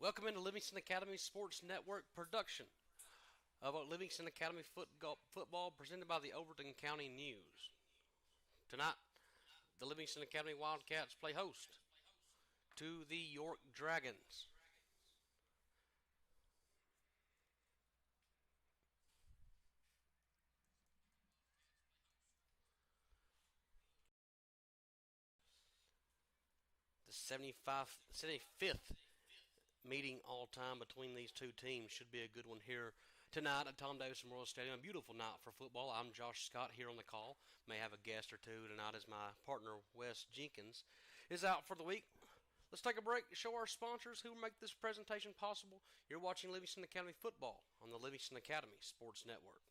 Welcome into Livingston Academy Sports Network production of Livingston Academy football presented by the Overton County News. Tonight, the Livingston Academy Wildcats play host to the York Dragons. The 75th meeting all time between these two teams should be a good one here tonight at Tom Davis Memorial Stadium. A beautiful night for football. I'm Josh Scott here on the call. May have a guest or two tonight as my partner Wes Jenkins is out for the week. Let's take a break to show our sponsors who make this presentation possible. You're watching Livingston Academy football on the Livingston Academy Sports Network.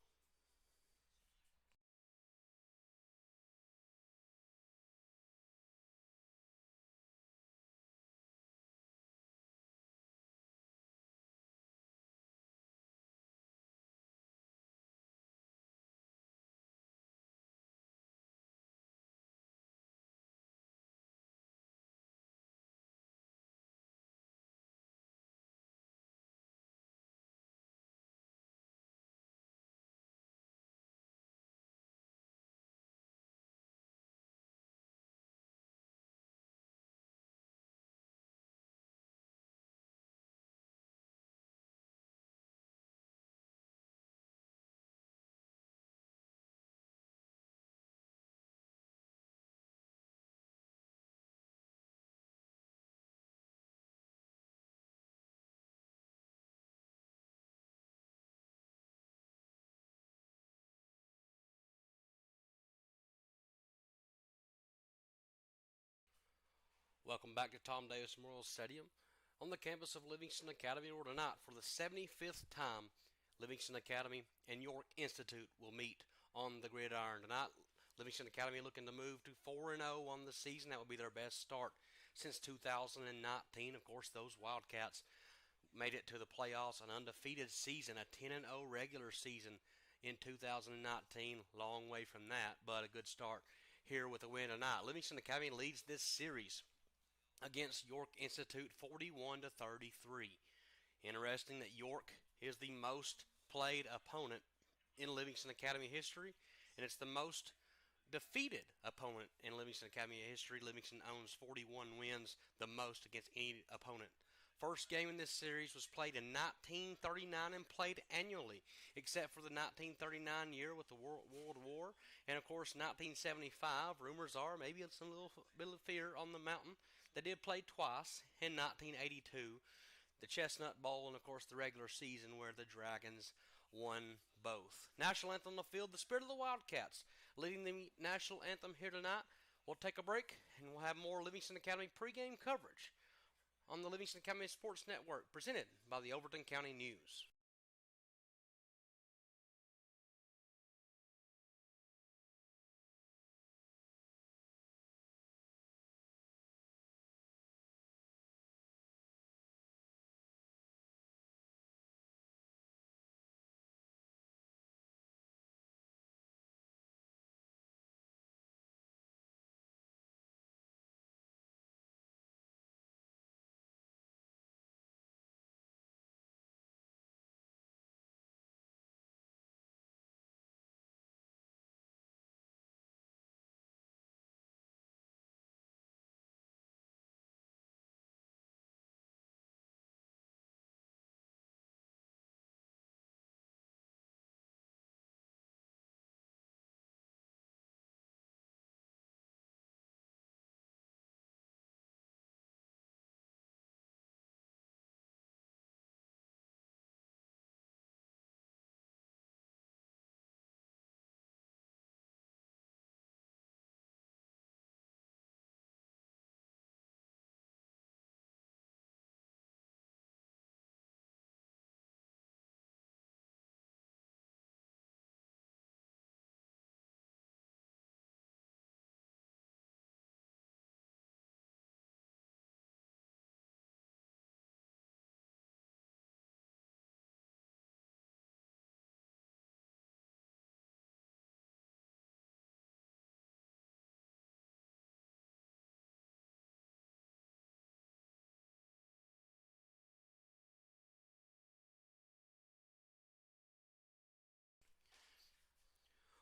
Welcome back to Tom Davis Memorial Stadium on the campus of Livingston Academy, where tonight, for the 75th time, Livingston Academy and York Institute will meet on the gridiron tonight. Livingston Academy looking to move to 4-0 on the season. That would be their best start since 2019. Of course, those Wildcats made it to the playoffs, an undefeated season, a 10-0 regular season in 2019. Long way from that, but a good start here with a win tonight. Livingston Academy leads this series against York Institute 41-33. Interesting that York is the most played opponent in Livingston Academy history, and it's the most defeated opponent in Livingston Academy history. Livingston owns 41 wins, the most against any opponent. First game in this series was played in 1939 and played annually, except for the 1939 year with the World War, and of course 1975. Rumors are maybe some little bit of fear on the mountain. They did play twice in 1982, the Chestnut Bowl, and of course the regular season where the Dragons won both. National anthem on the field, the spirit of the Wildcats leading the national anthem here tonight. We'll take a break and we'll have more Livingston Academy pregame coverage on the Livingston Academy Sports Network, presented by the Overton County News.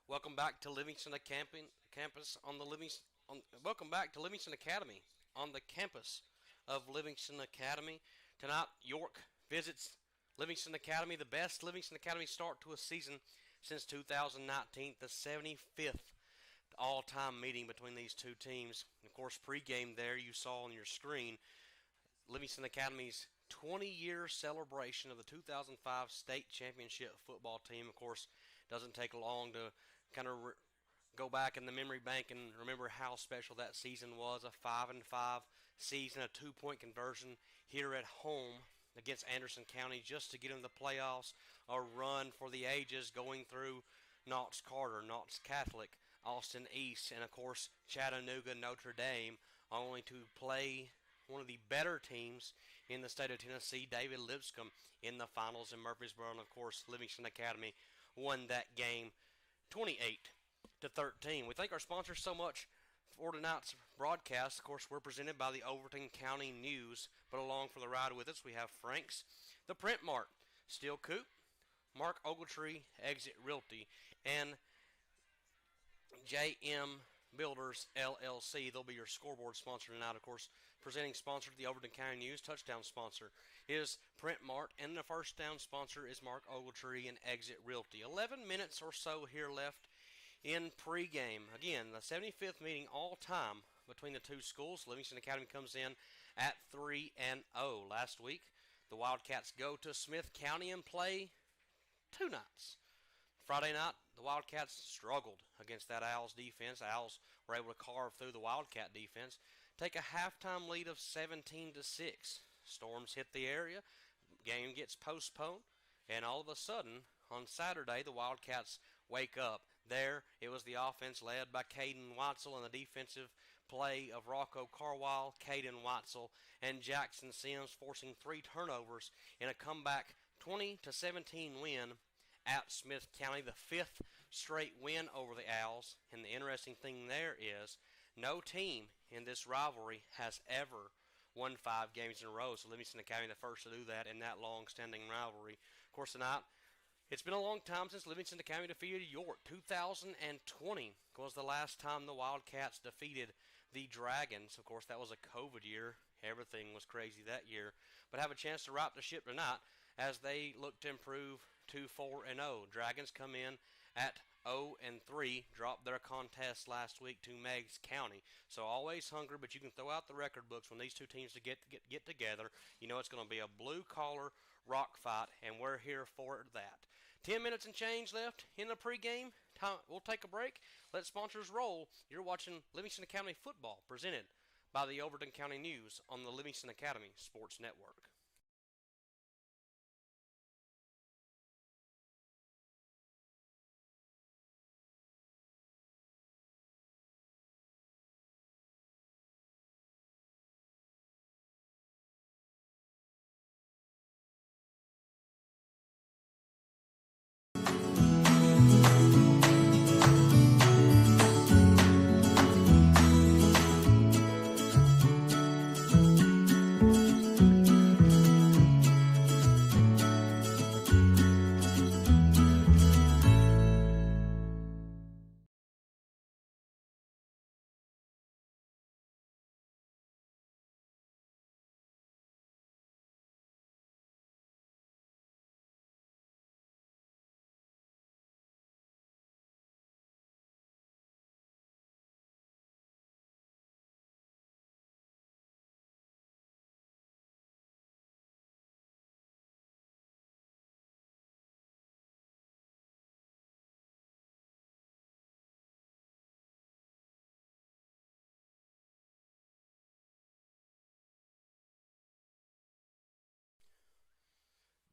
Welcome back to campus on the welcome back to Livingston Academy on the campus of Livingston Academy. Tonight, York visits Livingston Academy, the best Livingston Academy start to a season since 2019, the 75th all-time meeting between these two teams. Of course, pregame there you saw on your screen Livingston Academy's 20-year celebration of the 2005 state championship football team. Of course, doesn't take long to kind of go back in the memory bank and remember how special that season was. A 5-5 season, a 2-point conversion here at home against Anderson County just to get in the playoffs. A run for the ages going through Knox Carter, Knox Catholic, Austin East, and of course Chattanooga Notre Dame, only to play one of the better teams in the state of Tennessee, David Lipscomb, in the finals in Murfreesboro. And of course, Livingston Academy won that game 28-13. We thank our sponsors so much for tonight's broadcast. Of course, we're presented by the Overton County News, but along for the ride with us, we have Frank's, the Print Mart, Steel Coop, Mark Ogletree, Exit Realty, and JM Builders LLC. They'll be your scoreboard sponsor tonight. Of course, presenting sponsor to the Overton County News, touchdown sponsor is Print Mart, and the first down sponsor is Mark Ogletree and Exit Realty. 11 minutes or so here left in pregame. Again, the 75th meeting all time between the two schools. Livingston Academy comes in at 3-0. Last week, the Wildcats go to Smith County and play two nights. Friday night, the Wildcats struggled against that Owls defense. Owls were able to carve through the Wildcat defense, take a halftime lead of 17-6. Storms hit the area, game gets postponed, and all of a sudden, on Saturday, the Wildcats wake up. There, it was the offense led by Caden Weitzel and the defensive play of Rocco Carwile, Caden Weitzel, and Jackson Sims, forcing 3 turnovers in a comeback 20-17 win at Smith County, the 5th straight win over the Owls. And the interesting thing there is no team in this rivalry has ever won 5 games in a row. So Livingston Academy the first to do that in that long-standing rivalry. Of course, tonight, it's been a long time since Livingston Academy defeated York. 2020 was the last time the Wildcats defeated the Dragons. Of course, that was a COVID year. Everything was crazy that year. But have a chance to right the ship tonight as they look to improve to 4-0. Dragons come in at 0-3, dropped their contest last week to Meigs County. So always hungry, but you can throw out the record books when these two teams get together. You know it's going to be a blue-collar rock fight, and we're here for that. 10 minutes and change left in the pregame. We'll take a break. Let sponsors roll. You're watching Livingston Academy football presented by the Overton County News on the Livingston Academy Sports Network.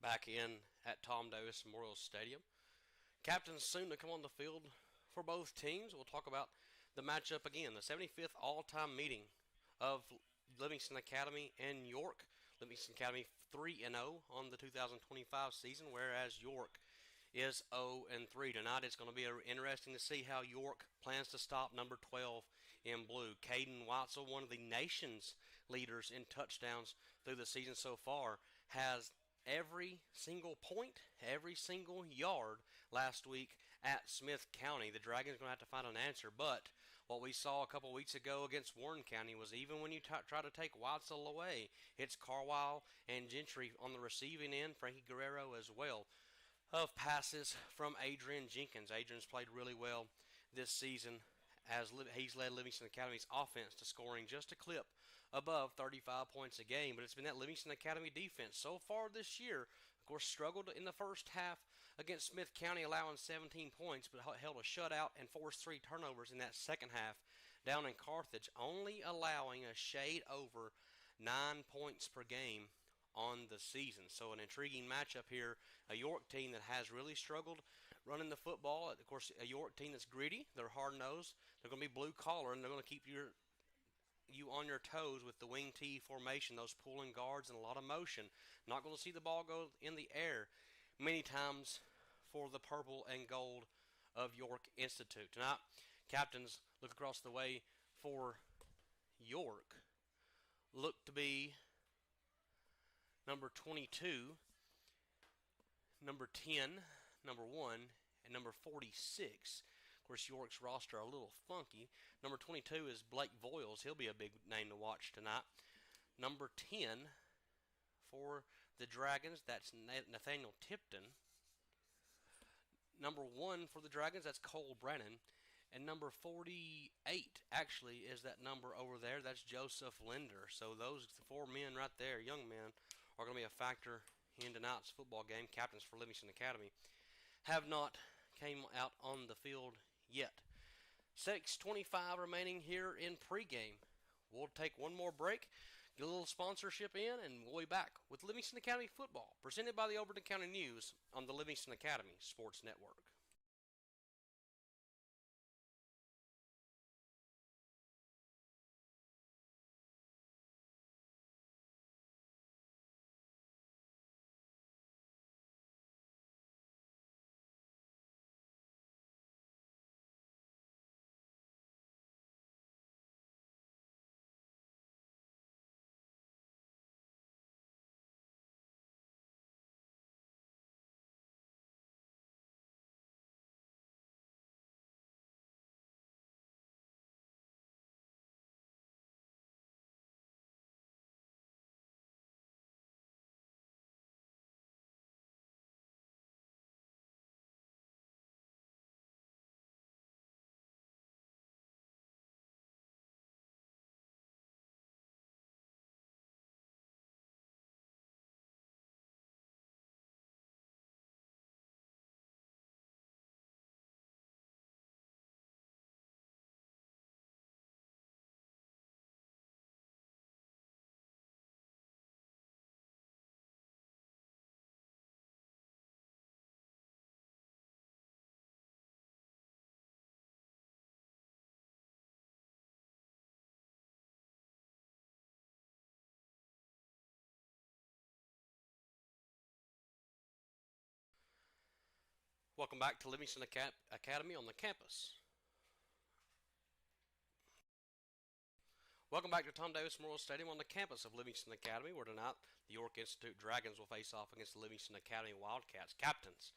Back in at Tom Davis Memorial Stadium. Captains soon to come on the field for both teams. We'll talk about the matchup again. The 75th all-time meeting of Livingston Academy and York. Livingston Academy 3-0 on the 2025 season, whereas York is 0-3. Tonight it's going to be interesting to see how York plans to stop number 12 in blue. Caden Weitzel, one of the nation's leaders in touchdowns through the season so far, has every single point, every single yard last week at Smith County. The Dragons are going to have to find an answer, but what we saw a couple weeks ago against Warren County was even when you try to take Wattsville away, it's Carlisle and Gentry on the receiving end, Frankie Guerrero as well, of passes from Adrian Jenkins. Adrian's played really well this season as he's led Livingston Academy's offense to scoring just a clip above 35 points a game. But it's been that Livingston Academy defense so far this year, of course, struggled in the first half against Smith County, allowing 17 points, but held a shutout and forced 3 turnovers in that second half down in Carthage, only allowing a shade over 9 points per game on the season. So an intriguing matchup here. A York team that has really struggled running the football. Of course, a York team that's gritty. They're hard-nosed. They're going to be blue-collar, and they're going to keep you on your toes with the wing T formation, those pulling guards and a lot of motion. Not going to see the ball go in the air many times for the purple and gold of York Institute. Tonight, captains look across the way for York. Look to be number 22, number 10, number 1, and number 46. Of course, York's roster a little funky. Number 22 is Blake Voiles. He'll be a big name to watch tonight. Number 10 for the Dragons, that's Nathaniel Tipton. Number 1 for the Dragons, that's Cole Brennan. And number 48 actually is that number over there. That's Joseph Linder. So those 4 men right there, young men, are going to be a factor in tonight's football game. Captains for Livingston Academy have not came out on the field yet. 6:25 remaining here in pregame. We'll take one more break, get a little sponsorship in, and we'll be back with Livingston Academy football, presented by the Overton County News on the Livingston Academy Sports Network. Welcome back to Livingston Academy on the campus. Welcome back to Tom Davis Memorial Stadium on the campus of Livingston Academy, where tonight the York Institute Dragons will face off against the Livingston Academy Wildcats. Captains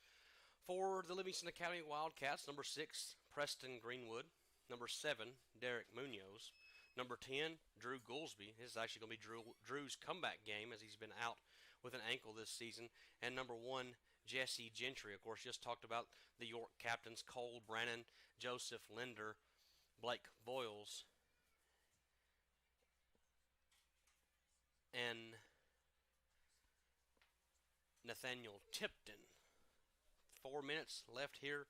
for the Livingston Academy Wildcats, number 6, Preston Greenwood. Number 7, Derek Munoz. Number 10, Drew Goolsby. This is actually going to be Drew's comeback game, as he's been out with an ankle this season. And number 1, Jesse Gentry. Of course, just talked about the York captains, Cole Brannon, Joseph Linder, Blake Voiles, and Nathaniel Tipton. 4 minutes left here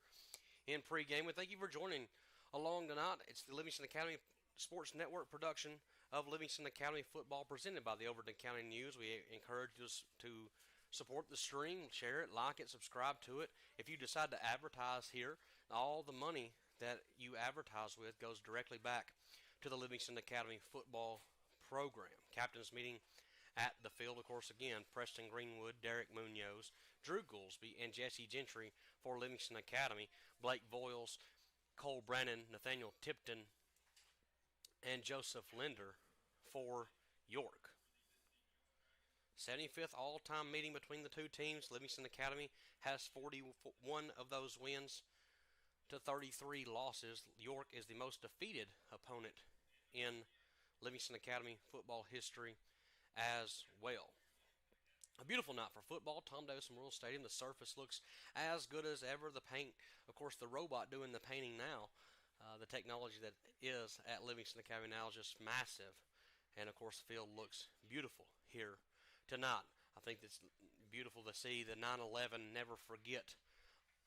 in pregame. We thank you for joining along tonight. It's the Livingston Academy Sports Network production of Livingston Academy football, presented by the Overton County News. We encourage you to support the stream, share it, like it, subscribe to it. If you decide to advertise here, all the money that you advertise with goes directly back to the Livingston Academy football program. Captains meeting at the field, of course, again, Preston Greenwood, Derek Munoz, Drew Goolsby, and Jesse Gentry for Livingston Academy. Blake Voiles, Cole Brannon, Nathaniel Tipton, and Joseph Linder for York. 75th all-time meeting between the two teams. Livingston Academy has 41 of those wins. to 33 losses. York is the most defeated opponent in Livingston Academy football history as well. A beautiful night for football. Tom Davis Memorial Stadium. The surface looks as good as ever. The paint, of course, the robot doing the painting now. The technology that is at Livingston Academy now is just massive. And, of course, the field looks beautiful here tonight. I think it's beautiful to see the 9/11 Never Forget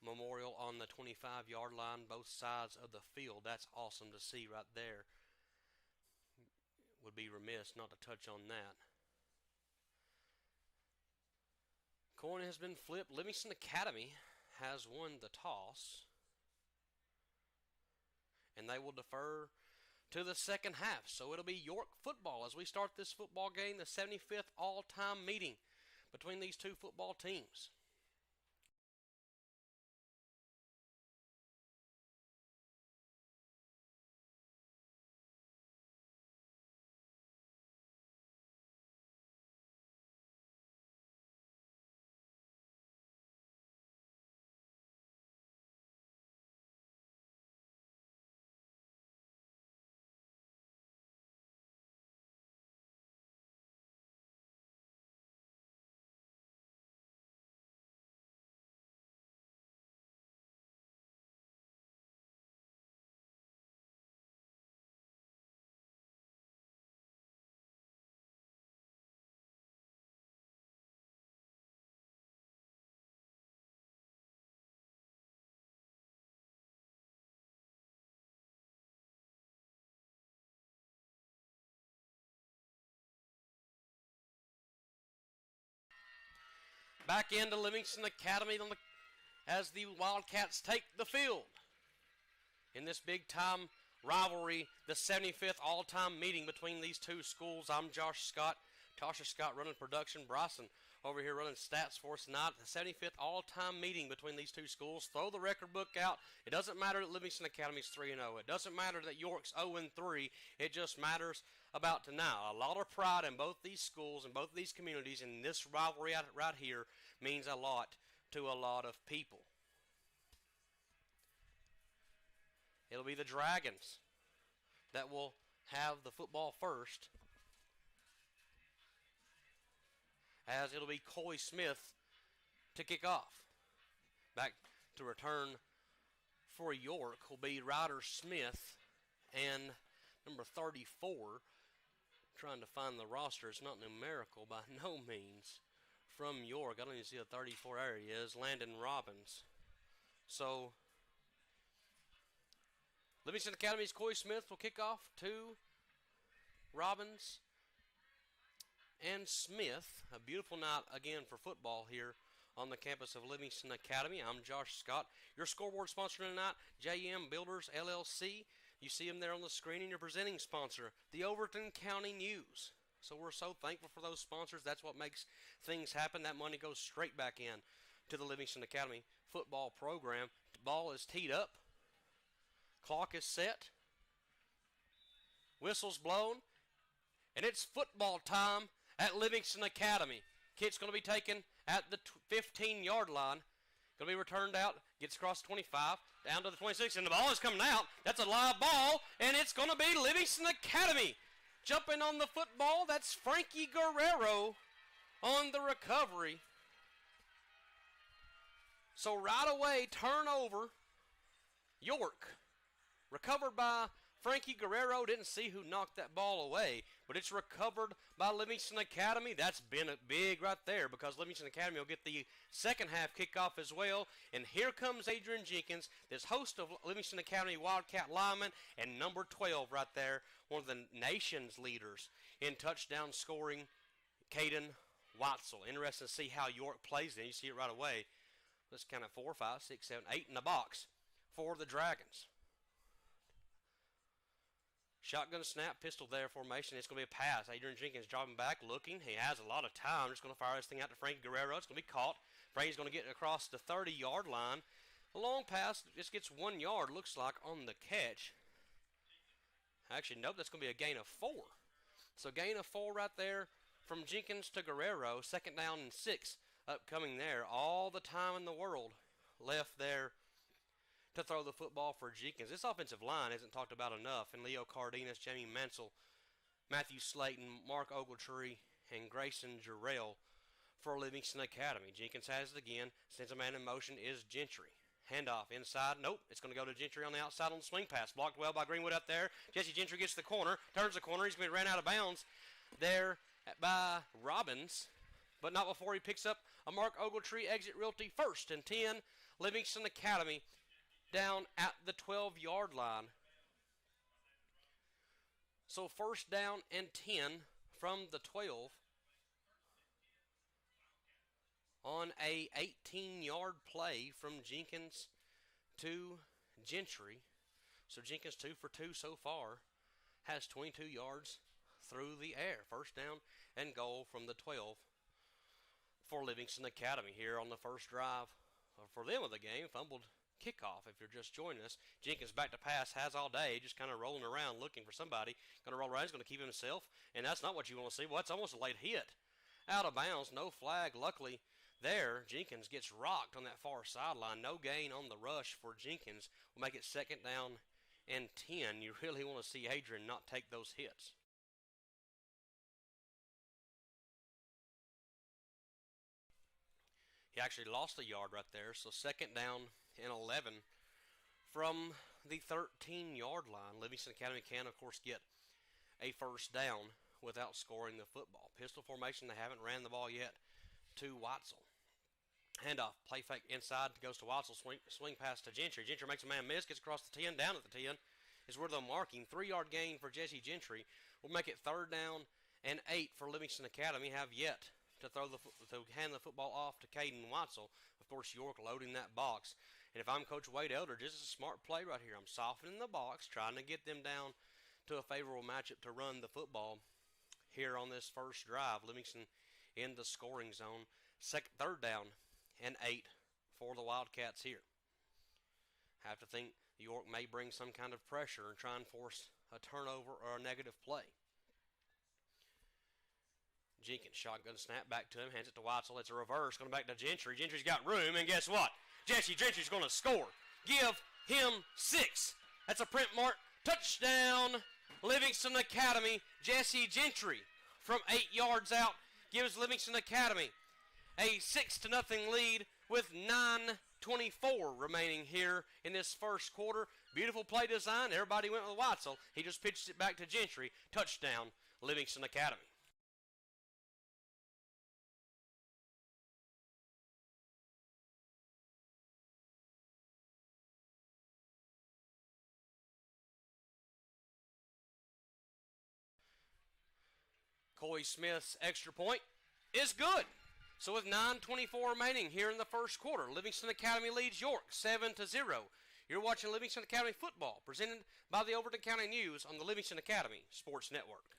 memorial on the 25-yard line, both sides of the field. That's awesome to see right there. Would be remiss not to touch on that. Coin has been flipped. Livingston Academy has won the toss, and they will defer to the second half. So it'll be York football as we start this football game, the 75th all-time meeting between these two football teams. Back into Livingston Academy as the Wildcats take the field in this big-time rivalry, the 75th all-time meeting between these two schools. I'm Josh Scott, Tasha Scott running production, Bryson over here running stats for us tonight. The 75th all-time meeting between these two schools. Throw the record book out. It doesn't matter that Livingston Academy is 3-0. It doesn't matter that York's 0-3. It just matters about tonight. A lot of pride in both these schools and both these communities, and this rivalry right here means a lot to a lot of people. It'll be the Dragons that will have the football first, as it'll be Coy Smith to kick off. Back to return for York will be Ryder Smith and number 34. Trying to find the roster. It's not numerical by no means. From York, I don't even see a 34 area, is Landon Robbins. So, Livingston Academy's Coy Smith will kick off to Robbins and Smith. A beautiful night again for football here on the campus of Livingston Academy. I'm Josh Scott. Your scoreboard sponsor tonight, JM Builders LLC. You see them there on the screen, and your presenting sponsor, the Overton County News. So we're so thankful for those sponsors. That's what makes things happen. That money goes straight back in to the Livingston Academy football program. The ball is teed up. Clock is set. Whistle's blown. And it's football time at Livingston Academy. Kick's going to be taken at the 15-yard line. Going to be returned out. Gets across 25, down to the 26, and the ball is coming out. That's a live ball, and it's going to be Livingston Academy. Jumping on the football, that's Frankie Guerrero on the recovery. So right away, turnover. York, recovered by Frankie Guerrero. Didn't see who knocked that ball away, but it's recovered by Livingston Academy. That's been big right there, because Livingston Academy will get the second half kickoff as well. And here comes Adrian Jenkins, this host of Livingston Academy Wildcat lineman, and number 12 right there, one of the nation's leaders in touchdown scoring, Caden Weitzel. Interesting to see how York plays then. You see it right away. Let's count it 4, 5, 6, 7, 8 in the box for the Dragons. Shotgun snap, pistol there formation. It's going to be a pass. Adrian Jenkins dropping back, looking. He has a lot of time. Just going to fire this thing out to Frankie Guerrero. It's going to be caught. Frankie's going to get across the 30-yard line. A long pass just gets 1 yard, looks like, on the catch. Actually, nope, that's going to be a gain of 4. So gain of 4 right there from Jenkins to Guerrero. Second down and 6 upcoming there. All the time in the world left there to throw the football for Jenkins. This offensive line isn't talked about enough, and Leo Cardenas, Jamie Mansell, Matthew Slayton, Mark Ogletree, and Grayson Jarrell for Livingston Academy. Jenkins has it again. Sends a man in motion is Gentry. Handoff inside. Nope. It's going to go to Gentry on the outside on the swing pass. Blocked well by Greenwood up there. Jesse Gentry gets the corner. Turns the corner. He's going to be ran out of bounds there by Robbins. But not before he picks up a Mark Ogletree exit realty. 1st and 10. Livingston Academy down at the 12-yard line. So 1st down and 10 from the 12 on a 18-yard play from Jenkins to Gentry. So Jenkins 2 for 2 so far, has 22 yards through the air. 1st down and goal from the 12 for Livingston Academy here on the first drive for them of the game. Fumbled kickoff if you're just joining us. Jenkins back to pass, has all day, just kind of rolling around looking for somebody. Going to roll around, he's going to keep himself, and that's not what you want to see. Well, it's almost a late hit. Out of bounds, no flag. Luckily there, Jenkins gets rocked on that far sideline. No gain on the rush for Jenkins. Will make it 2nd down and 10. You really want to see Adrian not take those hits. He actually lost a yard right there, so 2nd down and 11 from the 13-yard line. Livingston Academy can, of course, get a 1st down without scoring the football. Pistol formation, they haven't ran the ball yet to Watzel. Handoff, play fake inside, goes to Watzel, swing pass to Gentry. Gentry makes a man miss, gets across the 10, down at the 10 is where they're marking. 3-yard gain for Jesse Gentry will make it 3rd down and 8 for Livingston Academy. Have yet to hand the football off to Caden Watzel. Of course, York loading that box. And if I'm Coach Wade Eldridge, this is a smart play right here. I'm softening the box, trying to get them down to a favorable matchup to run the football here on this first drive. Livingston in the scoring zone. 3rd down and 8 for the Wildcats here. Have to think York may bring some kind of pressure and try and force a turnover or a negative play. Jenkins, shotgun snap back to him, hands it to Watzel. It's a reverse, going back to Gentry. Gentry's got room, and guess what? Jesse Gentry's going to score. Give him 6. That's a print mark. Touchdown, Livingston Academy. Jesse Gentry from 8 yards out gives Livingston Academy a 6-0 lead with 9:24 remaining here in this first quarter. Beautiful play design. Everybody went with Watzel. He just pitched it back to Gentry. Touchdown, Livingston Academy. Coy Smith's extra point is good. So with 9:24 remaining here in the first quarter, Livingston Academy leads York 7-0. You're watching Livingston Academy football, presented by the Overton County News on the Livingston Academy Sports Network.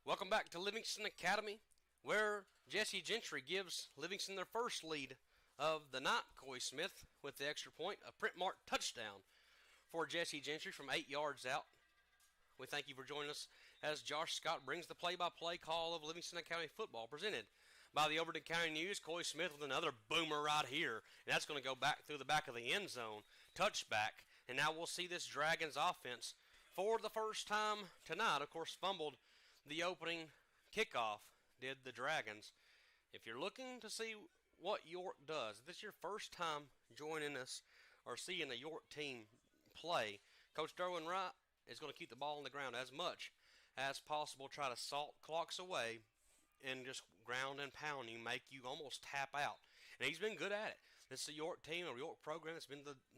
Welcome back to Livingston Academy, where Jesse Gentry gives Livingston their first lead of the night. Coy Smith with the extra point, a print mark touchdown for Jesse Gentry from 8 yards out. We thank you for joining us as Josh Scott brings the play-by-play call of Livingston Academy football, presented by the Overton County News. Coy Smith with another boomer right here, and that's going to go back through the back of the end zone, touchback, and now we'll see this Dragons offense for the first time tonight. Of course, fumbled the opening kickoff, did the Dragons. If you're looking to see what York does, if this is your first time joining us or seeing the York team play, Coach Derwin Wright is going to keep the ball on the ground as much as possible, try to salt clocks away and just ground and pounding, make you almost tap out. And he's been good at it. This is a York team, a York program that's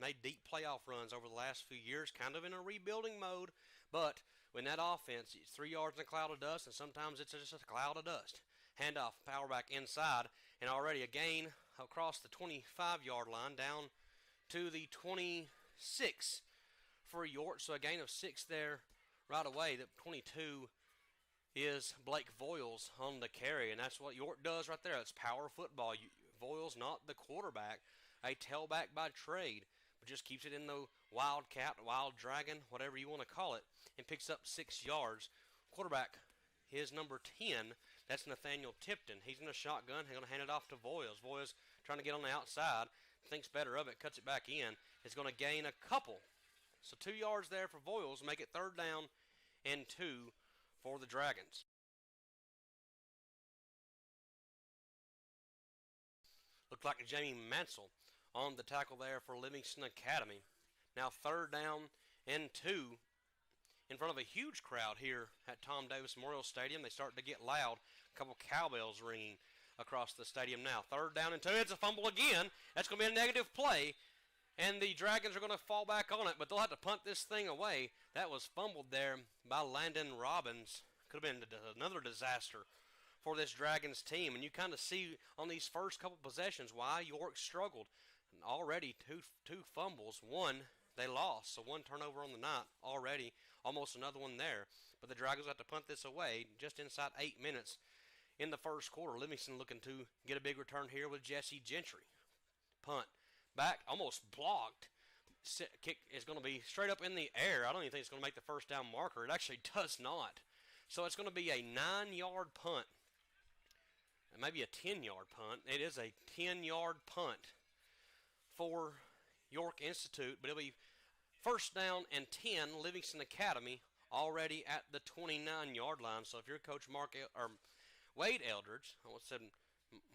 made deep playoff runs over the last few years, kind of in a rebuilding mode. But when that offense, it's 3 yards in a cloud of dust, and sometimes it's just a cloud of dust. Handoff, power back inside, and already a gain across the 25-yard line down to the 26 for York. So a gain of 6 there right away. The 22 is Blake Voiles on the carry, and that's what York does right there. It's power football. Voiles, not the quarterback, a tailback by trade, but just keeps it in the wildcat, wild dragon, whatever you want to call it, and picks up 6 yards. Quarterback is number 10. That's Nathaniel Tipton. He's in a shotgun. He's going to hand it off to Voiles. Voiles trying to get on the outside, thinks better of it, cuts it back in. Is going to gain a couple. So 2 yards there for Voiles, make it 3rd down and 2 for the Dragons. Looked like Jamie Mansell on the tackle there for Livingston Academy. Now 3rd down and 2 in front of a huge crowd here at Tom Davis Memorial Stadium. They start to get loud. A couple cowbells ringing across the stadium now. 3rd down and 2. It's a fumble again. That's going to be a negative play. And the Dragons are going to fall back on it, but they'll have to punt this thing away. That was fumbled there by Landon Robbins. Could have been another disaster for this Dragons team. And you kind of see on these first couple possessions why York struggled. And already two fumbles. One they lost, so 1 turnover on the night already. Almost another one there. But the Dragons have to punt this away just inside 8 minutes in the first quarter. Livingston looking to get a big return here with Jesse Gentry. Punt. Back, almost blocked. Kick is going to be straight up in the air. I don't even think it's going to make the 1st down marker. It actually does not. So it's going to be a 9-yard punt. Maybe a 10-yard punt. It is a 10-yard punt for York Institute, but it'll be 1st down and 10, Livingston Academy, already at the 29-yard line. So if you're Coach Wade Eldridge, I almost said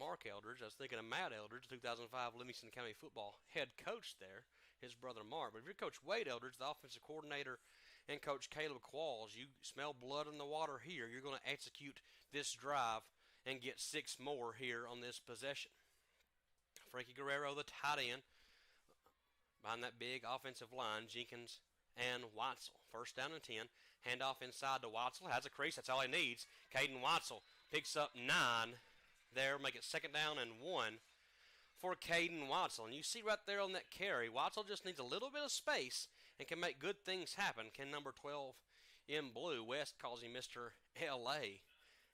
Mark Eldridge, I was thinking of Matt Eldridge, 2005 Livingston County football head coach there, his brother Mark. But if you're Coach Wade Eldridge, the offensive coordinator, and Coach Caleb Qualls, you smell blood in the water here. You're going to execute this drive and get 6 more here on this possession. Frankie Guerrero, the tight end, behind that big offensive line, Jenkins and Watzel. 1st down and 10. Handoff inside to Watzel. Has a crease. That's all he needs. Caden Watzel picks up 9 there. Make it 2nd down and 1 for Caden Watzel. And you see right there on that carry, Watzel just needs a little bit of space and can make good things happen. Can number 12 in blue. West calls him Mr. L.A.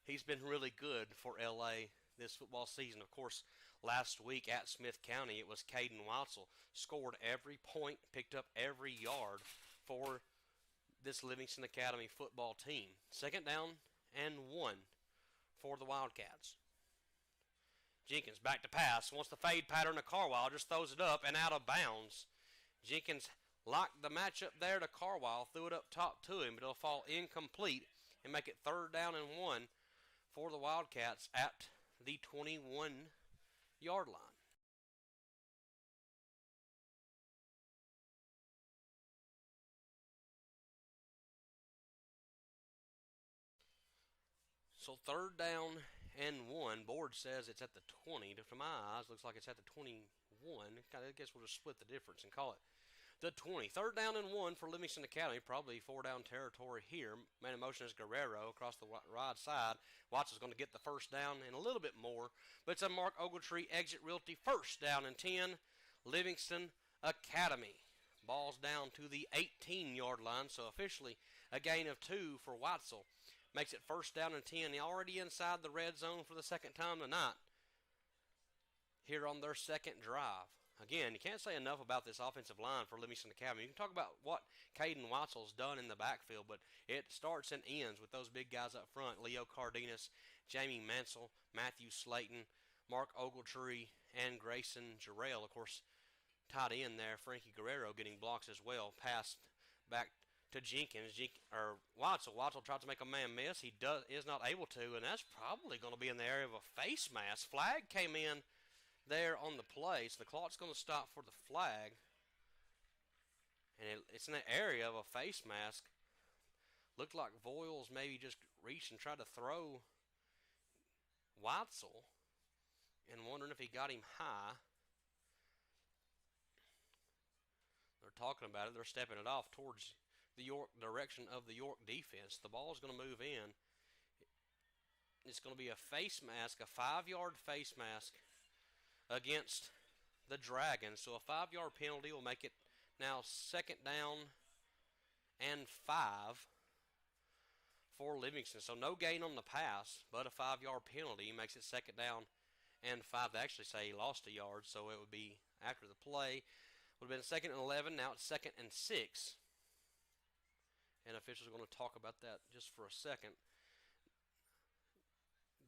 He's been really good for L.A. this football season. Of course, last week at Smith County, it was Caden Watzel. Scored every point, picked up every yard for this Livingston Academy football team. 2nd down and 1 for the Wildcats. Jenkins back to pass. Wants the fade pattern to Carwile. Just throws it up and out of bounds. Jenkins locked the matchup there to Carwile. Threw it up top to him, but it'll fall incomplete and make it 3rd down and 1 for the Wildcats at the 21-yard line. So 3rd down and 1. Board says it's at the 20. To my eyes, looks like it's at the 21. I guess we'll just split the difference and call it the 20. 3rd down and 1 for Livingston Academy. Probably 4-down territory here. Man in motion is Guerrero across the right side. Watson's going to get the 1st down and a little bit more. But it's a Mark Ogletree exit realty. 1st down and 10. Livingston Academy. Ball's down to the 18-yard line. So officially a gain of 2 for Watzel. Makes it 1st down and 10. Already inside the red zone for the 2nd time tonight. Here on their 2nd drive. Again, you can't say enough about this offensive line for Livingston Academy. You can talk about what Caden Watzel's done in the backfield, but it starts and ends with those big guys up front. Leo Cardenas, Jamie Mansell, Matthew Slayton, Mark Ogletree, and Grayson Jarrell. Of course, tight end there, Frankie Guerrero getting blocks as well. Passed back to Jenkins, Watzel. Watzel tried to make a man miss. He is not able to, and that's probably going to be in the area of a face mask. Flag came in there on the play, so the clock's going to stop for the flag. And it's in the area of a face mask. Looked like Voiles maybe just reached and tried to throw Watzel, and wondering if he got him high. They're talking about it. They're stepping it off towards the York direction of the York defense. The ball is going to move in. It's going to be a face mask, a 5-yard face mask against the Dragons. So a 5-yard penalty will make it now 2nd down and 5 for Livingston. So no gain on the pass, but a 5-yard penalty makes it 2nd down and 5. They actually say he lost a yard, so it would be after the play. Would have been 2nd and 11. Now it's 2nd and 6. And officials are going to talk about that just for a second.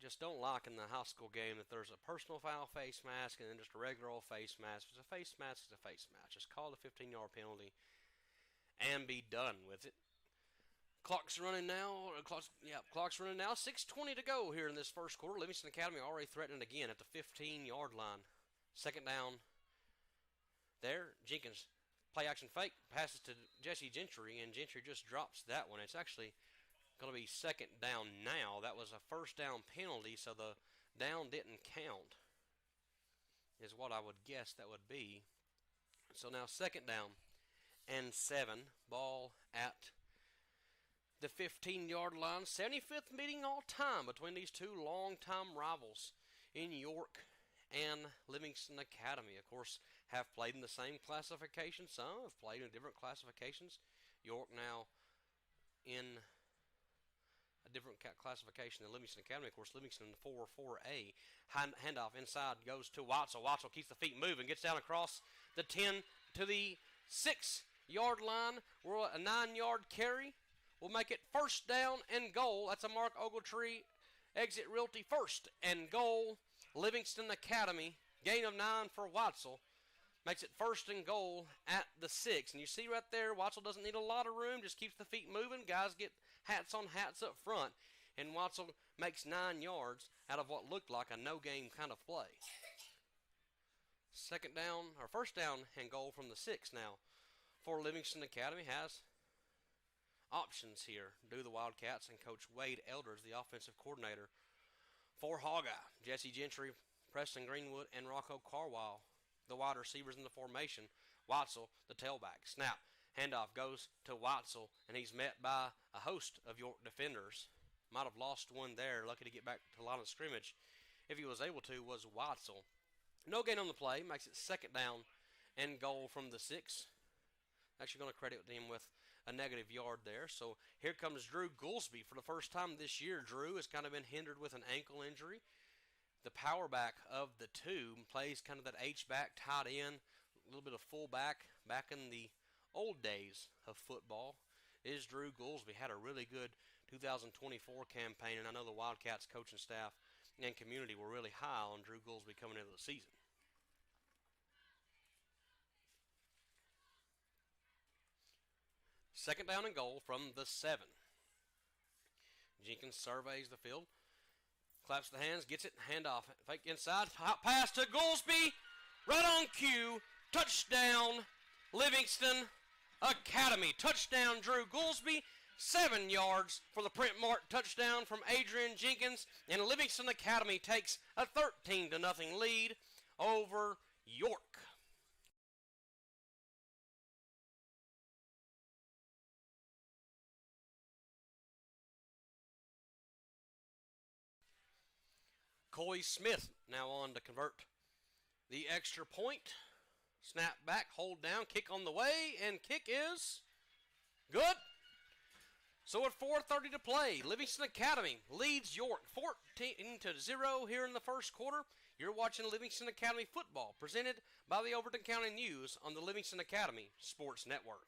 Just don't like in the high school game that there's a personal foul face mask and then just a regular old face mask. If it's a face mask, it's a face mask. Just call it a 15-yard penalty and be done with it. Clock's running now. Clock's running now. 6:20 to go here in this first quarter. Livingston Academy already threatening again at the 15-yard line. 2nd down there. Jenkins, play action fake, passes to Jesse Gentry, and Gentry just drops that one. It's actually going to be 2nd down now. That was a 1st down penalty, so the down didn't count, is what I would guess that would be. So now 2nd down and 7. Ball at the 15-yard line. 75th meeting all time between these two long-time rivals in York and Livingston Academy. Of course, have played in the same classification. Some have played in different classifications. York now in a different classification than Livingston Academy. Of course, Livingston 4-4A. Handoff inside goes to Watzel. Watzel keeps the feet moving, gets down across the 10 to the 6-yard line. We're a 9-yard carry. We'll make it 1st down and goal. That's a Mark Ogletree exit realty 1st and goal. Livingston Academy. Gain of 9 for Watzel. Makes it 1st and goal at the 6. And you see right there, Watzel doesn't need a lot of room. Just keeps the feet moving. Guys get hats on hats up front. And Watzel makes 9 yards out of what looked like a no-game kind of play. 1st down and goal from the 6 now. For Livingston Academy has options here. Do the Wildcats and Coach Wade Elders, the offensive coordinator. For Hawkeye, Jesse Gentry, Preston Greenwood, and Rocco Carwile, the wide receivers in the formation. Watzel, the tailback. Snap. Handoff goes to Watzel, and he's met by a host of York defenders. Might have lost one there. Lucky to get back to the line of scrimmage. If he was able to, was Watzel. No gain on the play. Makes it 2nd down and goal from the 6. Actually going to credit him with a negative yard there. So here comes Drew Goolsby for the first time this year. Drew has kind of been hindered with an ankle injury. The power back of the two plays kind of that H-back, tight end, a little bit of fullback. Back in the old days of football is Drew Goolsby. Had a really good 2024 campaign, and I know the Wildcats coaching staff and community were really high on Drew Goolsby coming into the season. Second down and goal from the 7. Jenkins surveys the field. Claps the hands, gets it, handoff. Fake inside, hot pass to Goolsby. Right on cue. Touchdown, Livingston Academy. Touchdown, Drew Goolsby. 7 yards for the print mark touchdown from Adrian Jenkins. And Livingston Academy takes a 13-0 lead over York. Coy Smith now on to convert the extra point. Snap back, hold down, kick on the way, and kick is good. So at 4:30 to play, Livingston Academy leads York 14-0 here in the first quarter. You're watching Livingston Academy football presented by the Overton County News on the Livingston Academy Sports Network.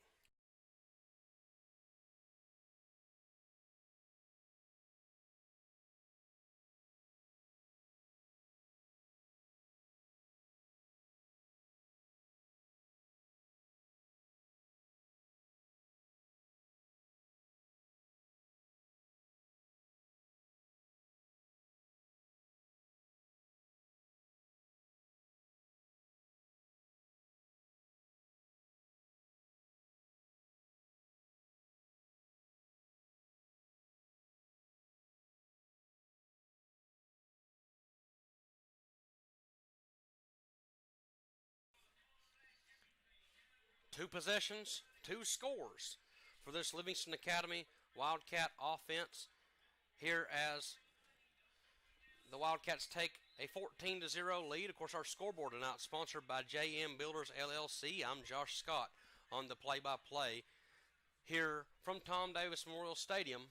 2 possessions, 2 scores for this Livingston Academy Wildcat offense here as the Wildcats take a 14-0 lead. Of course, our scoreboard tonight sponsored by JM Builders LLC. I'm Josh Scott on the play-by-play here from Tom Davis Memorial Stadium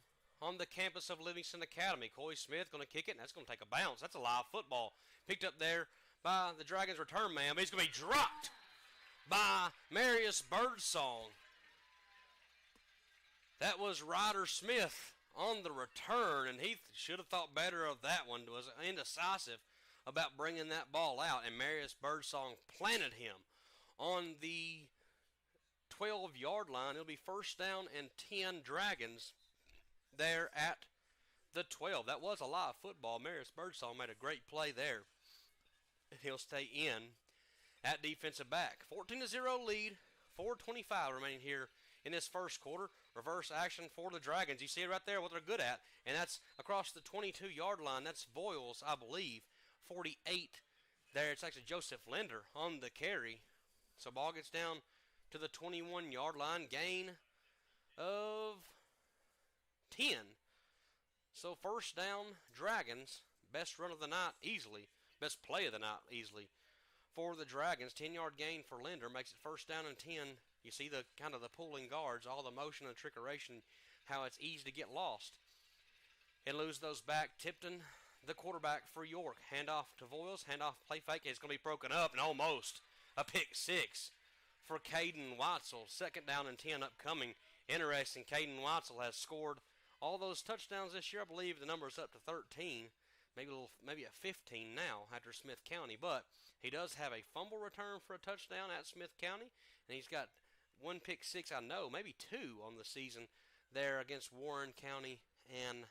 on the campus of Livingston Academy. Coy Smith going to kick it, and that's going to take a bounce. That's a live football. Picked up there by the Dragons return man, but he's going to be dropped by Marius Birdsong. That was Ryder Smith on the return, and he should have thought better of that one. Was indecisive about bringing that ball out, and Marius Birdsong planted him on the 12-yard line. It'll be first down and 10 Dragons there at the 12. That was a live football. Marius Birdsong made a great play there, and he'll stay in at defensive back. 14-0 lead, 4:25 remaining here in this first quarter. Reverse action for the Dragons. You see it right there, what they're good at, and that's across the 22-yard line. That's Voiles, I believe, 48 there. It's actually Joseph Linder on the carry. So ball gets down to the 21-yard line, gain of 10. So first down, Dragons, best run of the night easily, best play of the night easily for the Dragons. 10-yard gain for Linder makes it first down and 10. You see the kind of the pulling guards, all the motion and trickeration, how it's easy to get lost and lose those back. Tipton, the quarterback for York. Handoff to Voiles, handoff play fake. It's going to be broken up and almost a pick six for Caden Weitzel. Second down and 10 upcoming. Interesting, Caden Weitzel has scored all those touchdowns this year. I believe the number is up to 13, maybe a 15 now after Smith County. But he does have a fumble return for a touchdown at Smith County, and he's got one pick six, I know, maybe 2 on the season there against Warren County and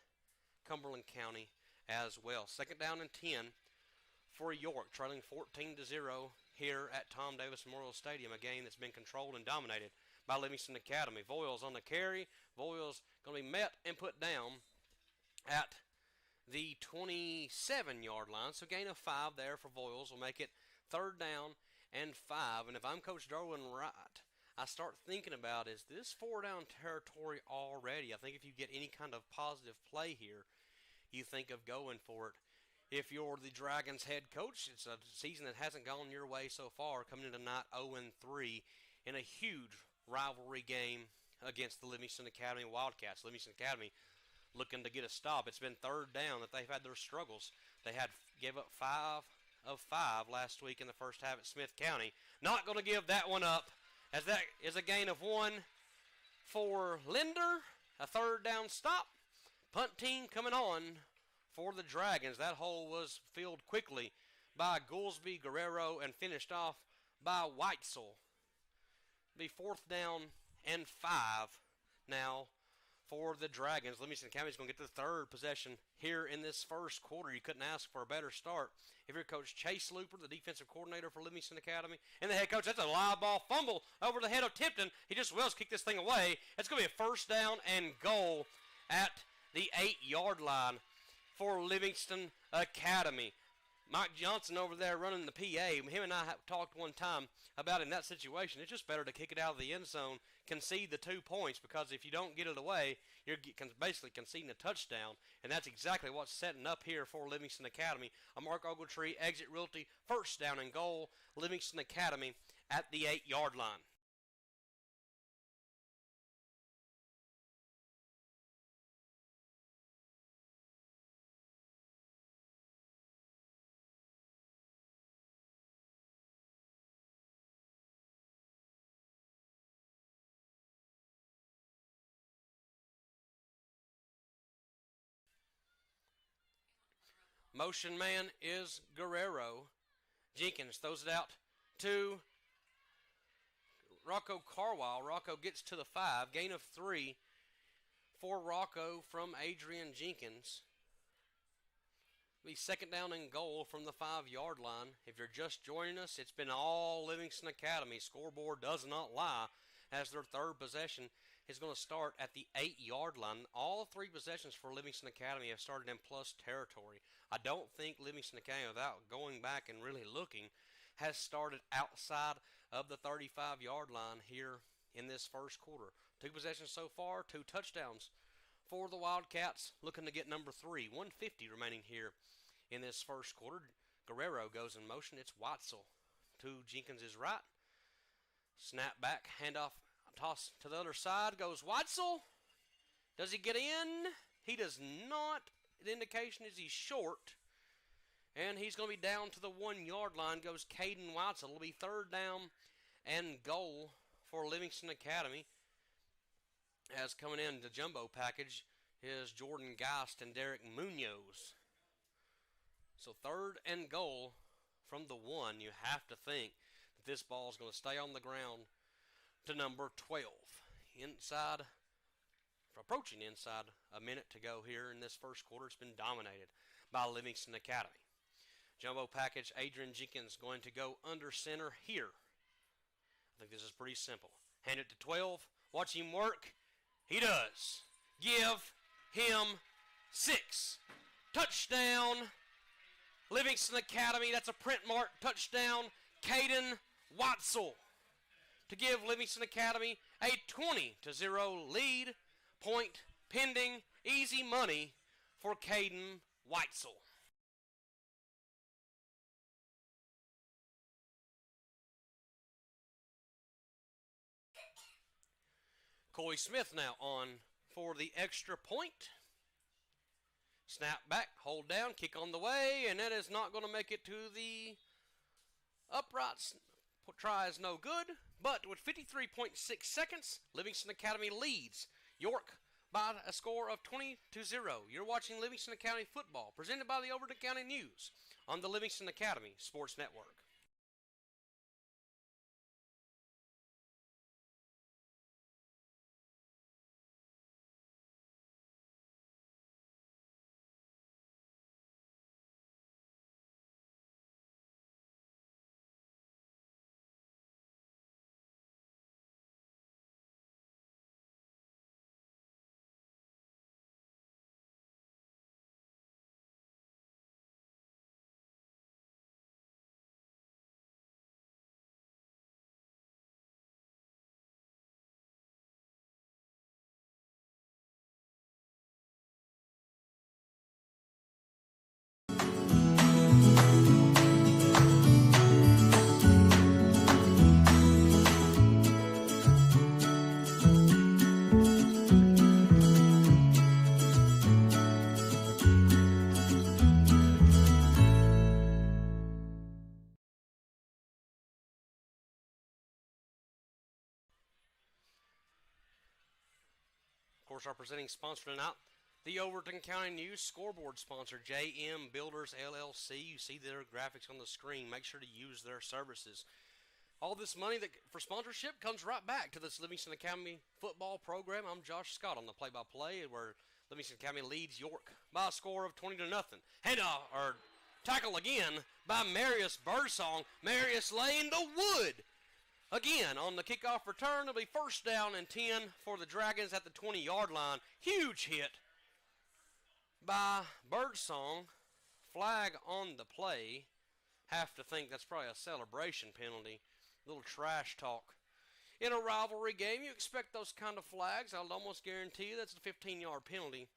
Cumberland County as well. Second down and 10 for York, trailing 14-0 here at Tom Davis Memorial Stadium, a game that's been controlled and dominated by Livingston Academy. Voiles on the carry. Voiles going to be met and put down at the 27-yard line. So gain of 5 there for Voiles will make it third down and 5. And if I'm Coach Darwin Wright, I start thinking about, is this 4-down territory already? I think if you get any kind of positive play here, you think of going for it. If you're the Dragons head coach, it's a season that hasn't gone your way so far, coming into tonight 0-3 in a huge rivalry game against the Livingston Academy Wildcats. Livingston Academy looking to get a stop. It's been third down that they've had their struggles. They gave up 5 of 5 last week in the first half at Smith County. Not going to give that one up, as that is a gain of 1 for Linder. A third down stop. Punt team coming on for the Dragons. That hole was filled quickly by Goolsby, Guerrero, and finished off by Weitzel. Be fourth down and 5 now for the Dragons. Livingston Academy is going to get the third possession here in this first quarter. You couldn't ask for a better start if you're Coach Chase Looper, the defensive coordinator for Livingston Academy, and the head coach. That's a live ball fumble over the head of Tipton. He just wills kick this thing away. It's going to be a first down and goal at the 8-yard line for Livingston Academy. Mike Johnson over there running the PA, him and I have talked one time about in that situation, it's just better to kick it out of the end zone, concede the 2 points, because if you don't get it away, you're basically conceding a touchdown, and that's exactly what's setting up here for Livingston Academy. A Mark Ogletree exit realty, first down and goal, Livingston Academy at the 8-yard line. Motion man is Guerrero. Jenkins throws it out to Rocco Carwile. Rocco gets to the 5. Gain of 3 for Rocco from Adrian Jenkins. Be second down and goal from the 5-yard line. If you're just joining us, it's been all Livingston Academy. Scoreboard does not lie, as their third possession is going to start at the 8-yard line. All 3 possessions for Livingston Academy have started in plus territory. I don't think Livingston Academy, without going back and really looking, has started outside of the 35-yard line here in this first quarter. 2 possessions so far, 2 touchdowns for the Wildcats, looking to get number 3. 150 remaining here in this first quarter. Guerrero goes in motion. It's Watzel to Jenkins' right. Snap back, handoff, toss to the other side. Goes Watzel. Does he get in? He does not. The indication is he's short. And he's going to be down to the 1-yard line. Goes Caden Watzel. It'll be 3rd down and goal for Livingston Academy. As coming in the jumbo package is Jordan Geist and Derek Munoz. So 3rd and goal from the 1. You have to think that this ball is going to stay on the ground to number 12. Inside, approaching inside a minute to go here in this first quarter. It's been dominated by Livingston Academy. Jumbo package, Adrian Jenkins going to go under center here. I think this is pretty simple. Hand it to 12. Watch him work. He does. Give him 6. Touchdown, Livingston Academy. That's a print mark touchdown. Caden Watzel to give Livingston Academy a 20-0 lead. Point pending. Easy money for Caden Watzel. Coy Smith now on for the extra point. Snap back, hold down, kick on the way, and that is not going to make it to the uprights. Try is no good, but with 53.6 seconds, Livingston Academy leads York by a score of 20-0. You're watching Livingston Academy football, presented by the Overton County News on the Livingston Academy Sports Network. Of course, our presenting sponsor tonight, the Overton County News scoreboard sponsor, JM Builders LLC. You see their graphics on the screen. Make sure to use their services. All this money for sponsorship comes right back to this Livingston Academy football program. I'm Josh Scott on the play-by-play, where Livingston Academy leads York by a score of 20-0. Tackle again by Marius Birdsong. Marius laying the wood. Again, on the kickoff return, it'll be 1st down and 10 for the Dragons at the 20-yard line. Huge hit by Birdsong. Flag on the play. Have to think that's probably a celebration penalty. A little trash talk. In a rivalry game, you expect those kind of flags. I'll almost guarantee you that's a 15-yard penalty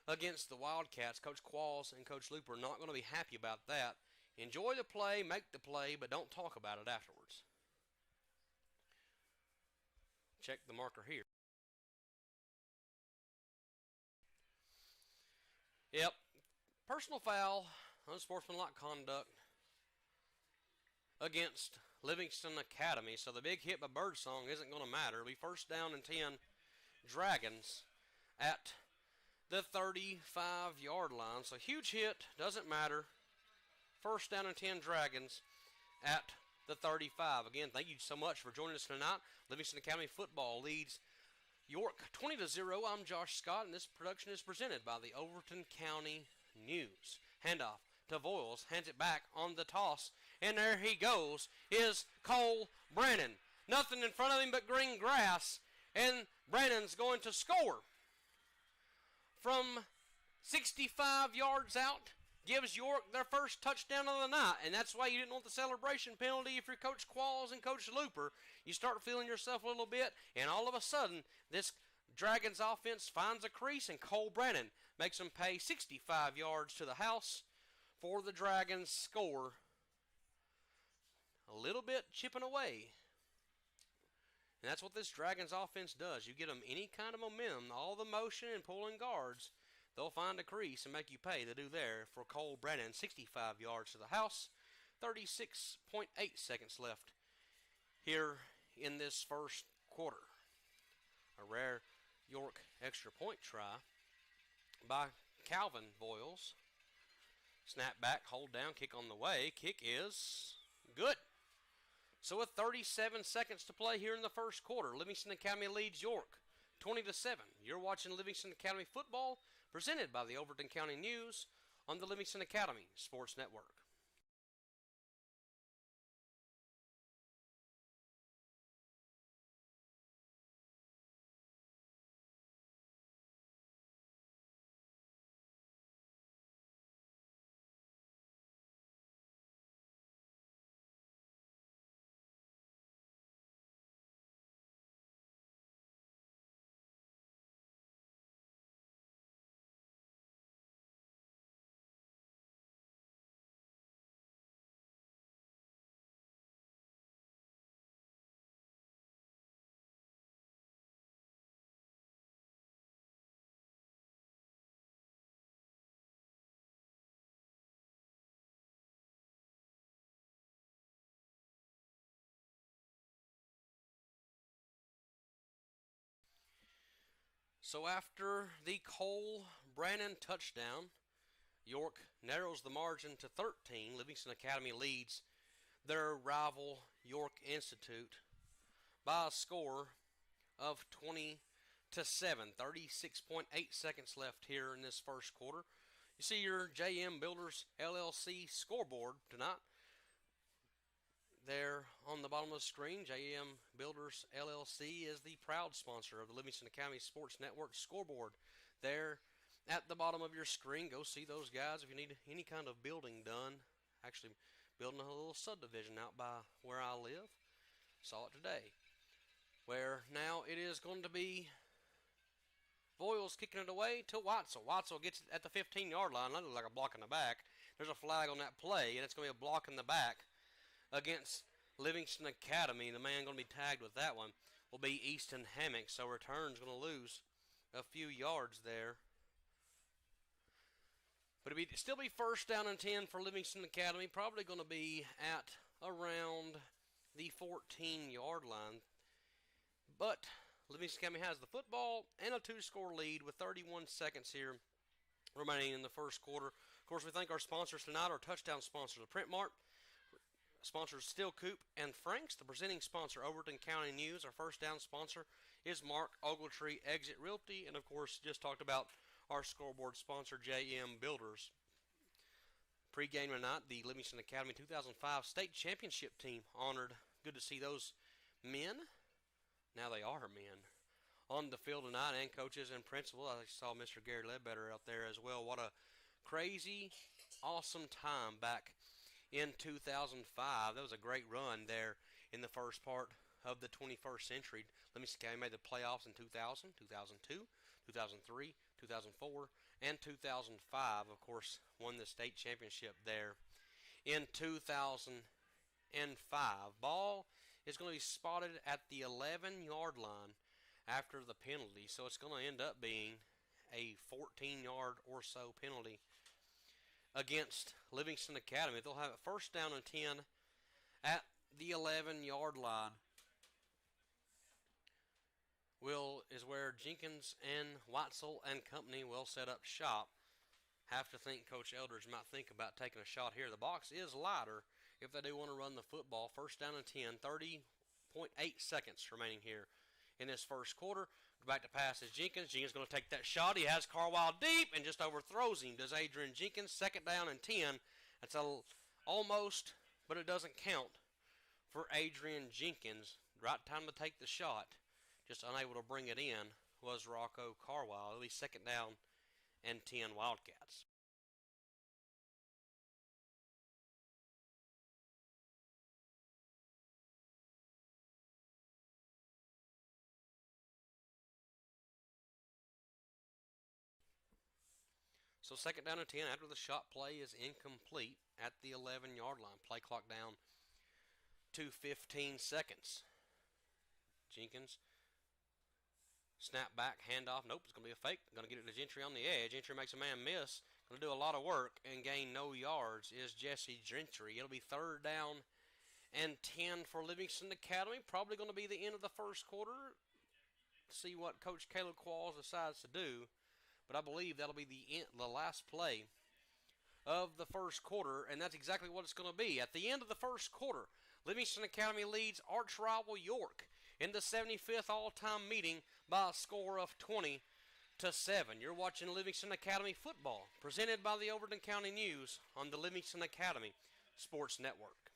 against the Wildcats. Coach Qualls and Coach Looper are not going to be happy about that. Enjoy the play, make the play, but don't talk about it afterwards. Check the marker here. Yep. Personal foul, unsportsmanlike conduct against Livingston Academy. So the big hit by Birdsong isn't going to matter. It'll be 1st down and 10 Dragons at the 35-yard line. So huge hit, doesn't matter. 1st down and 10 Dragons at the 35. Again, thank you so much for joining us tonight. Livingston Academy football leads York 20-0. I'm Josh Scott, and this production is presented by the Overton County News. Handoff to Voiles, hands it back on the toss, and there he goes, is Cole Brannon. Nothing in front of him but green grass, and Brannon's going to score from 65 yards out. gives York their first touchdown of the night, and that's why you didn't want the celebration penalty if you're Coach Qualls and Coach Looper. You start feeling yourself a little bit, and all of a sudden, this Dragons offense finds a crease, and Cole Brannon makes them pay 65 yards to the house for the Dragons score. A little bit chipping away. And that's what this Dragons offense does. You get them any kind of momentum, all the motion and pulling guards, they'll find a crease and make you pay. They do there for Cole Brannon. 65 yards to the house. 36.8 seconds left here in this first quarter. A rare York extra point try by Calvin Boyles. Snap back, hold down, kick on the way. Kick is good. So with 37 seconds to play here in the first quarter, Livingston Academy leads York 20-7. You're watching Livingston Academy football, presented by the Overton County News on the Livingston Academy Sports Network. So after the Cole Brannon touchdown, York narrows the margin to 13. Livingston Academy leads their rival York Institute by a score of 20-7. 36.8 seconds left here in this first quarter. You see your JM Builders LLC scoreboard tonight. There on the bottom of the screen, JM Builders LLC is the proud sponsor of the Livingston Academy Sports Network scoreboard. There at the bottom of your screen, go see those guys if you need any kind of building done. Actually, building a little subdivision out by where I live. Saw it today. Where now it is going to be Boyles kicking it away to Watzel. Watzel gets it at the 15-yard line. That looks like a block in the back. There's a flag on that play, and it's going to be a block in the back against Livingston Academy. The man going to be tagged with that one will be Easton Hammock. So return's going to lose a few yards there. But it'll still be first down and 10 for Livingston Academy. Probably going to be at around the 14-yard line. But Livingston Academy has the football and a 2-score lead with 31 seconds here remaining in the first quarter. Of course, we thank our sponsors tonight, our touchdown sponsor, the Print Mart. Sponsors Steel Coop and Franks. The presenting sponsor, Overton County News. Our first down sponsor is Mark Ogletree Exit Realty. And, of course, just talked about our scoreboard sponsor, JM Builders. Pre-game tonight, the Livingston Academy 2005 State Championship team honored. Good to see those men. Now they are men on the field tonight, and coaches and principal. I saw Mr. Gary Ledbetter out there as well. What a crazy, awesome time back in 2005. That was a great run there in the first part of the 21st century. Livingston Academy made the playoffs in 2000, 2002, 2003, 2004, and 2005. Of course, won the state championship there in 2005. Ball is going to be spotted at the 11-yard line after the penalty. So it's going to end up being a 14-yard or so penalty against Livingston Academy. They'll have it first down and 10 at the 11-yard line. Is where Jenkins and Watzel and company will set up shop. Have to think Coach Eldridge might think about taking a shot here. The box is lighter if they do want to run the football. First down and 10, 30.8 seconds remaining here in this first quarter. Back to pass is Jenkins. Jenkins going to take that shot. He has Carwile deep and just overthrows him. Does Adrian Jenkins. Second down and 10. That's almost, but it doesn't count for Adrian Jenkins. Right time to take the shot. Just unable to bring it in was Rocco Carwile. It'll be second down and 10 Wildcats. So second down and 10 after the shot play is incomplete at the 11-yard line. Play clock down to 15 seconds. Jenkins, snap back, handoff. Nope, it's going to be a fake. Going to get it to Gentry on the edge. Gentry makes a man miss. Going to do a lot of work and gain no yards is Jesse Gentry. It'll be third down and 10 for Livingston Academy. Probably going to be the end of the first quarter. See what Coach Caleb Qualls decides to do. But I believe that'll be the last play of the first quarter, and that's exactly what it's going to be. At the end of the first quarter, Livingston Academy leads arch rival York in the 75th all-time meeting by a score of 20-7. You're watching Livingston Academy football, presented by the Overton County News on the Livingston Academy Sports Network.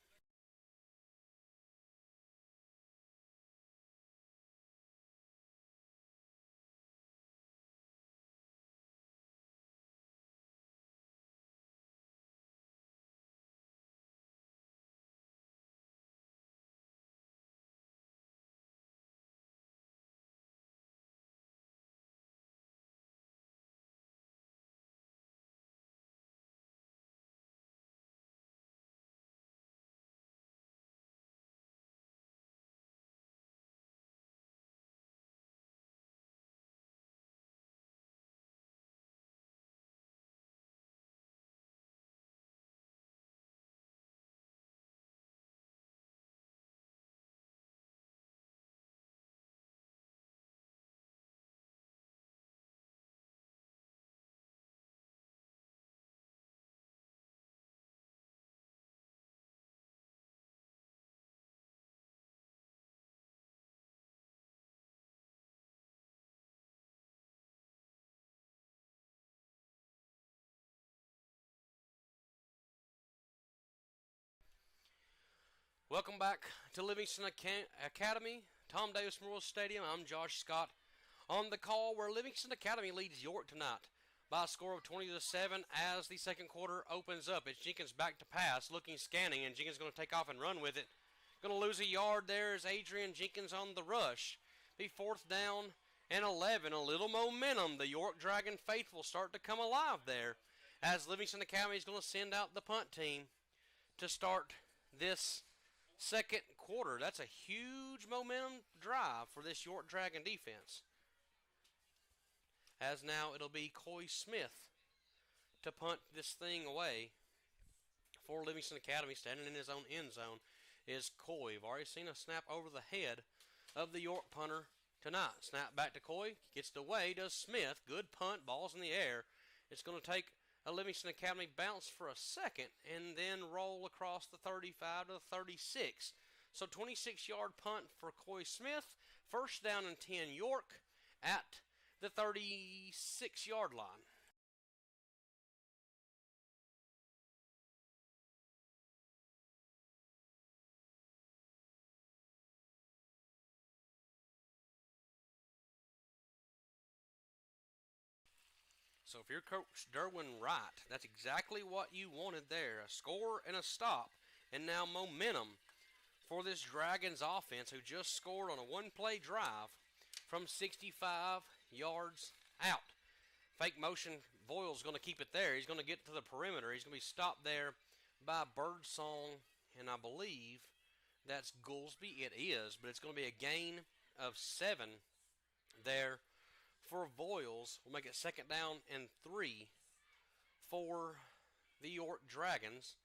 Welcome back to Livingston Academy, Tom Davis Memorial Stadium. I'm Josh Scott on the call where Livingston Academy leads York tonight by a score of 20-7 as the second quarter opens up. It's Jenkins back to pass, looking, scanning, and Jenkins going to take off and run with it. Going to lose a yard there as Adrian Jenkins on the rush. Be fourth down and 11. A little momentum. The York Dragon faithful start to come alive there as Livingston Academy is going to send out the punt team to start this second quarter. That's a huge momentum drive for this York Dragon defense. As now it'll be Coy Smith to punt this thing away for Livingston Academy. Standing in his own end zone is Coy. We've already seen a snap over the head of the York punter tonight. Snap back to Coy. Gets it away, does Smith. Good punt. Ball's in the air. It's going to take a Livingston Academy bounce for a second and then roll across the 35 to the 36. So 26-yard punt for Coy Smith. First down and 10 York at the 36-yard line. So if you're Coach Derwin Wright, that's exactly what you wanted there. A score and a stop. And now momentum for this Dragons offense who just scored on a one-play drive from 65 yards out. Fake motion, Voil's going to keep it there. He's going to get to the perimeter. He's going to be stopped there by Birdsong, and I believe that's Goolsby. It is, but it's going to be a gain of 7 there for Voil's. We'll make it second down and 3 for the York Dragons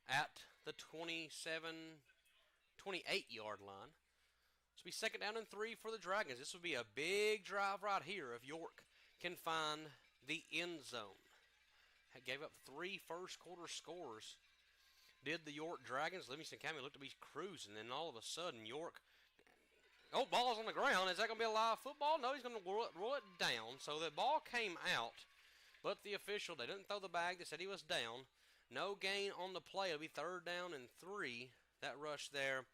at the 28-yard line. This will be second down and 3 for the Dragons. This will be a big drive right here if York can find the end zone. Gave up 3 first-quarter scores. Did the York Dragons. Livingston Academy looked to be cruising, and all of a sudden York... Oh, ball's on the ground. Is that going to be a live football? No, he's going to roll it down. So the ball came out, but the official, they didn't throw the bag. They said he was down. No gain on the play. It'll be third down and 3. That rush there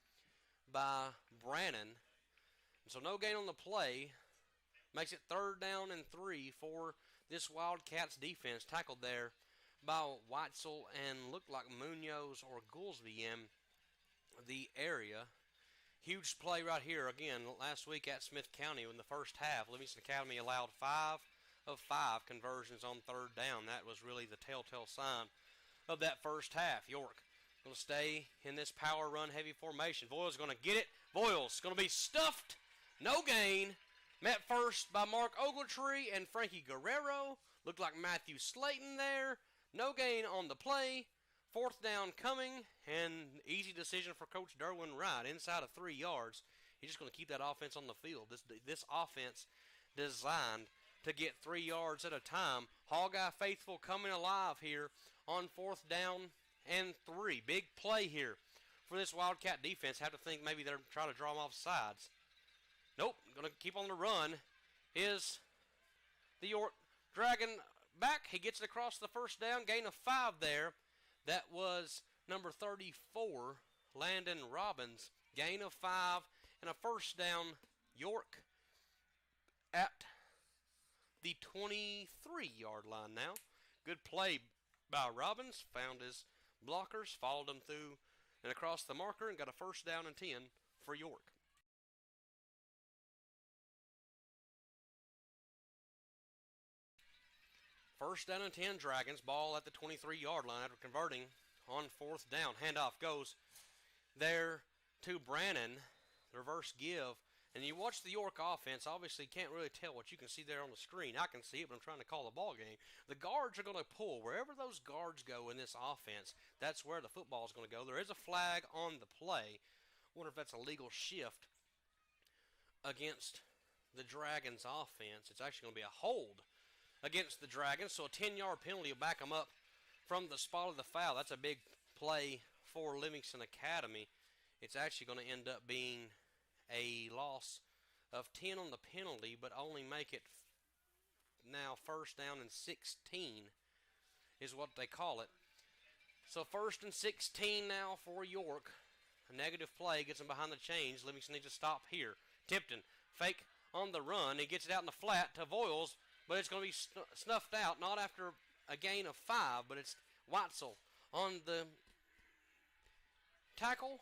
by Brannon. So no gain on the play. Makes it third down and 3 for this Wildcats defense. Tackled there by Weitzel and looked like Munoz or Goolsby in the area. Huge play right here. Again, last week at Smith County in the first half, Livingston Academy allowed 5 of 5 conversions on third down. That was really the telltale sign of that first half. York going to stay in this power run heavy formation. Voiles going to get it. Voiles going to be stuffed. No gain. Met first by Mark Ogletree and Frankie Guerrero. Looked like Matthew Slayton there. No gain on the play. Fourth down coming, and easy decision for Coach Derwin Wright. Inside of 3 yards, he's just going to keep that offense on the field. This offense designed to get 3 yards at a time. Hogeye faithful coming alive here on fourth down and 3. Big play here for this Wildcat defense. Have to think maybe they're trying to draw them off sides. Nope, going to keep on the run is the York Dragon back. He gets it across the first down, gain of 5 there. That was number 34, Landon Robbins. Gain of 5 and a first down. York at the 23-yard line now. Good play by Robbins. Found his blockers, followed them through and across the marker, and got a first down and 10 for York. First down and 10 Dragons. Ball at the 23-yard line after converting on fourth down. Handoff goes there to Brannon. Reverse give. And you watch the York offense, obviously can't really tell what you can see there on the screen. I can see it, but I'm trying to call the ball game. The guards are going to pull. Wherever those guards go in this offense, that's where the football is going to go. There is a flag on the play. Wonder if that's a legal shift against the Dragons offense. It's actually going to be a hold against the Dragons, so a 10-yard penalty will back them up from the spot of the foul. That's a big play for Livingston Academy. It's actually going to end up being a loss of 10 on the penalty, but only make it now first down and 16 is what they call it. So first and 16 now for York. A negative play gets them behind the chains. Livingston needs to stop here. Tipton, fake on the run. He gets it out in the flat to Voiles, but it's going to be snuffed out, not after a gain of 5, but it's Watzel on the tackle.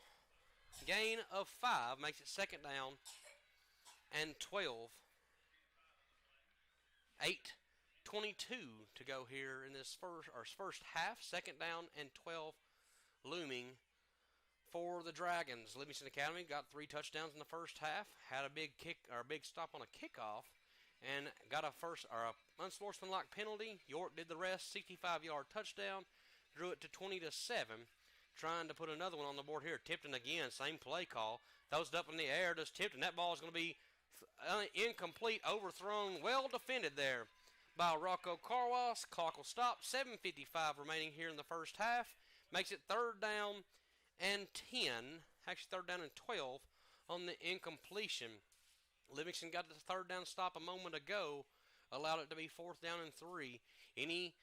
Gain of 5 makes it second down and 12. 8:22 to go here in this first half. Second down and 12 looming for the Dragons. Livingston Academy got 3 touchdowns in the first half. Had a big big stop on a kickoff, and got a unsportsmanlike penalty. York did the rest. 65-yard touchdown. Drew it to 20-7. Trying to put another one on the board here. Tipton again, same play call. Throws it up in the air. Does Tipton. That ball is going to be incomplete, overthrown. Well defended there by Rocco Carwas. Clock will stop. 7:55 remaining here in the first half. Makes it third down and 10. Actually, third down and 12 on the incompletion. Livingston got the third down stop a moment ago. Allowed it to be fourth down and 3. Any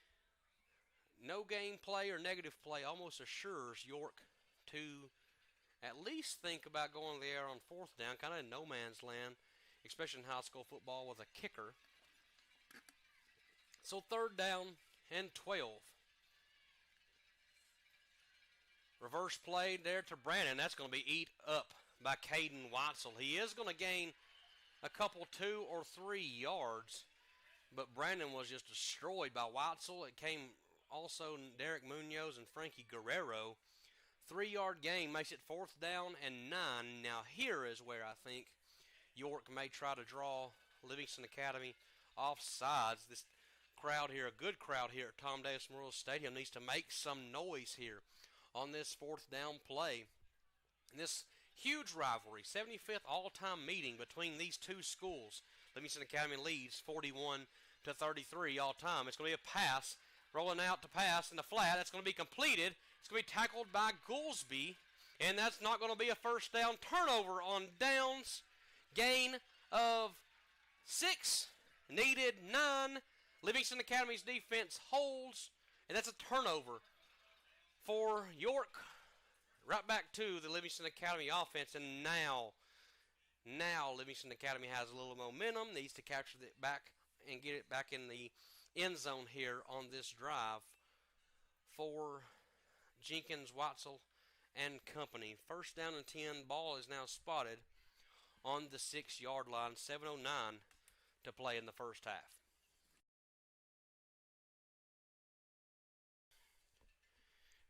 no gain play or negative play almost assures York to at least think about going there on fourth down, kind of in no man's land, especially in high school football with a kicker. So third down and 12. Reverse play there to Brannon. That's going to be eat up by Caden Watzel. He is going to gain a couple 2 or 3 yards, but Brannon was just destroyed by Watzel. It came also Derek Munoz and Frankie Guerrero. 3-yard gain makes it fourth down and 9. Now here is where I think York may try to draw Livingston Academy off sides. This crowd here, a good crowd here at Tom Davis Memorial Stadium, needs to make some noise here on this fourth down play. And this huge rivalry, 75th all-time meeting between these two schools. Livingston Academy leads 41-33 all-time. It's going to be a pass. Rolling out to pass in the flat. That's going to be completed. It's going to be tackled by Goolsby. And that's not going to be a first down. Turnover on downs. Gain of 6. Needed 9. Livingston Academy's defense holds. And that's a turnover for York. Right back to the Livingston Academy offense. And now Livingston Academy has a little momentum. Needs to capture it back and get it back in the end zone here on this drive for Jenkins, Watzel, and company. First down and 10. Ball is now spotted on the 6-yard line. 7:09 to play in the first half.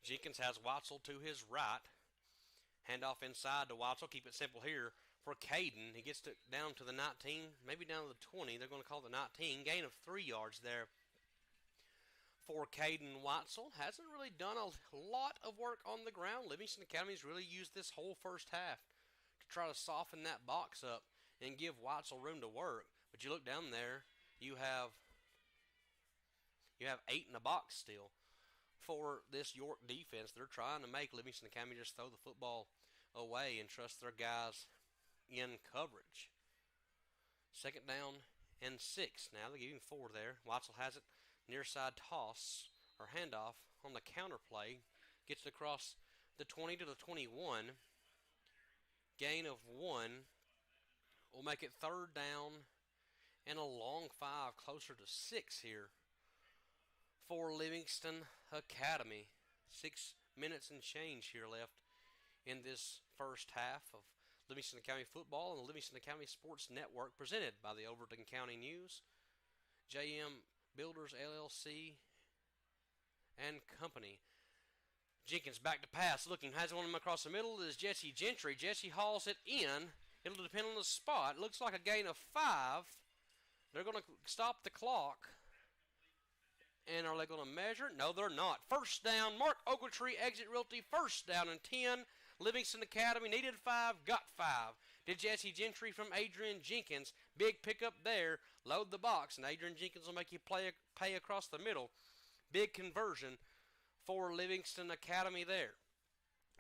Jenkins has Watzel to his right. Handoff inside to Watzel. Keep it simple here for Caden. He gets down to the 19, maybe down to the 20. They're going to call it the 19. Gain of 3 yards there for Caden Watzel. Hasn't really done a lot of work on the ground. Livingston Academy's really used this whole first half to try to soften that box up and give Watzel room to work. But you look down there, you have 8 in the box still for this York defense. They're trying to make Livingston Academy just throw the football away and trust their guys in coverage. 2nd down and 6. Now they're giving 4 there. Watzel has it near side toss or handoff on the counter play. Gets it across the 20 to the 21. Gain of 1 will make it 3rd down and a long 5, closer to 6 here for Livingston Academy. 6 minutes and change here left in this first half of Livingston Academy football and the Livingston Academy Sports Network, presented by the Overton County News, JM Builders LLC and Company. Jenkins back to pass, looking, has one across the middle. Is Jesse Gentry. Jesse hauls it in. It'll depend on the spot. Looks like a gain of 5. They're going to stop the clock. And are they going to measure? No, they're not. 1st down. Mark Ogletree, Exit Realty. 1st down and 10. Livingston Academy needed 5, got 5. Did Jesse Gentry from Adrian Jenkins. Big pickup there. Load the box, and Adrian Jenkins will make you pay across the middle. Big conversion for Livingston Academy there.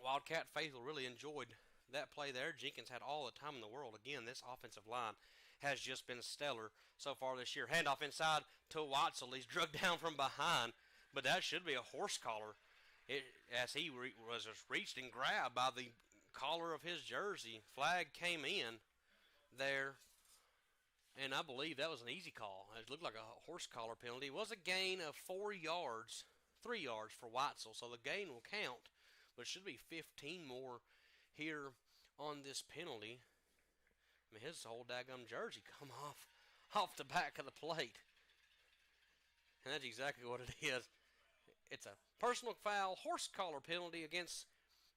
Wildcat Faithful really enjoyed that play there. Jenkins had all the time in the world. Again, this offensive line has just been stellar so far this year. Handoff inside to Watzel. He's drugged down from behind, but that should be a horse collar. As he was just reached and grabbed by the collar of his jersey. Flag came in there, and I believe that was an easy call. It looked like a horse collar penalty. It was a gain of 4 yards, 3 yards for Watzel, so the gain will count, but it should be 15 more here on this penalty. I mean, his whole daggum jersey come off the back of the plate. And that's exactly what it is. It's a personal foul, horse collar penalty against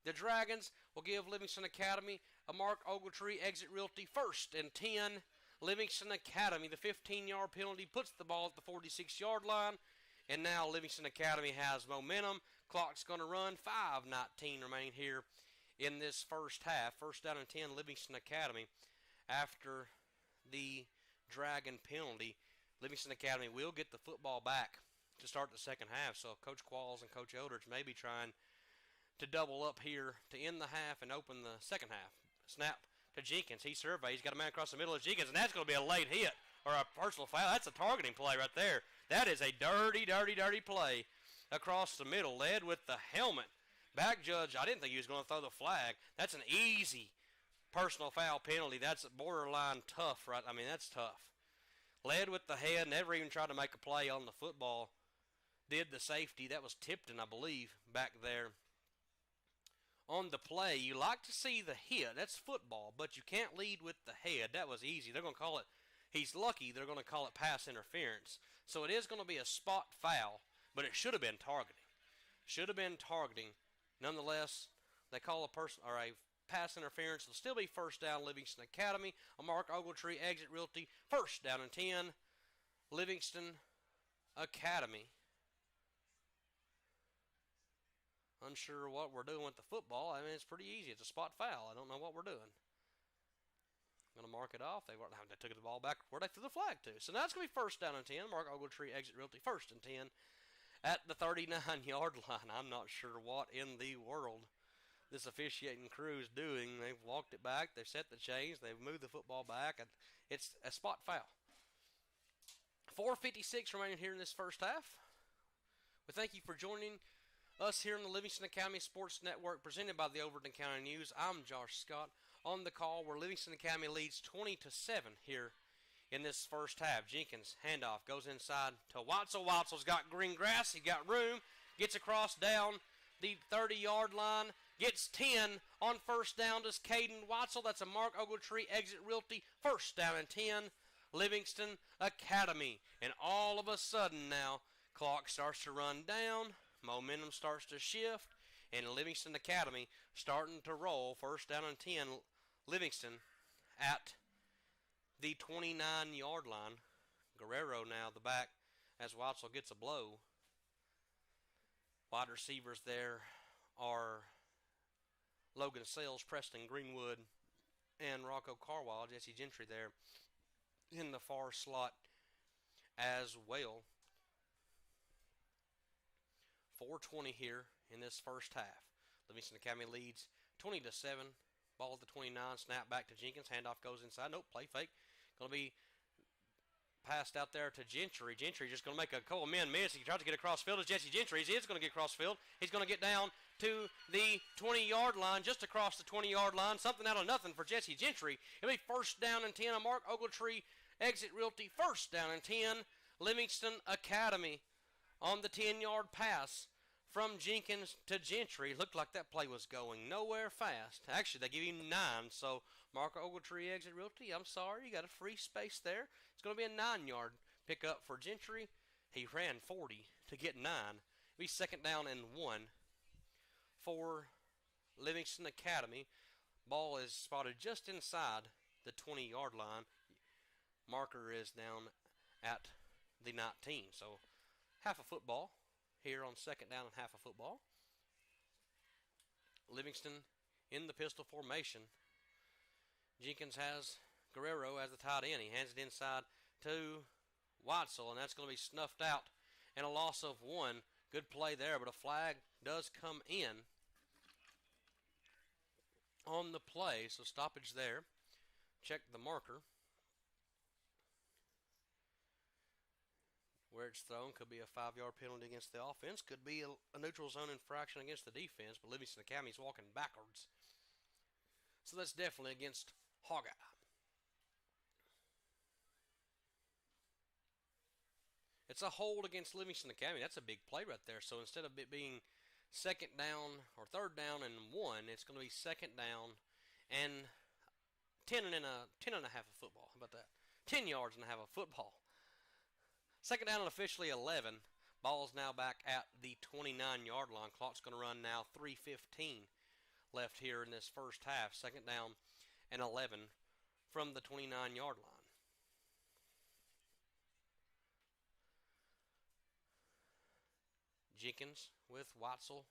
the Dragons. Will give Livingston Academy a Mark Ogletree, Exit Realty, 1st and 10. Livingston Academy, the 15-yard penalty puts the ball at the 46-yard line. And now Livingston Academy has momentum. Clock's going to run. 5:19 remaining here in this first half. 1st down and 10, Livingston Academy. After the Dragon penalty, Livingston Academy will get the football back to start the second half. So Coach Qualls and Coach Eldridge may be trying to double up here to end the half and open the second half. Snap to Jenkins. He surveys. Got a man across the middle of Jenkins, and that's going to be a late hit or a personal foul. That's a targeting play right there. That is a dirty, dirty, dirty play across the middle, led with the helmet. Back judge, I didn't think he was going to throw the flag. That's an easy personal foul penalty. That's borderline tough, right? I mean, that's tough. Led with the head, never even tried to make a play on the football. Did the safety. That was Tipton, I believe, back there. On the play, you like to see the hit. That's football, but you can't lead with the head. That was easy. They're going to call it, he's lucky, they're going to call it pass interference. So it is going to be a spot foul, but it should have been targeting. Should have been targeting. Nonetheless, they call a person or a pass interference. It'll still be 1st down, Livingston Academy. A Mark Ogletree, Exit Realty, 1st down and 10, Livingston Academy. Unsure what we're doing with the football. I mean, it's pretty easy. It's a spot foul. I don't know what we're doing. I'm going to mark it off. They took the ball back where they threw the flag to. So now it's going to be 1st down and 10. Mark Ogletree, Exit Realty, 1st and 10 at the 39-yard line. I'm not sure what in the world this officiating crew is doing. They've walked it back. They've set the chains. They've moved the football back. And it's a spot foul. 4:56 remaining here in this first half. We thank you for joining us here in the Livingston Academy Sports Network, presented by the Overton County News. I'm Josh Scott on the call, where Livingston Academy leads 20-7 here in this first half. Jenkins, handoff, goes inside to Watzel. Watzel's got green grass. He got room. Gets across down the 30-yard line. Gets 10 on 1st down to Caden Watzel. That's a Mark Ogletree, Exit Realty, 1st down and 10, Livingston Academy. And all of a sudden now, clock starts to run down. Momentum starts to shift. and Livingston Academy starting to roll. First down and 10, Livingston at the 29-yard line. Guerrero now the back as Watzel gets a blow. Wide receivers there are Logan Sales, Preston Greenwood, and Rocco Carwile. Jesse Gentry there in the far slot as well. 4:20 here in this first half. Livingston Academy leads 20-7. Ball at the 29. Snap back to Jenkins. Handoff goes inside. Nope, play fake. Going to be passed out there to Gentry. Gentry just going to make a couple of men miss. He tries to get across field. As Jesse Gentry is going to get across field. He's going to get down to the 20-yard line, just across the 20-yard line. Something out of nothing for Jesse Gentry. It'll be first down and 10. A Mark Ogletree exit realty. First down and 10. Livingston Academy on the 10-yard pass from Jenkins to Gentry. Looked like that play was going nowhere fast. Actually, they give him 9. So Mark Ogletree exit realty. I'm sorry, you got a free space there. It's going to be a 9-yard pickup for Gentry. He ran 40 to get 9. It'll be second down and 1 for Livingston Academy. Ball is spotted just inside the 20-yard line. Marker is down at the 19. So half a football here on second down and half a football. Livingston in the pistol formation. Jenkins has Guerrero as the tight end. He hands it inside to Watzel, and that's going to be snuffed out and a loss of 1. Good play there, but a flag does come in on the play, so stoppage there. Check the marker. Where it's thrown could be a 5-yard penalty against the offense, could be a neutral zone infraction against the defense, but Livingston Academy is walking backwards. So that's definitely against Hogeye. It's a hold against Livingston Academy. That's a big play right there. So instead of it being second down or third down and 1, it's going to be second down and 10 and a half of football. How about that? 10 yards and a half of football. Second down and officially 11. Ball's now back at the 29-yard line. Clock's going to run now. 3:15 left here in this first half. Second down and 11 from the 29-yard line. Jenkins with Watzel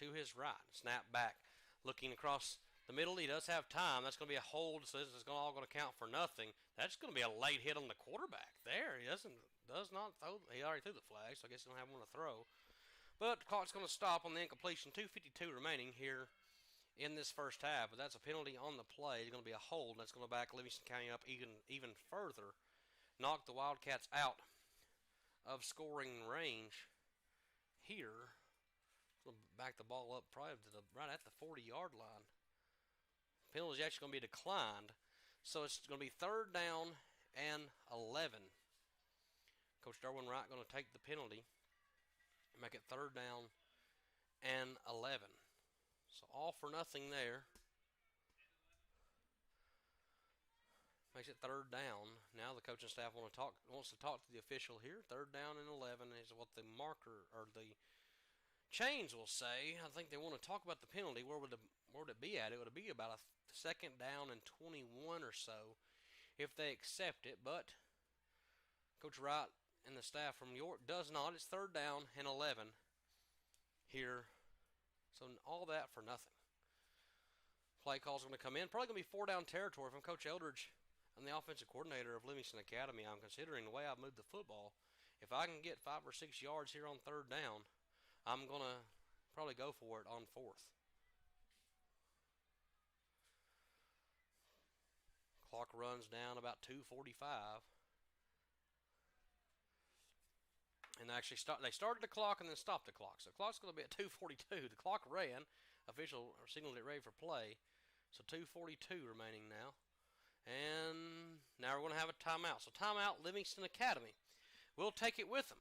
to his right. Snap back. Looking across the middle. He does have time. That's going to be a hold, so this is all going to count for nothing. That's going to be a late hit on the quarterback there. He does not throw. He already threw the flag, so I guess he don't have one to throw. But the clock's going to stop on the incompletion. 2:52 remaining here in this first half. But that's a penalty on the play. It's going to be a hold. That's going to back Livingston County up even further. Knock the Wildcats out of scoring range here. We'll back the ball up probably to right at the 40-yard line. Penalty is actually going to be declined. So it's going to be third down and 11. Coach Derwin Wright going to take the penalty and make it third down and 11. So all for nothing there. Makes it third down. Now the coaching staff wants to talk to the official here. Third down and 11 is what the marker or the chains will say. I think they want to talk about the penalty. Where would it be at? It would be about a second down and 21 or so if they accept it. But Coach Wright and the staff from York does not. It's third down and 11 here. So all that for nothing. Play call's going to come in. Probably going to be 4-down territory from Coach Eldridge. I'm the offensive coordinator of Livingston Academy. I'm considering the way I've moved the football. If I can get 5 or 6 yards here on third down, I'm going to probably go for it on fourth. Clock runs down about 2:45. And actually, they started the clock and then stopped the clock. So the clock's going to be at 2:42. The clock ran. Official signaled it ready for play. So 2:42 remaining now. And now we're going to have a timeout. So timeout, Livingston Academy. We'll take it with them.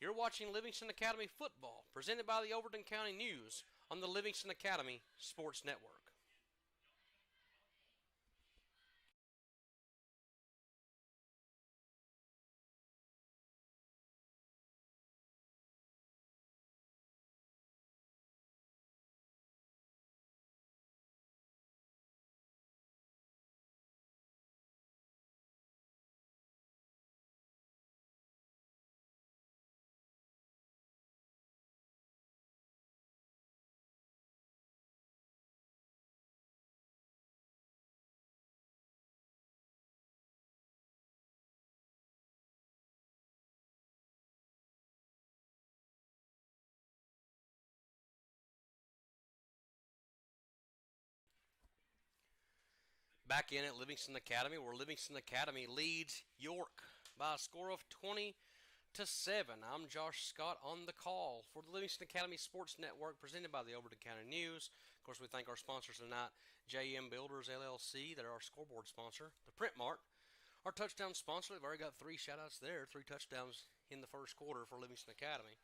You're watching Livingston Academy football, presented by the Overton County News on the Livingston Academy Sports Network. back in at Livingston Academy, where Livingston Academy leads York by a score of 20-7. I'm Josh Scott on the call for the Livingston Academy Sports Network, presented by the Overton County News. Of course, we thank our sponsors tonight, JM Builders LLC, that are our scoreboard sponsor, the Print Mart, our touchdown sponsor. We've already got 3 shout-outs there, 3 touchdowns in the first quarter for Livingston Academy.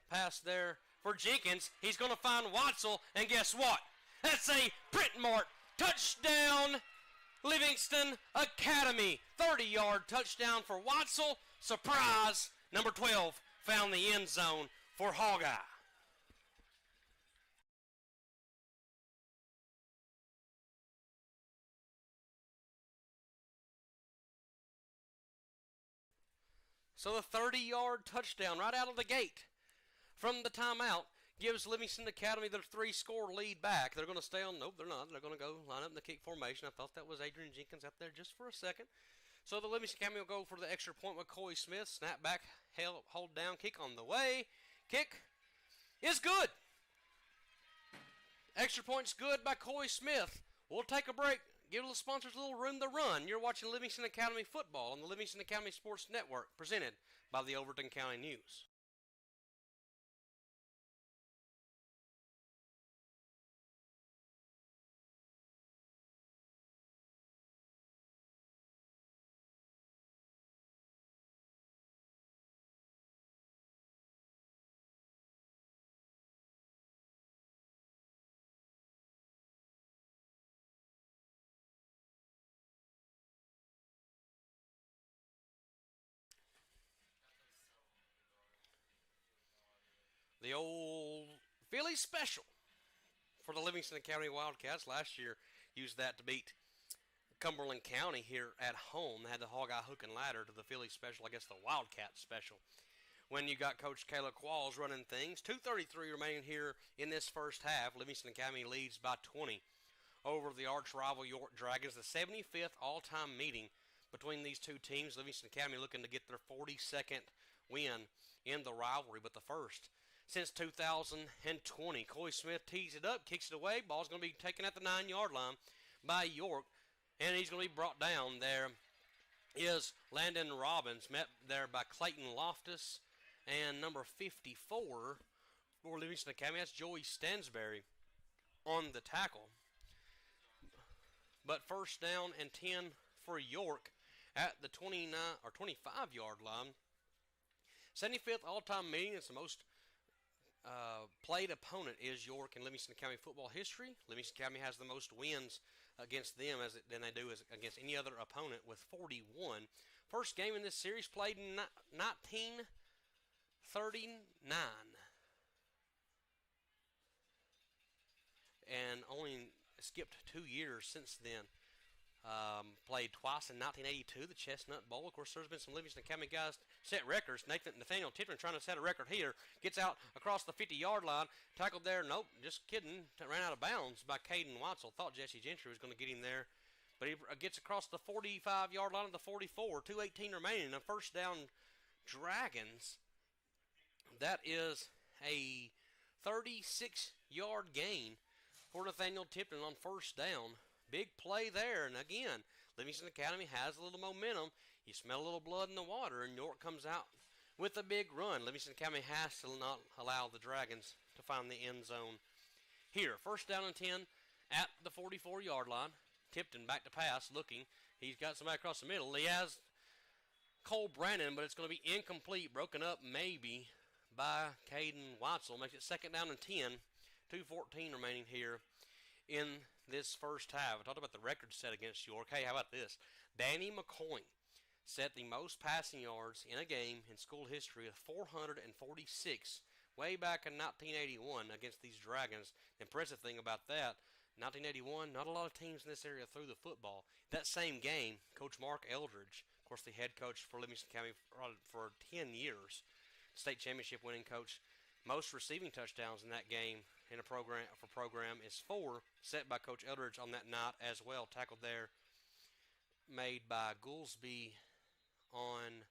Pass there for Jenkins. He's going to find Watzel, and guess what? That's a Print Mart touchdown, Livingston Academy. 30-yard touchdown for Watzel. Surprise, number 12 found the end zone for Hogeye. So the 30-yard touchdown right out of the gate from the timeout gives Livingston Academy their 3-score lead back. They're going to stay on. Nope, they're not. They're going to go line up in the kick formation. I thought that was Adrian Jenkins out there just for a second. So the Livingston Academy will go for the extra point with Coy Smith. Snap back, hold down, kick on the way. Kick is good. Extra point's good by Coy Smith. We'll take a break. Give the sponsors a little room to run. You're watching Livingston Academy football on the Livingston Academy Sports Network, presented by the Overton County News. The old Philly special for the Livingston County Wildcats. Last year used that to beat Cumberland County here at home. They had the Hogeye hook and ladder to the Philly special, I guess the Wildcat special. When you got Coach Kayla Qualls running things. 2:33 remaining here in this first half. Livingston Academy leads by 20 over the arch rival York Dragons. The 75th all-time meeting between these two teams. Livingston Academy looking to get their 42nd win in the rivalry, but the first since 2020. Coy Smith tees it up, kicks it away. Ball's going to be taken at the 9-yard line by York, and he's going to be brought down. There is Landon Robbins, met there by Clayton Loftus, and number 54 for Livingston Academy, that's Joey Stansberry on the tackle. But first down and 10 for York at the 29 or 25-yard line. 75th all-time meeting. It's the most played opponent is York in Livingston County football history. Livingston County has the most wins against them than they do against any other opponent with 41. First game in this series played in 1939. And only skipped 2 years since then. Played twice in 1982, the Chestnut Bowl. Of course, there's been some Livingston County guys set records. Nathaniel Tipton trying to set a record here. Gets out across the 50-yard line. Tackled there. Nope, just kidding. Ran out of bounds by Caden Watzel. Thought Jesse Gentry was going to get him there. But he gets across the 45-yard line of the 44. 2:18 remaining. A first down Dragons. That is a 36-yard gain for Nathaniel Tipton on first down. Big play there, and again, Livingston Academy has a little momentum. You smell a little blood in the water, and York comes out with a big run. Livingston Academy has to not allow the Dragons to find the end zone here. First down and 10 at the 44-yard line. Tipton back to pass, looking. He's got somebody across the middle. He has Cole Brannon, but it's going to be incomplete, broken up maybe by Caden Watzel. Makes it second down and 10. 2:14 remaining here in this first half. I talked about the record set against York. Hey, how about this? Danny McCoy set the most passing yards in a game in school history of 446 way back in 1981 against these Dragons. The impressive thing about that, 1981, not a lot of teams in this area threw the football. That same game, Coach Mark Eldridge, of course the head coach for Livingston County for 10 years, state championship winning coach, most receiving touchdowns in that game in a program is 4, set by Coach Eldridge on that night as well. Tackled there, made by Goolsby on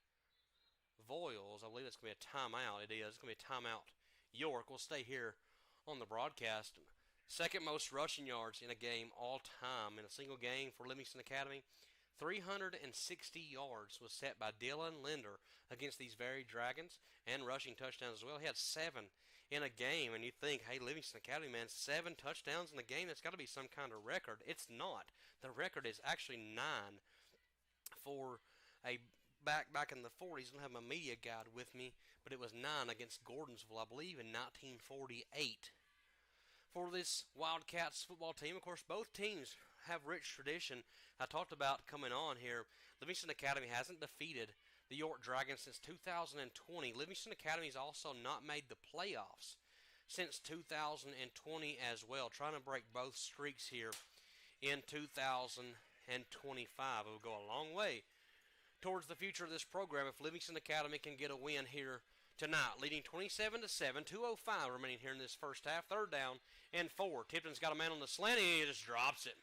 Voiles. I believe it's going to be a timeout. It is. It's going to be a timeout. York will stay here on the broadcast. Second most rushing yards in a game all time in a single game for Livingston Academy. 360 yards was set by Dylan Linder against these very Dragons, and rushing touchdowns as well. He had 7 in a game, and you think, hey, Livingston Academy, man, 7 touchdowns in a game, that's got to be some kind of record. It's not. The record is actually 9 for a back in the 40s. I don't have my media guide with me, but it was 9 against Gordonsville, I believe, in 1948. For this Wildcats football team, of course, both teams have rich tradition. I talked about coming on here. Livingston Academy hasn't defeated the York Dragons since 2020. Livingston Academy has also not made the playoffs since 2020 as well, trying to break both streaks here in 2025. It will go a long way towards the future of this program if Livingston Academy can get a win here tonight, leading 27-7, 2:05 remaining here in this first half. Third down and 4. Tipton's got a man on the slant, and he just drops it.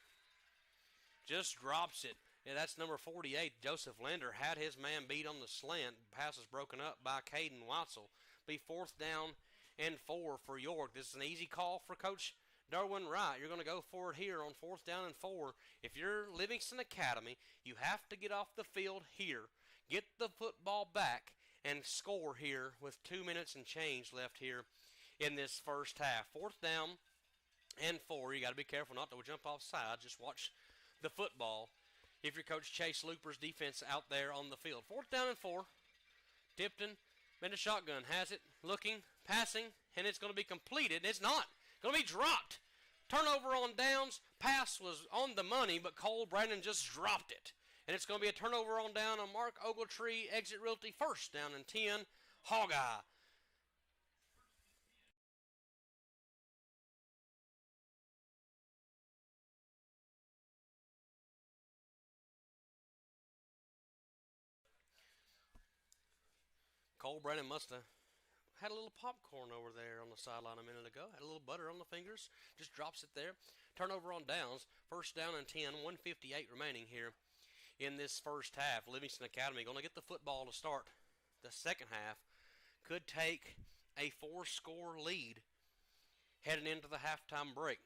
Just drops it. Yeah, that's number 48. Joseph Linder had his man beat on the slant. Pass is broken up by Caden Watzel. Be 4th down and 4 for York. This is an easy call for Coach Derwin Wright. You're going to go for it here on 4th down and 4. If you're Livingston Academy, you have to get off the field here, get the football back, and score here with 2 minutes and change left here in this first half. 4th down and 4. You got to be careful not to jump off sides. Just watch the football if you're Coach Chase Looper's defense out there on the field. 4th down and 4. Tipton, been a shotgun, has it, looking, passing, and it's going to be completed. It's not. Going to be dropped. Turnover on downs. Pass was on the money, but Cole Brandon just dropped it. And it's going to be a turnover on down on Mark Ogletree, Exit Realty, 1st down and 10. Hogeye. Cole Brandon must have had a little popcorn over there on the sideline a minute ago. Had a little butter on the fingers. Just drops it there. Turnover on downs. 1st down and 10. 1:58 remaining here in this first half. Livingston Academy going to get the football to start the second half. Could take a 4-score lead heading into the halftime break.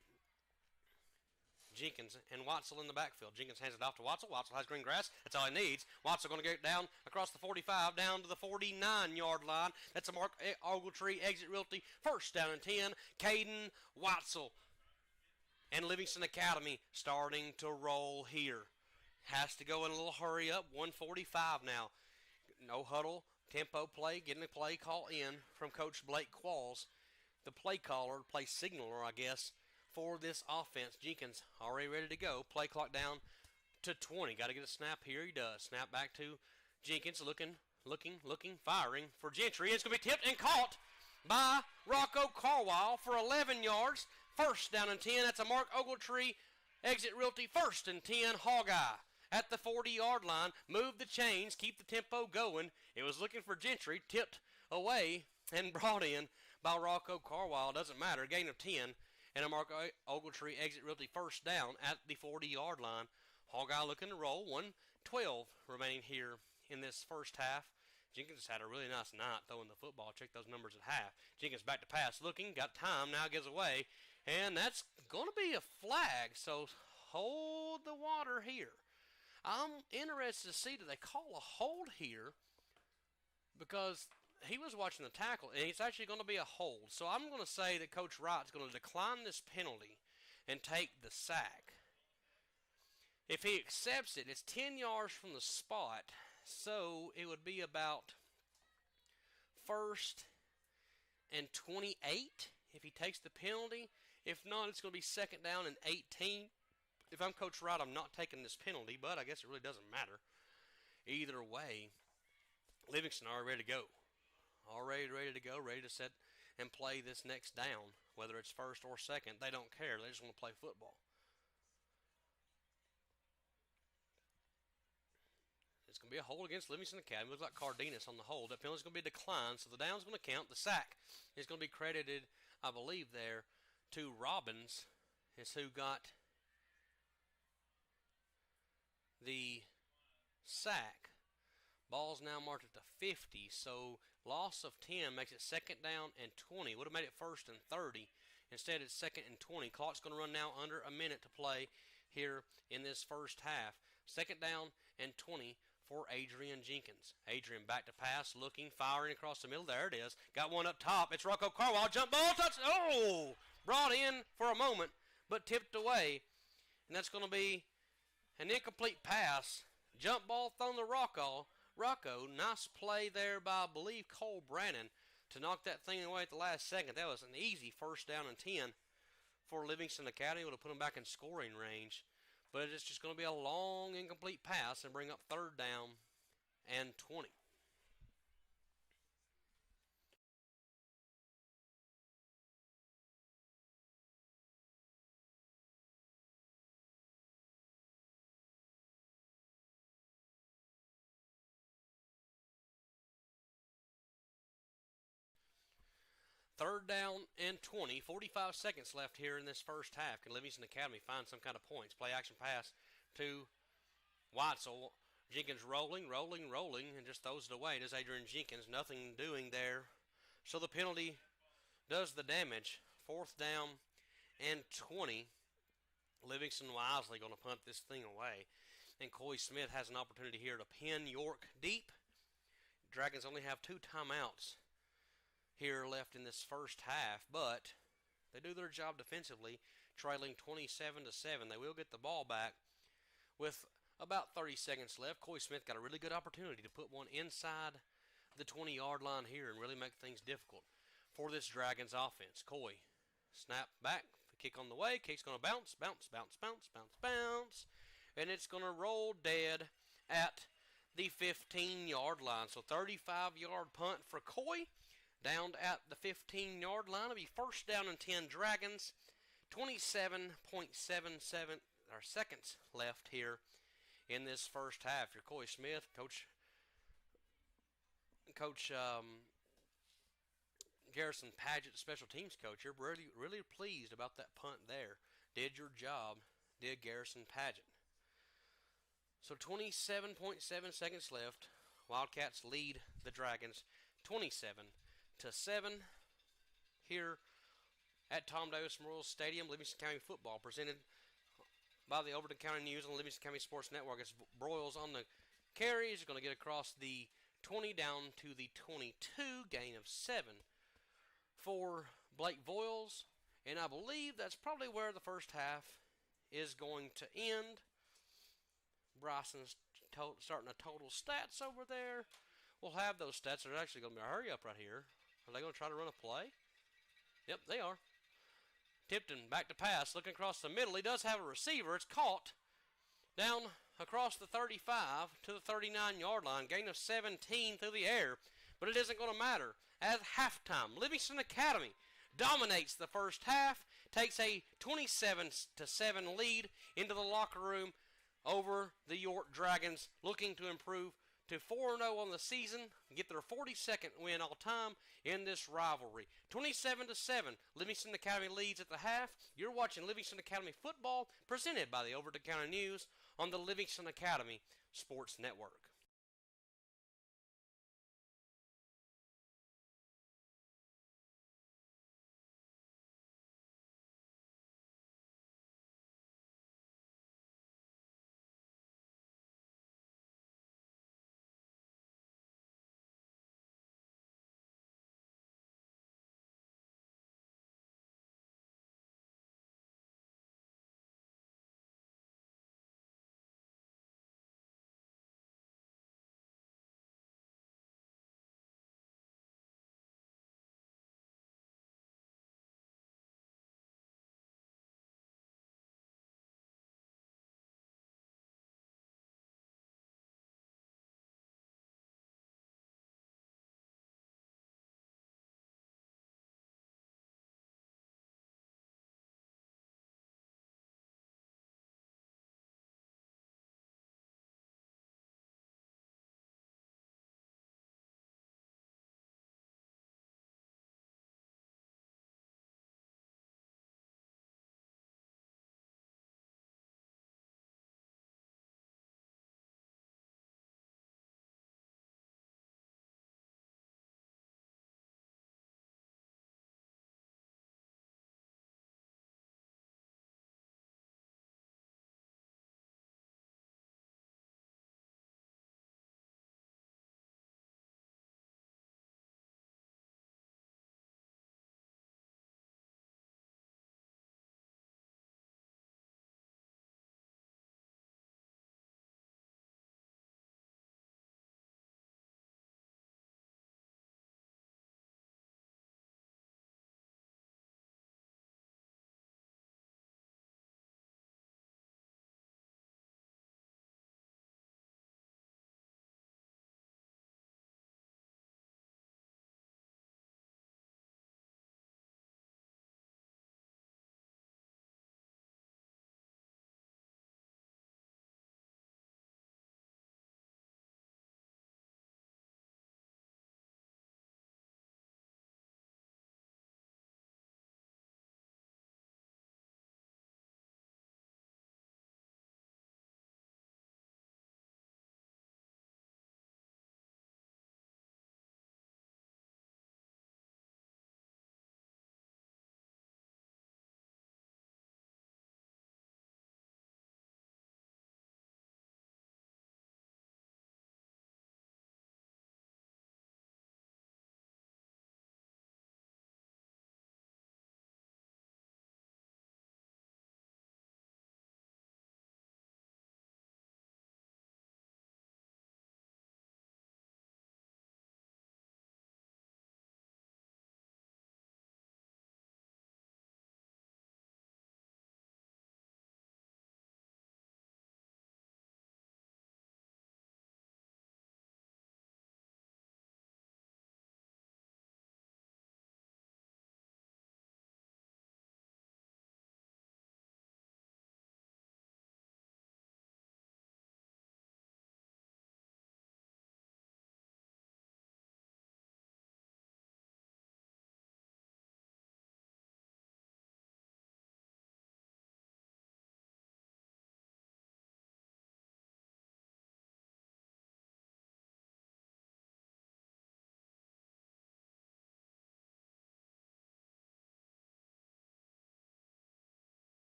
Jenkins and Watzel in the backfield. Jenkins hands it off to Watzel. Watzel has green grass. That's all he needs. Watzel going to get down across the 45, down to the 49-yard line. That's a Mark Ogletree, Exit Realty, 1st down and 10. Caden Watzel and Livingston Academy starting to roll here. Has to go in a little hurry up. 1:45 now. No huddle, tempo play, getting the play call in from Coach Blake Qualls, the play caller, play signaler, I guess, for this offense. Jenkins already ready to go. Play clock down to 20. Got to get a snap here. He does. Snap back to Jenkins. Looking, firing for Gentry. It's going to be tipped and caught by Rocco Carwile for 11 yards. 1st down and 10. That's a Mark Ogletree, Exit Realty, 1st and 10. Hogeye at the 40-yard line. Move the chains. Keep the tempo going. It was looking for Gentry. Tipped away and brought in by Rocco Carwile. Doesn't matter. Gain of 10. And a Mark Ogletree, Exit Realty, 1st down at the 40-yard line. Hogeye looking to roll. 1:12 remaining here in this first half. Jenkins had a really nice night throwing the football. Check those numbers at half. Jenkins back to pass. Looking. Got time. Now gives away. And that's going to be a flag. So hold the water here. I'm interested to see, do they call a hold here? Because he was watching the tackle, and it's actually going to be a hold. So I'm going to say that Coach Wright's going to decline this penalty and take the sack. If he accepts it, it's 10 yards from the spot, so it would be about 1st and 28 if he takes the penalty. If not, it's going to be 2nd down and 18. If I'm Coach Wright, I'm not taking this penalty, but I guess it really doesn't matter. Either way, Livingston are ready to go. Already ready to go, ready to set and play this next down. Whether it's 1st or 2nd, they don't care. They just want to play football. It's going to be a hold against Livingston Academy. Looks like Cardenas on the hold. That penalty's going to be declined, so the down's going to count. The sack is going to be credited, I believe, there to Robbins, is who got the sack. Ball's now marked at the 50, so loss of 10 makes it 2nd down and 20. Would have made it 1st and 30 Instead, it's 2nd and 20. Clock's going to run now under a minute to play here in this first half. 2nd down and 20 for Adrian Jenkins. Adrian back to pass, looking, firing across the middle. There it is. Got one up top. It's Rocco Carwall. Jump ball, touch. Oh! Brought in for a moment, but tipped away. And that's going to be an incomplete pass. Jump ball thrown to Rocco. Nice play there by, I believe, Cole Brannon to knock that thing away at the last second. That was an easy 1st down and 10 for Livingston Academy. Would have put them back in scoring range. But it's just going to be a long, incomplete pass and bring up 3rd down and 20. Third down and 20. 45 seconds left here in this first half. Can Livingston Academy find some kind of points? Play action pass to Weitzel. Jenkins rolling, and just throws it away. Does Adrian Jenkins. Nothing doing there. So the penalty does the damage. 4th down and 20. Livingston wisely going to punt this thing away. And Coy Smith has an opportunity here to pin York deep. Dragons only have 2 timeouts here left in this first half, but they do their job defensively, trailing 27-7. They will get the ball back with about 30 seconds left. Coy Smith got a really good opportunity to put one inside the 20-yard line here and really make things difficult for this Dragons offense. Coy, snap back, kick on the way, kick's going to bounce, and it's going to roll dead at the 15-yard line. So 35-yard punt for Coy. Down at the 15-yard line. It'll be 1st down and 10 Dragons. 27.77 seconds left here in this first half. Your Coy Smith, Coach Garrison Paget, special teams coach. You're really pleased about that punt there. Did your job, did Garrison Paget. So 27.7 seconds left. Wildcats lead the Dragons 27-7 here at Tom Davis Memorial Stadium. Livingston County football presented by the Overton County News and the Livingston County Sports Network. As Broyles on the carry. He's going to get across the 20 down to the 22, gain of 7 for Blake Voiles. And I believe that's probably where the first half is going to end. Bryson's starting a total stats over there. We'll have those stats. They're actually going to be a hurry up right here. Are they going to try to run a play? Yep, they are. Tipton back to pass, looking across the middle. He does have a receiver. It's caught down across the 35 to the 39-yard line. Gain of 17 through the air. But it isn't going to matter. At halftime, Livingston Academy dominates the first half, takes a 27-7 lead into the locker room over the York Dragons, looking to improve to 4-0 on the season, get their 42nd win all time in this rivalry. 27-7, Livingston Academy leads at the half. You're watching Livingston Academy football, presented by the Overton County News on the Livingston Academy Sports Network.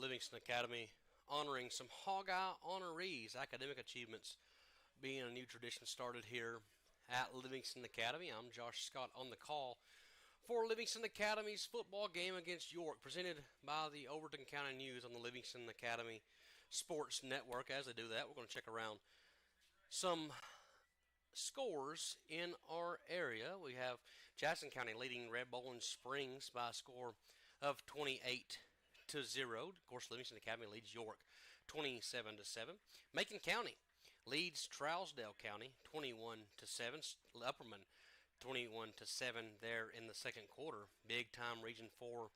Livingston Academy honoring some Hog-Eye honorees, academic achievements being a new tradition started here at Livingston Academy. I'm Josh Scott on the call for Livingston Academy's football game against York, presented by the Overton County News on the Livingston Academy Sports Network. As they do that, we're going to check around some scores in our area. We have Jackson County leading Red Bowling Springs by a score of 28-0. Of course, Livingston Academy leads York 27-7. Macon County leads Trousdale County 21-7. Upperman 21-7 there in the second quarter. Big time Region 4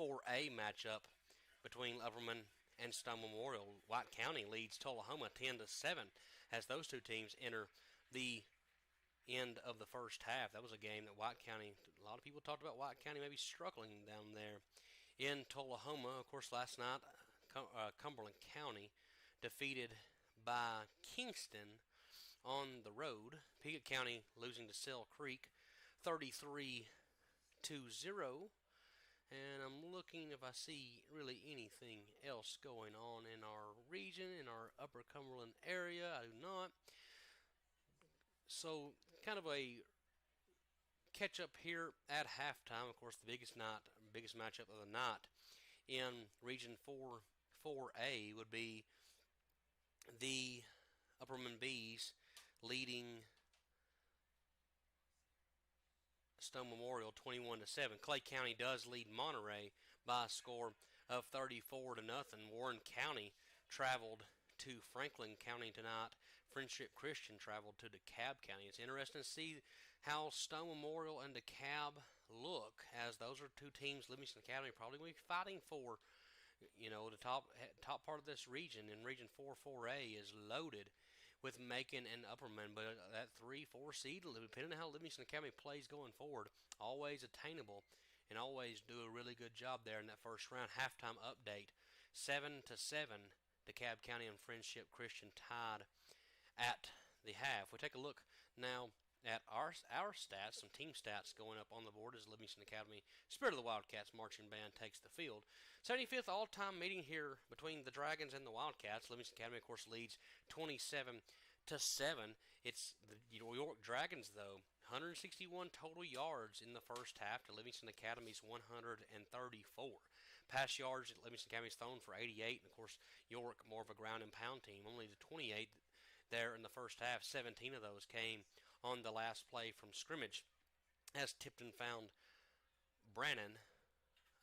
4A matchup between Upperman and Stone Memorial. White County leads Tullahoma 10-7 as those two teams enter the end of the first half. That was a game that White County, a lot of people talked about White County maybe struggling down there in Tullahoma. Of course, last night Cumberland County defeated by Kingston on the road. Piggott County losing to Sell Creek 33-0. And I'm looking if I see really anything else going on in our region, in our Upper Cumberland area. I do not. So kind of a catch up here at halftime. Of course, the biggest matchup of the night in Region 4 4A would be the Upperman Bees leading Stone Memorial 21-7. Clay County does lead Monterey by a score of 34-0. Warren County traveled to Franklin County tonight. Friendship Christian traveled to DeKalb County. It's interesting to see how Stone Memorial and DeKalb look, as those are two teams Livingston Academy probably will be fighting for. You know, the top part of this region, in Region 4 4A, is loaded with Macon and Upperman, but that 3-4 seed, depending on how Livingston Academy plays going forward, always attainable and always do a really good job there in that first round. Halftime update, 7-7, DeKalb County and Friendship Christian tied at the half. We take a look now at our stats, some team stats going up on the board as Livingston Academy Spirit of the Wildcats marching band takes the field. 75th all-time meeting here between the Dragons and the Wildcats. Livingston Academy, of course, leads 27-7. It's the York Dragons, though, 161 total yards in the first half to Livingston Academy's 134. Pass yards at Livingston Academy's thrown for 88, and of course York more of a ground and pound team, only the 28 there in the first half. 17 of those came on the last play from scrimmage, as Tipton found Brannon,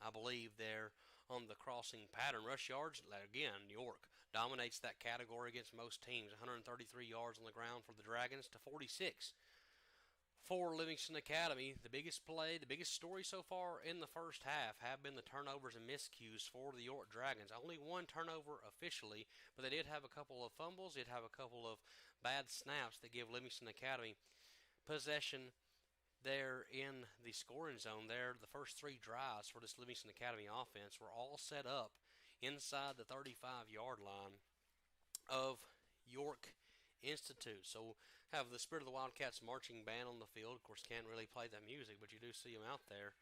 I believe, there on the crossing pattern. Rush yards, again, York dominates that category against most teams. 133 yards on the ground for the Dragons to 46 for Livingston Academy. The biggest play, the biggest story so far in the first half have been the turnovers and miscues for the York Dragons. Only one turnover officially, but they did have a couple of fumbles, did have a couple of bad snaps that give Livingston Academy possession there in the scoring zone. There, the first three drives for this Livingston Academy offense were all set up inside the 35-yard line of York Institute. So have the Spirit of the Wildcats marching band on the field. Of course, can't really play that music, but you do see them out there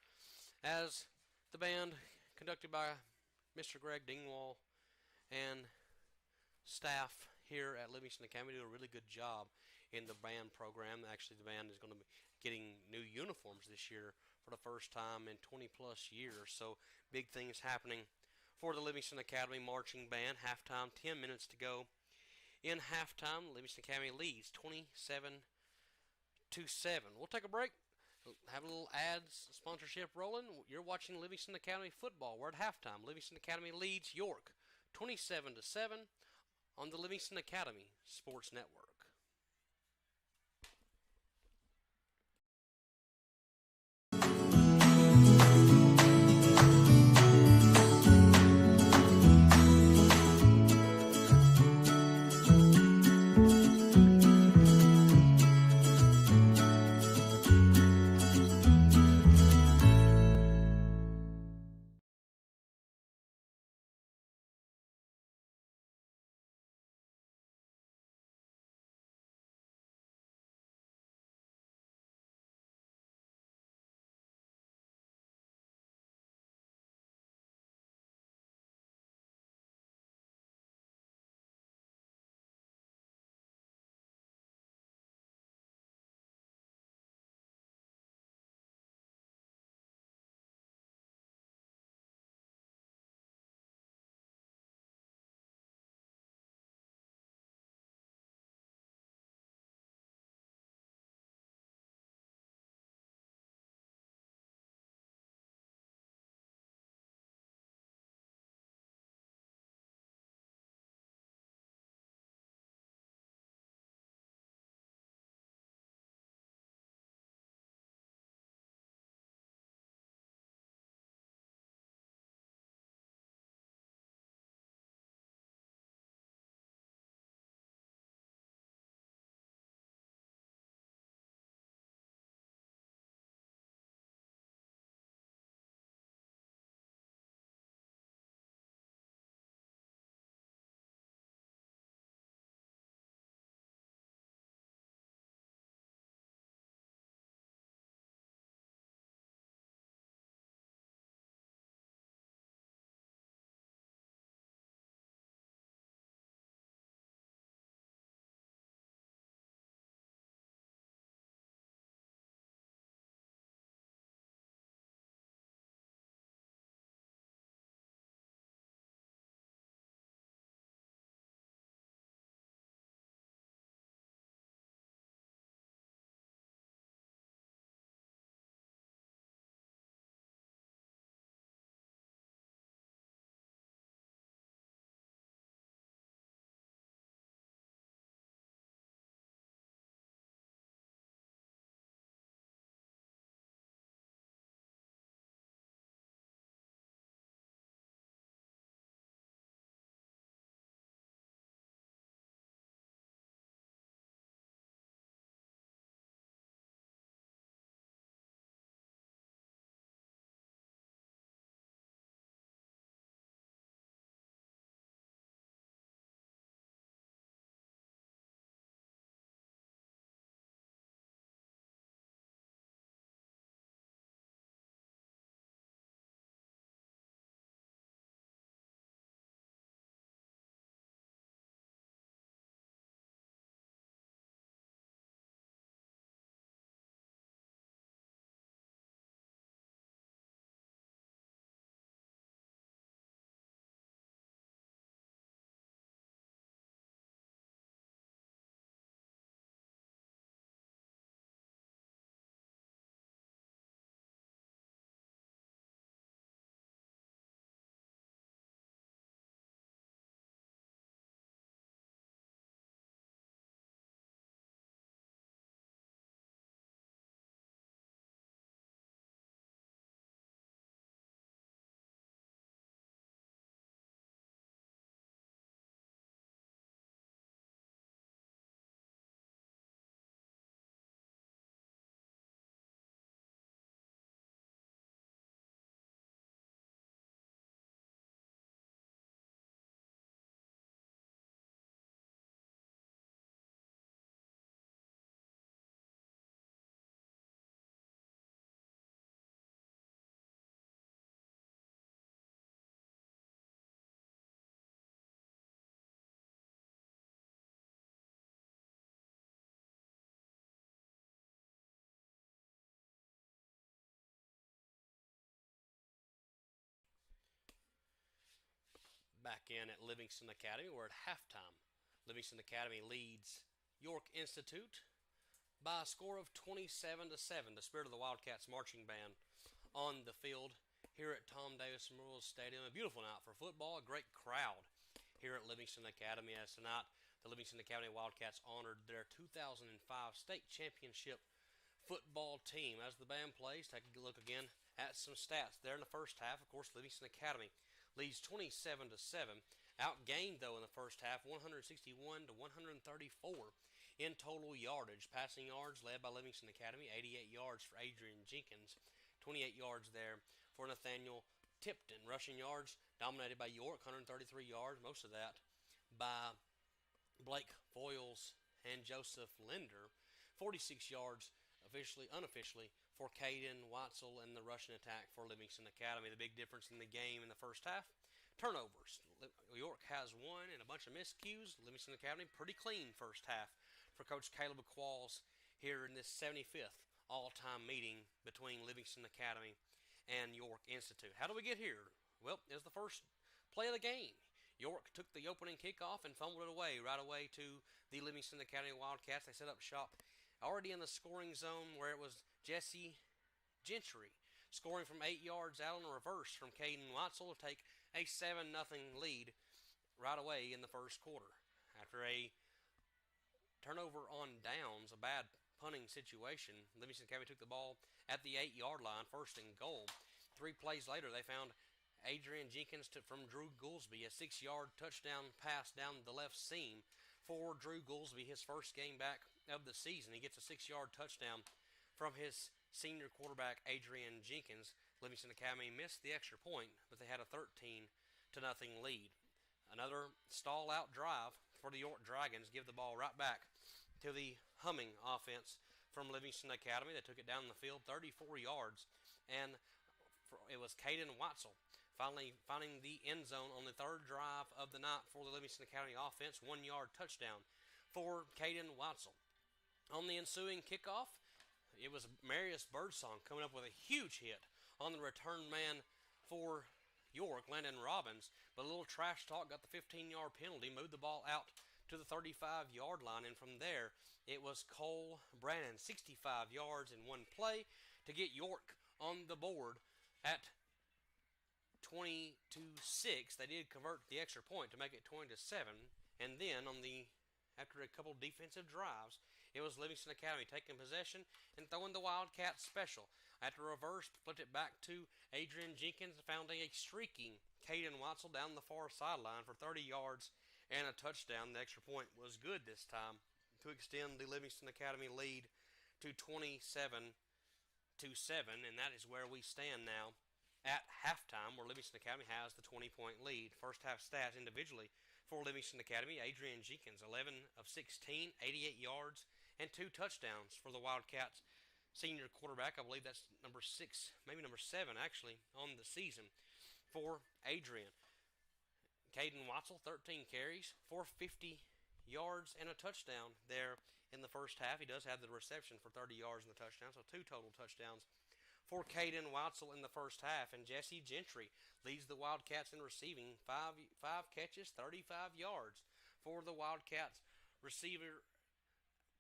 as the band, conducted by Mr. Greg Dingwall and staff here at Livingston Academy, do a really good job in the band program. Actually, the band is going to be getting new uniforms this year for the first time in 20-plus years. So big things happening for the Livingston Academy marching band. Halftime, 10 minutes to go. In halftime, Livingston Academy leads 27-7. We'll take a break. Have a little ads sponsorship rolling. You're watching Livingston Academy football. We're at halftime. Livingston Academy leads York 27-7 on the Livingston Academy Sports Network. back in at Livingston Academy. We're at halftime. Livingston Academy leads York Institute by a score of 27-7. The Spirit of the Wildcats marching band on the field here at Tom Davis Memorial Stadium. A beautiful night for football, a great crowd here at Livingston Academy, as tonight the Livingston Academy Wildcats honored their 2005 state championship football team. As the band plays, take a look again at some stats there in the first half. Of course, Livingston Academy leads 27-7. Outgained, though, in the first half, 161 to 134 in total yardage. Passing yards led by Livingston Academy, 88 yards for Adrian Jenkins, 28 yards there for Nathaniel Tipton. Rushing yards dominated by York, 133 yards, most of that by Blake Foyles and Joseph Linder. 46 yards unofficially for Caden Watzel and the rushing attack for Livingston Academy. The big difference in the game in the first half, turnovers. York has one and a bunch of miscues. Livingston Academy, pretty clean first half for Coach Caleb Qualls here in this 75th all-time meeting between Livingston Academy and York Institute. How do we get here? Well, it was the first play of the game. York took the opening kickoff and fumbled it away right away to the Livingston Academy Wildcats. They set up shop already in the scoring zone, where it was Jesse Gentry scoring from 8 yards out on a reverse from Caden Watzel to take a 7-0 lead right away in the first quarter. After a turnover on downs, a bad punting situation, Livingston Academy took the ball at the 8-yard line, first and goal. 3 plays later, they found Adrian Jenkins from Drew Goolsby, a 6-yard touchdown pass down the left seam for Drew Goolsby, his first game back of the season. He gets a 6-yard touchdown from his senior quarterback, Adrian Jenkins. Livingston Academy missed the extra point, but they had a 13-0 lead. Another stall-out drive for the York Dragons. Give the ball right back to the humming offense from Livingston Academy. They took it down the field 34 yards, and it was Caden Watzel finally finding the end zone on the third drive of the night for the Livingston Academy offense. 1-yard touchdown for Caden Watzel. On the ensuing kickoff, it was Marius Birdsong coming up with a huge hit on the return man for York, Landon Robbins, but a little trash talk got the 15-yard penalty, moved the ball out to the 35-yard line, and from there it was Cole Brannon, 65 yards in one play to get York on the board at 20-6. They did convert the extra point to make it 20-7, and then after a couple defensive drives, it was Livingston Academy taking possession and throwing the Wildcats special. After a reverse, flipped it back to Adrian Jenkins, found a streaking Caden Watzel down the far sideline for 30 yards and a touchdown. The extra point was good this time to extend the Livingston Academy lead to 27-7, and that is where we stand now at halftime, where Livingston Academy has the 20-point lead. First half stats individually for Livingston Academy: Adrian Jenkins, 11 of 16, 88 yards, and 2 touchdowns for the Wildcats. Senior quarterback, I believe that's number 6, maybe number 7 actually, on the season for Adrian. Caden Watzel, 13 carries, 450 yards, and a touchdown there in the first half. He does have the reception for 30 yards in the touchdown, so 2 total touchdowns for Caden Watzel in the first half. And Jesse Gentry leads the Wildcats in receiving, 5 catches, 35 yards for the Wildcats receiver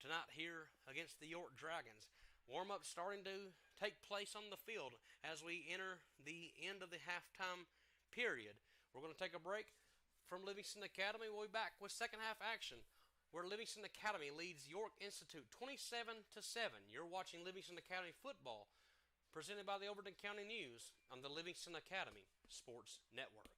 tonight here against the York Dragons. Warm-up starting to take place on the field as we enter the end of the halftime period. We're going to take a break from Livingston Academy. We'll be back with second half action, where Livingston Academy leads York Institute 27-7. You're watching Livingston Academy football, presented by the Overton County News on the Livingston Academy Sports Network.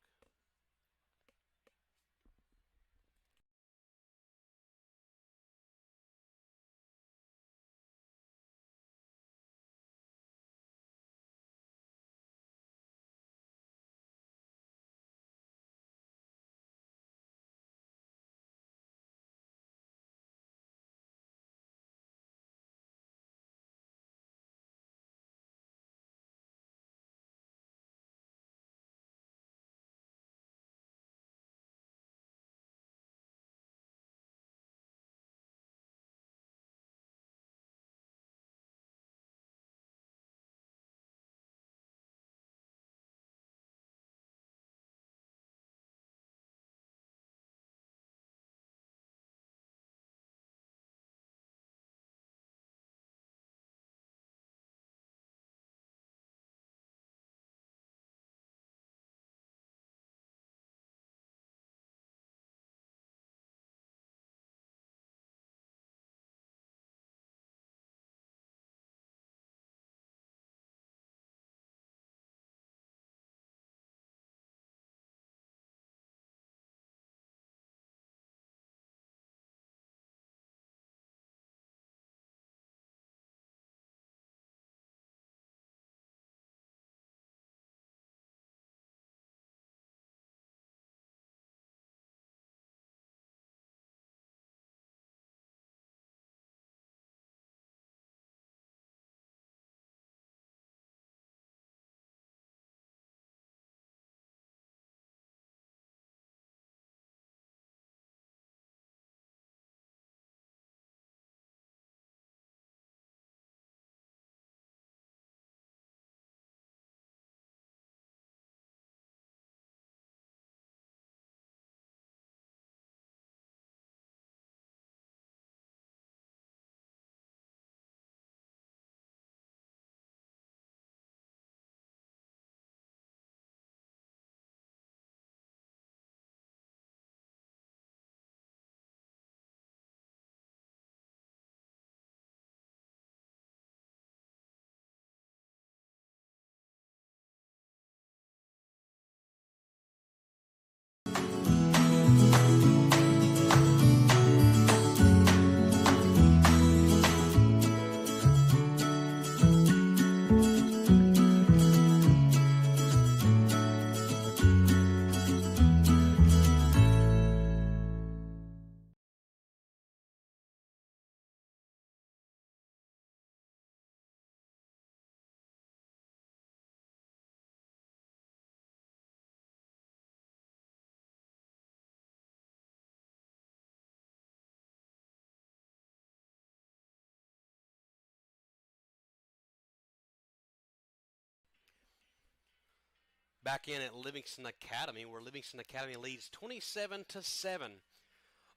back in at Livingston Academy, where Livingston Academy leads 27-7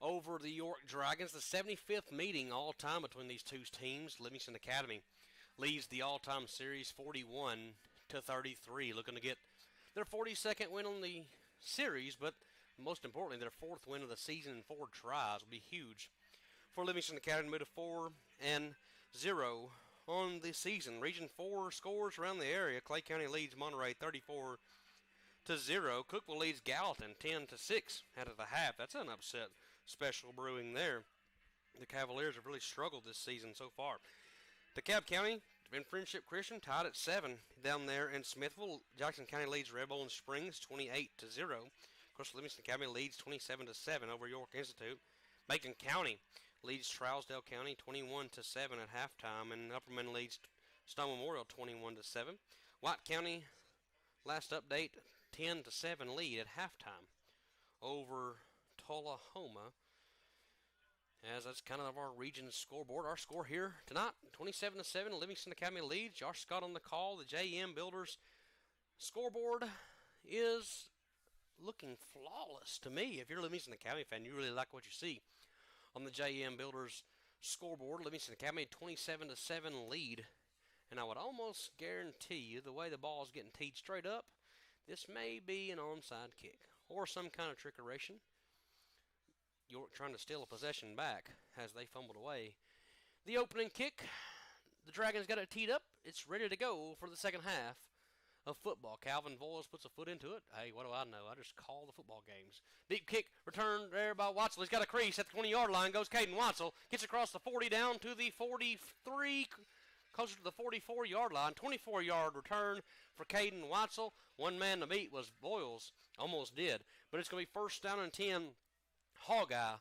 over the York Dragons. The 75th meeting all-time between these two teams. Livingston Academy leads the all-time series 41-33, looking to get their 42nd win on the series, but most importantly, their 4th win of the season in 4 tries will be huge for Livingston Academy to move to 4-0 on the season. Region 4 scores around the area. Clay County leads Monterey 34-0. Cookeville leads Gallatin 10-6 out of the half. That's an upset special brewing there. The Cavaliers have really struggled this season so far. DeKalb County and Friendship Christian tied at 7 down there in Smithville. Jackson County leads Red Bowling Springs 28-0. Of course, Livingston Academy leads 27-7 over York Institute. Macon County leads Trousdale County 21-7 at halftime, and Upperman leads Stone Memorial 21-7. White County, last update, 10-7 lead at halftime over Tullahoma. As that's kind of our region's scoreboard. Our score here tonight, 27-7, Livingston Academy leads. Josh Scott on the call. The JM Builders scoreboard is looking flawless to me. If you're a Livingston Academy fan, you really like what you see on the JM Builders scoreboard. Livingston Academy 27-7 lead. And I would almost guarantee you, the way the ball is getting teed straight up, this may be an onside kick or some kind of trickeration. York trying to steal a possession back as they fumbled away the opening kick. The Dragons got it teed up. It's ready to go for the second half of football. Calvin Voiles puts a foot into it. Hey, what do I know? I just call the football games. Deep kick returned there by Watzel. He's got a crease at the 20-yard line. Goes Caden Watzel. Gets across the 40 down to the 43, closer to the 44-yard line. 24-yard return for Caden Watzel. One man to beat was Voiles. Almost did. But it's going to be first down and 10. Hogeye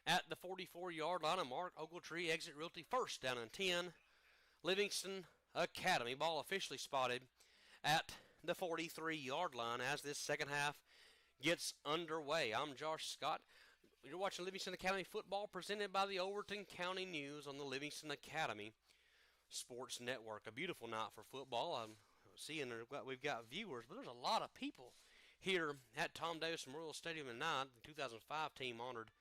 at the 44-yard line, and Mark Ogletree exit Realty first down and 10. Livingston Academy ball officially spotted at the 43-yard line as this second half gets underway. I'm Josh Scott. You're watching Livingston Academy football presented by the Overton County News on the Livingston Academy Sports Network. A beautiful night for football. I'm seeing we've got viewers, but there's a lot of people here at Tom Davis Memorial Stadium tonight. The 2005 team honored.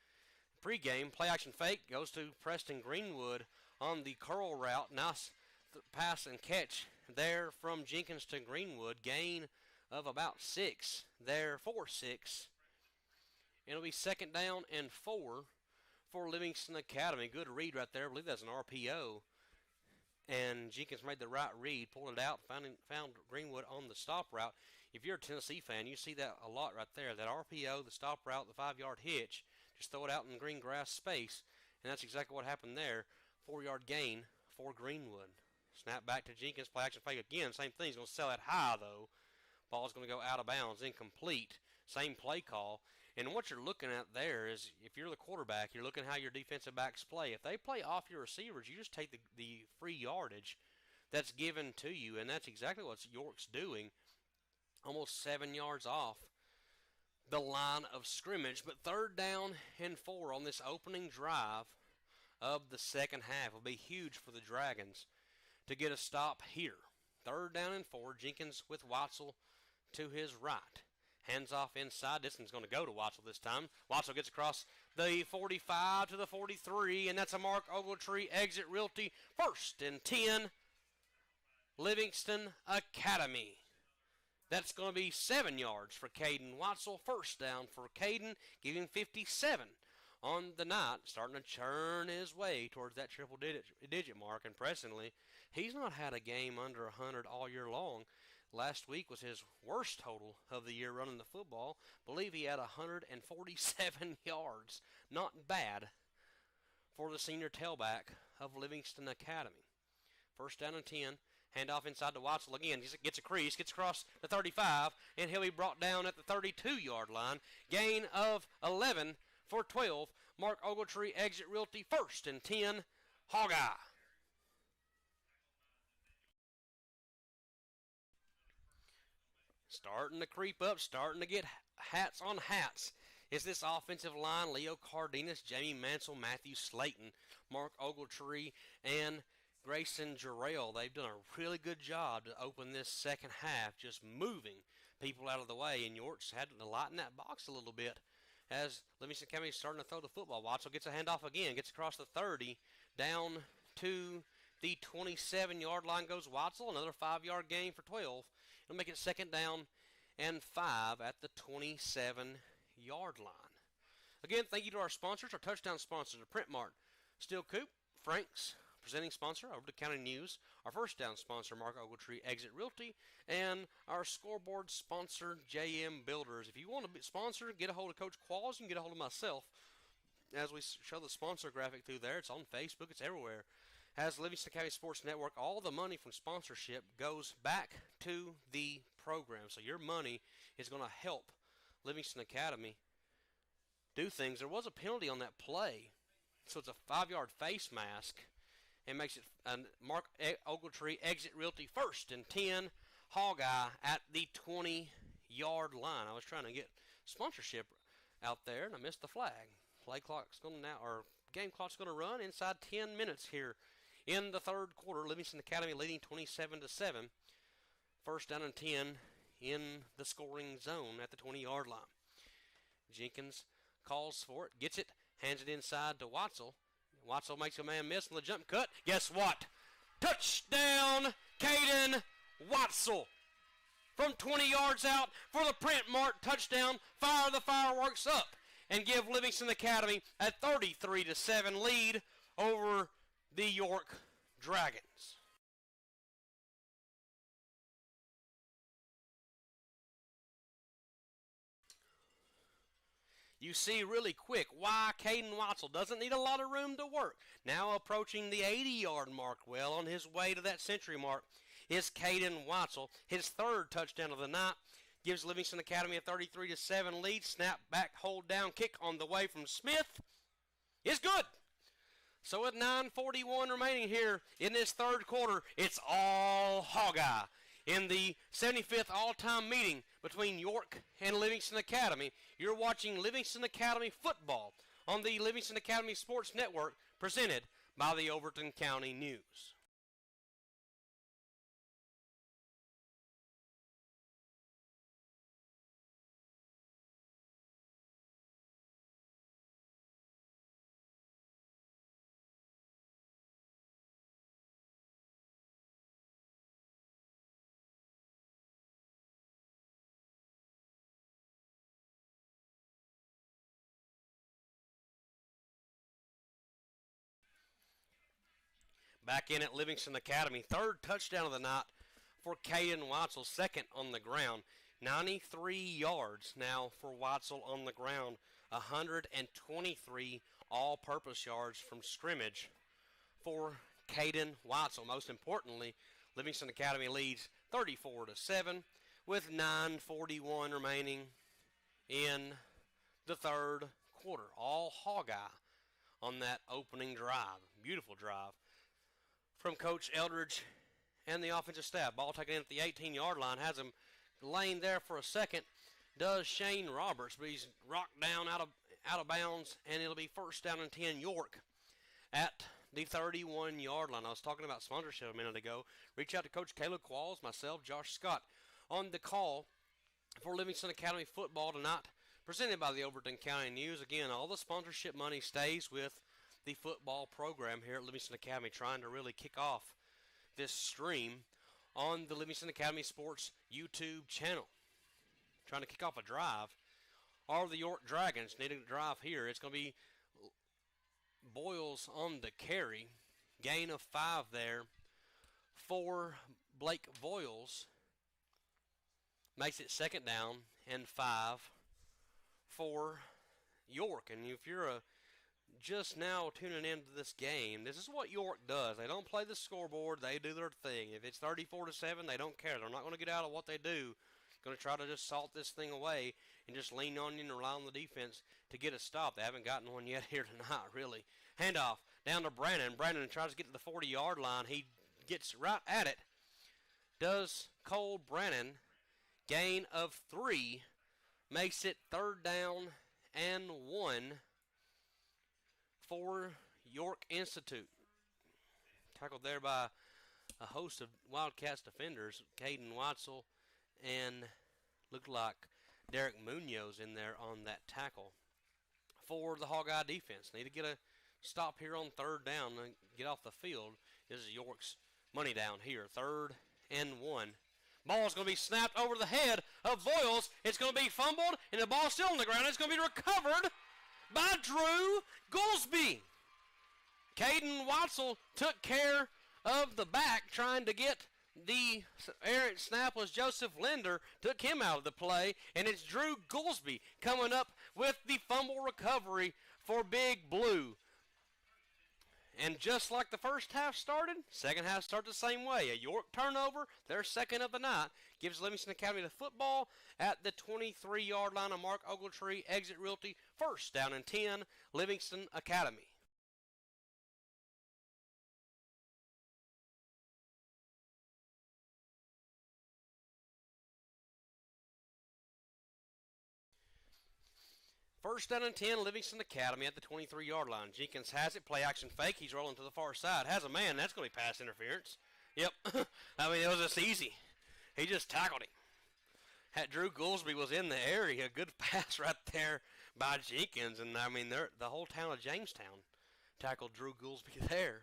Pregame, play action fake, goes to Preston Greenwood on the curl route. Nice pass and catch there from Jenkins to Greenwood. Gain of about 6 there for 6. It'll be second down and 4 for Livingston Academy. Good read right there. I believe that's an RPO. And Jenkins made the right read, pulled it out, found Greenwood on the stop route. If you're a Tennessee fan, you see that a lot right there. That RPO, the stop route, the 5-yard hitch, just throw it out in green grass space. And that's exactly what happened there. 4-yard gain for Greenwood. Snap back to Jenkins, play action fake again. Same thing. He's going to sell it high, though. Ball's going to go out of bounds, incomplete. Same play call. And what you're looking at there is, if you're the quarterback, you're looking how your defensive backs play. If they play off your receivers, you just take the free yardage that's given to you. And that's exactly what York's doing. Almost 7 yards off the line of scrimmage. But third down and 4 on this opening drive of the second half will be huge for the Dragons to get a stop here. Third down and 4. Jenkins with Watzel to his right. Hands off inside. This one's going to go to Watzel this time. Watzel gets across the 45 to the 43, and that's a Mark Ogletree exit Realty. First and 10, Livingston Academy. That's going to be 7 yards for Caden Watzel. First down for Caden, giving 57 on the night, starting to churn his way towards that triple-digit mark. Impressively, he's not had a game under 100 all year long. Last week was his worst total of the year running the football. Believe he had 147 yards. Not bad for the senior tailback of Livingston Academy. First down and 10. Handoff inside to Watzel again. He gets a crease, gets across the 35, and he'll be brought down at the 32-yard line. Gain of 11 for 12. Mark Ogletree exit Realty. First and 10, Hogeye. Starting to creep up, starting to get hats on hats. Is this offensive line? Leo Cardenas, Jamie Mansell, Matthew Slayton, Mark Ogletree, and Grayson Jarrell. They've done a really good job to open this second half, just moving people out of the way, and York's had to lighten that box a little bit as Livingston Academy is starting to throw the football. Watson gets a handoff again, gets across the 30, down to the 27-yard line goes Watson. Another 5-yard gain for 12. It'll make it 2nd down and 5 at the 27-yard line. Again, thank you to our sponsors, our touchdown sponsors, the Print Mart, Steel Coop, Frank's, presenting sponsor, Over the County News, our first down sponsor, Mark Ogletree, Exit Realty, and our scoreboard sponsor, JM Builders. If you want to be sponsored, get a hold of Coach Qualls. You can get a hold of myself. As we show the sponsor graphic through there, it's on Facebook, it's everywhere. Has Livingston County Sports Network, all the money from sponsorship goes back to the program. So your money is going to help Livingston Academy do things. There was a penalty on that play, so it's a 5-yard face mask. It makes it Mark Ogletree, Exit Realty, 1st and 10, Hogeye at the 20-yard line. I was trying to get sponsorship out there, and I missed the flag. Play clock's going to now, or game clock's going to run inside 10 minutes here in the 3rd quarter. Livingston Academy leading 27-7. 1st down and 10 in the scoring zone at the 20-yard line. Jenkins calls for it, gets it, hands it inside to Watzel. Watzel makes a man miss on the jump cut. Guess what? Touchdown, Caden Watzel. From 20 yards out for the Print Mart touchdown. Fire the fireworks up and give Livingston Academy a 33-7 lead over the York Dragons. You see really quick why Caden Watzel doesn't need a lot of room to work. Now approaching the 80-yard mark, well on his way to that century mark, is Caden Watzel. His 3rd touchdown of the night gives Livingston Academy a 33-7 lead. Snap back, hold down, kick on the way from Smith is good. So with 9:41 remaining here in this 3rd quarter, it's all Hogeye in the 75th all-time meeting between York and Livingston Academy. You're watching Livingston Academy football on the Livingston Academy Sports Network, presented by the Overton County News. Back in at Livingston Academy. 3rd touchdown of the night for Caden Watzel. 2nd on the ground. 93 yards now for Watzel on the ground. 123 all-purpose yards from scrimmage for Caden Watzel. Most importantly, Livingston Academy leads 34-7 with 9:41 remaining in the 3rd quarter. All Hogeye on that opening drive. Beautiful drive from Coach Eldridge and the offensive staff. Ball taken in at the 18-yard line. Has him laying there for a second. Does Shane Roberts, but he's rocked down out of bounds, and it'll be 1st down and 10 York at the 31-yard line. I was talking about sponsorship a minute ago. Reach out to Coach Caleb Qualls, myself, Josh Scott, on the call for Livingston Academy football tonight, presented by the Overton County News. Again, all the sponsorship money stays with the football program here at Livingston Academy, trying to really kick off this stream on the Livingston Academy Sports YouTube channel. Trying to kick off a drive. Are the York Dragons needing a drive here? It's going to be Boyles on the carry. Gain of 5 there for Blake Boyles. Makes it 2nd down and 5 for York. And if you're just now tuning into this game, this is what York does. They don't play the scoreboard. They do their thing. If it's 34-7, they don't care. They're not going to get out of what they do. Going to try to just salt this thing away and just lean on you and rely on the defense to get a stop. They haven't gotten one yet here tonight, really. Handoff down to Brandon. Brandon tries to get to the 40-yard line. He gets right at it. Does Cole Brandon. Gain of 3. Makes it 3rd down and 1 for York Institute. Tackled there by a host of Wildcats defenders, Caden Watzel and Looked like Derek Munoz in there on that tackle for the Hawkeye defense. Need to get a stop here on third down and get off the field. This is York's money down here. 3rd and 1. Ball's going to be snapped over the head of Voiles. It's going to be fumbled, and the ball's still on the ground. It's going to be recovered by Drew Goolsby. Caden Watzel took care of the back, trying to get the errant snap was Joseph Linder, took him out of the play, and it's Drew Goolsby coming up with the fumble recovery for Big Blue. And just like the first half started, second half started the same way. A York turnover, their second of the night, gives Livingston Academy the football at the 23-yard line of Mark Ogletree, Exit Realty, 1st down and 10, Livingston Academy. First down and 10, Livingston Academy at the 23-yard line. Jenkins has it, play action fake. He's rolling to the far side. Has a man. That's going to be pass interference. Yep. I mean, it was just easy. He just tackled him. Drew Goolsby was in the area. Good pass right there by Jenkins. And, I mean, the whole town of Jamestown tackled Drew Goolsby there.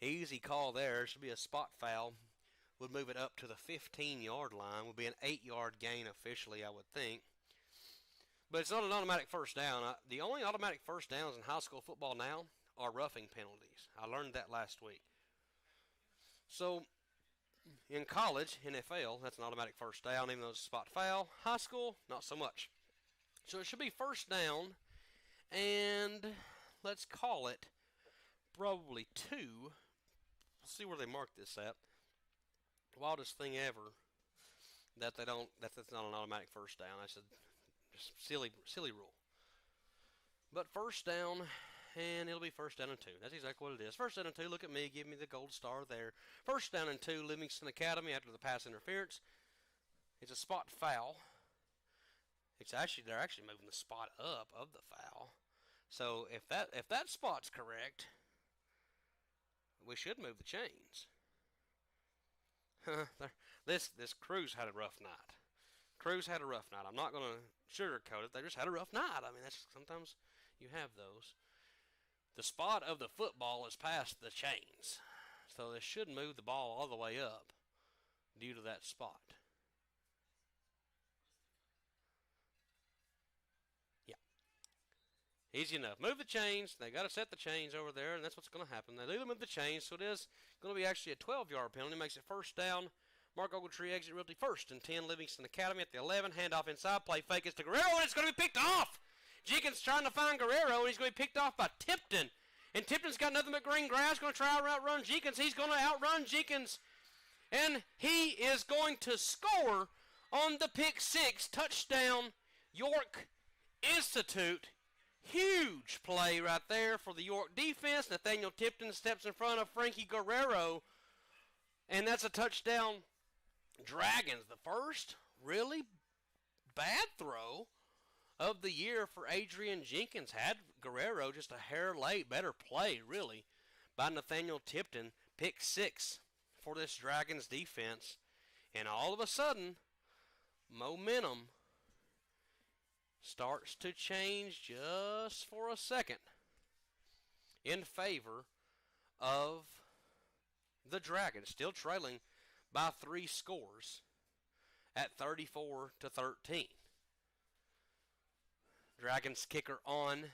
Easy call there. It should be a spot foul. Would move it up to the 15-yard line. Would be an 8-yard gain officially, I would think. But it's not an automatic first down. The only automatic first downs in high school football now are roughing penalties. I learned that last week. So, in college, NFL, that's an automatic first down, even though it's a spot foul. High school, not so much. So it should be first down, and let's call it probably 2. We'll see where they mark this at. Wildest thing ever that's not an automatic first down. That's a silly rule. But first down, and it'll be first down and 2. That's exactly what it is. First down and 2, look at me, give me the gold star there. First down and 2, Livingston Academy after the pass interference. It's a spot foul. They're actually moving the spot up of the foul. So if that spot's correct, we should move the chains. This Cruz had a rough night. I'm not going to sugarcoat it. They just had a rough night. I mean, sometimes you have those. The spot of the football is past the chains. So they should move the ball all the way up due to that spot. Yeah. Easy enough. Move the chains. They got to set the chains over there, and that's what's going to happen. They do move the chains, so it is going to be actually a 12-yard penalty. Makes it first down. Mark Ogletree, Exit Realty, 1st and 10, Livingston Academy at the 11. Handoff inside, play fake is to Guerrero, and it's going to be picked off. Jenkins trying to find Guerrero, and he's going to be picked off by Tipton. And Tipton's got nothing but green grass, going to try to outrun Jenkins. He's going to outrun Jenkins, and he is going to score on the pick 6, touchdown, York Institute. Huge play right there for the York defense. Nathaniel Tipton steps in front of Frankie Guerrero, and that's a touchdown. Dragons, the first really bad throw of the year for Adrian Jenkins. Had Guerrero just a hair late. Better play, really, by Nathaniel Tipton. Pick 6 for this Dragons defense. And all of a sudden, momentum starts to change just for a second in favor of the Dragons. Still trailing by 3 scores at 34-13. Dragons kicker on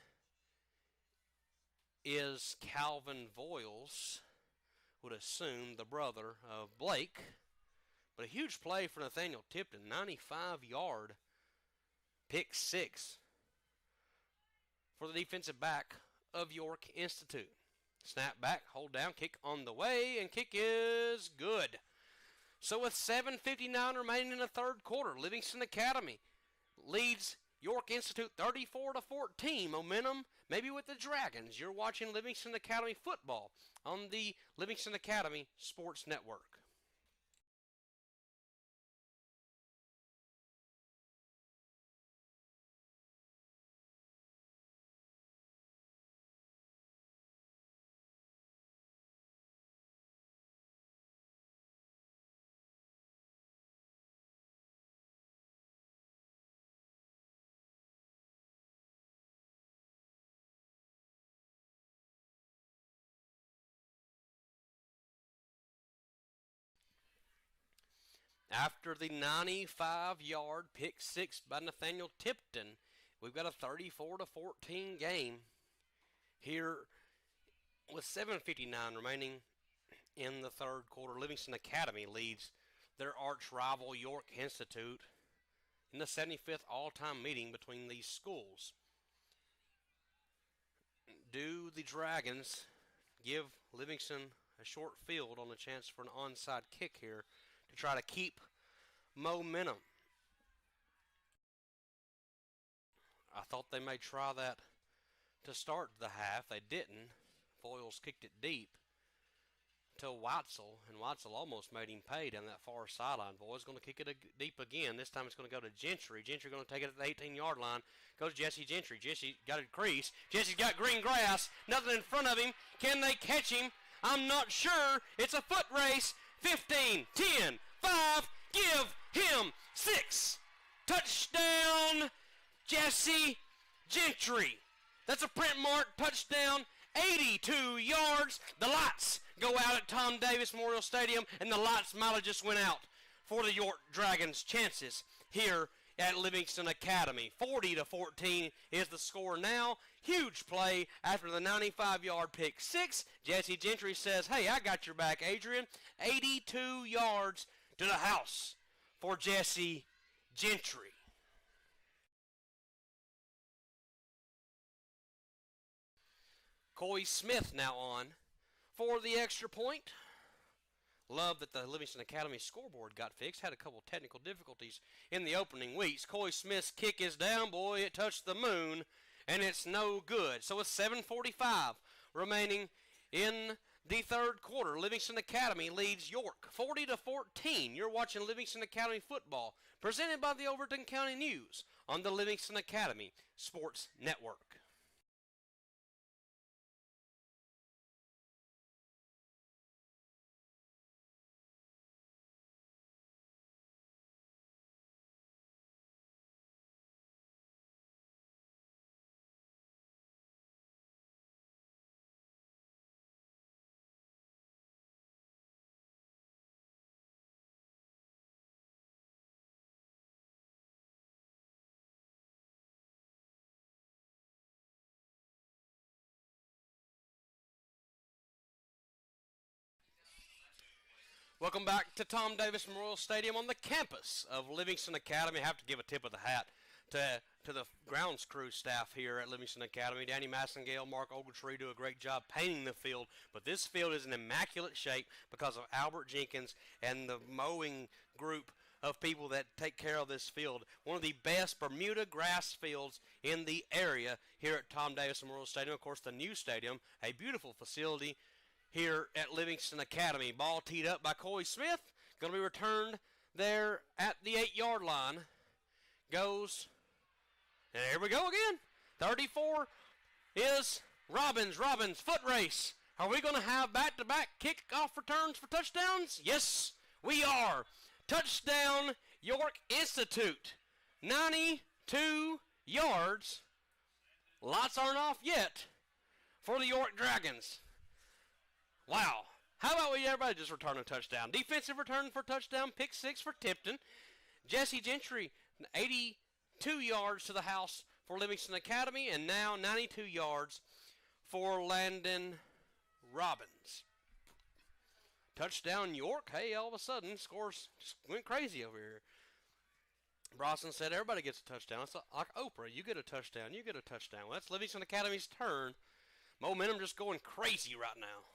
is Calvin Voiles, would assume the brother of Blake. But a huge play for Nathaniel Tipton, 95-yard pick 6 for the defensive back of York Institute. Snap back, hold down, kick on the way, and kick is good. So with 7:59 remaining in the third quarter, Livingston Academy leads York Institute 34-14. Momentum maybe with the Dragons. You're watching Livingston Academy football on the Livingston Academy Sports Network. After the 95-yard pick six by Nathaniel Tipton, we've got a 34-14 game here with 7:59 remaining in the third quarter. Livingston Academy leads their arch rival York Institute in the 75th all-time meeting between these schools. Do the Dragons give Livingston a short field on a chance for an onside kick here to try to keep momentum? I thought they may try that to start the half. They didn't. Foyles kicked it deep to Weitzel, and Weitzel almost made him pay down that far sideline. Boy's going to kick it deep again. This time it's going to go to Gentry. Gentry going to take it at the 18-yard line. Goes Jesse Gentry. Jesse got a crease. Jesse's got green grass. Nothing in front of him. Can they catch him? I'm not sure. It's a foot race. 15, 10, 5. Give him 6. Touchdown, Jesse Gentry. That's a print mark touchdown. 82 yards. The lights go out at Tom Davis Memorial Stadium, and the lights might have just went out for the York Dragons' chances here at Livingston Academy. 40-14 is the score now. Huge play after the 95-yard pick six. Jesse Gentry says, hey, I got your back, Adrian. 82 yards to the house for Jesse Gentry. Coy Smith now on for the extra point. Love that the Livingston Academy scoreboard got fixed. Had a couple technical difficulties in the opening weeks. Coy Smith's kick is down. Boy, it touched the moon, and it's no good. So it's 7:45 remaining in the third quarter. Livingston Academy leads York 40-14. You're watching Livingston Academy football, presented by the Overton County News on the Livingston Academy Sports Network. Welcome back to Tom Davis Memorial Stadium on the campus of Livingston Academy. I have to give a tip of the hat to the grounds crew staff here at Livingston Academy. Danny Massengale, Mark Ogletree do a great job painting the field, but this field is in immaculate shape because of Albert Jenkins and the mowing group of people that take care of this field. One of the best Bermuda grass fields in the area here at Tom Davis Memorial Stadium. Of course, the new stadium, a beautiful facility here at Livingston Academy. Ball teed up by Coy Smith. Going to be returned there at the 8-yard line. Goes, and here we go again. 34 is Robbins. Robbins, foot race. Are we going to have back-to-back kickoff returns for touchdowns? Yes, we are. Touchdown, York Institute. 92 yards. Lights aren't off yet for the York Dragons. Wow. How about everybody just return a touchdown? Defensive return for touchdown, pick six for Tipton. Jesse Gentry, 82 yards to the house for Livingston Academy, and now 92 yards for Landon Robbins. Touchdown York. Hey, all of a sudden, scores just went crazy over here. Brosnan said everybody gets a touchdown. It's like Oprah. You get a touchdown. You get a touchdown. Well, that's Livingston Academy's turn. Momentum just going crazy right now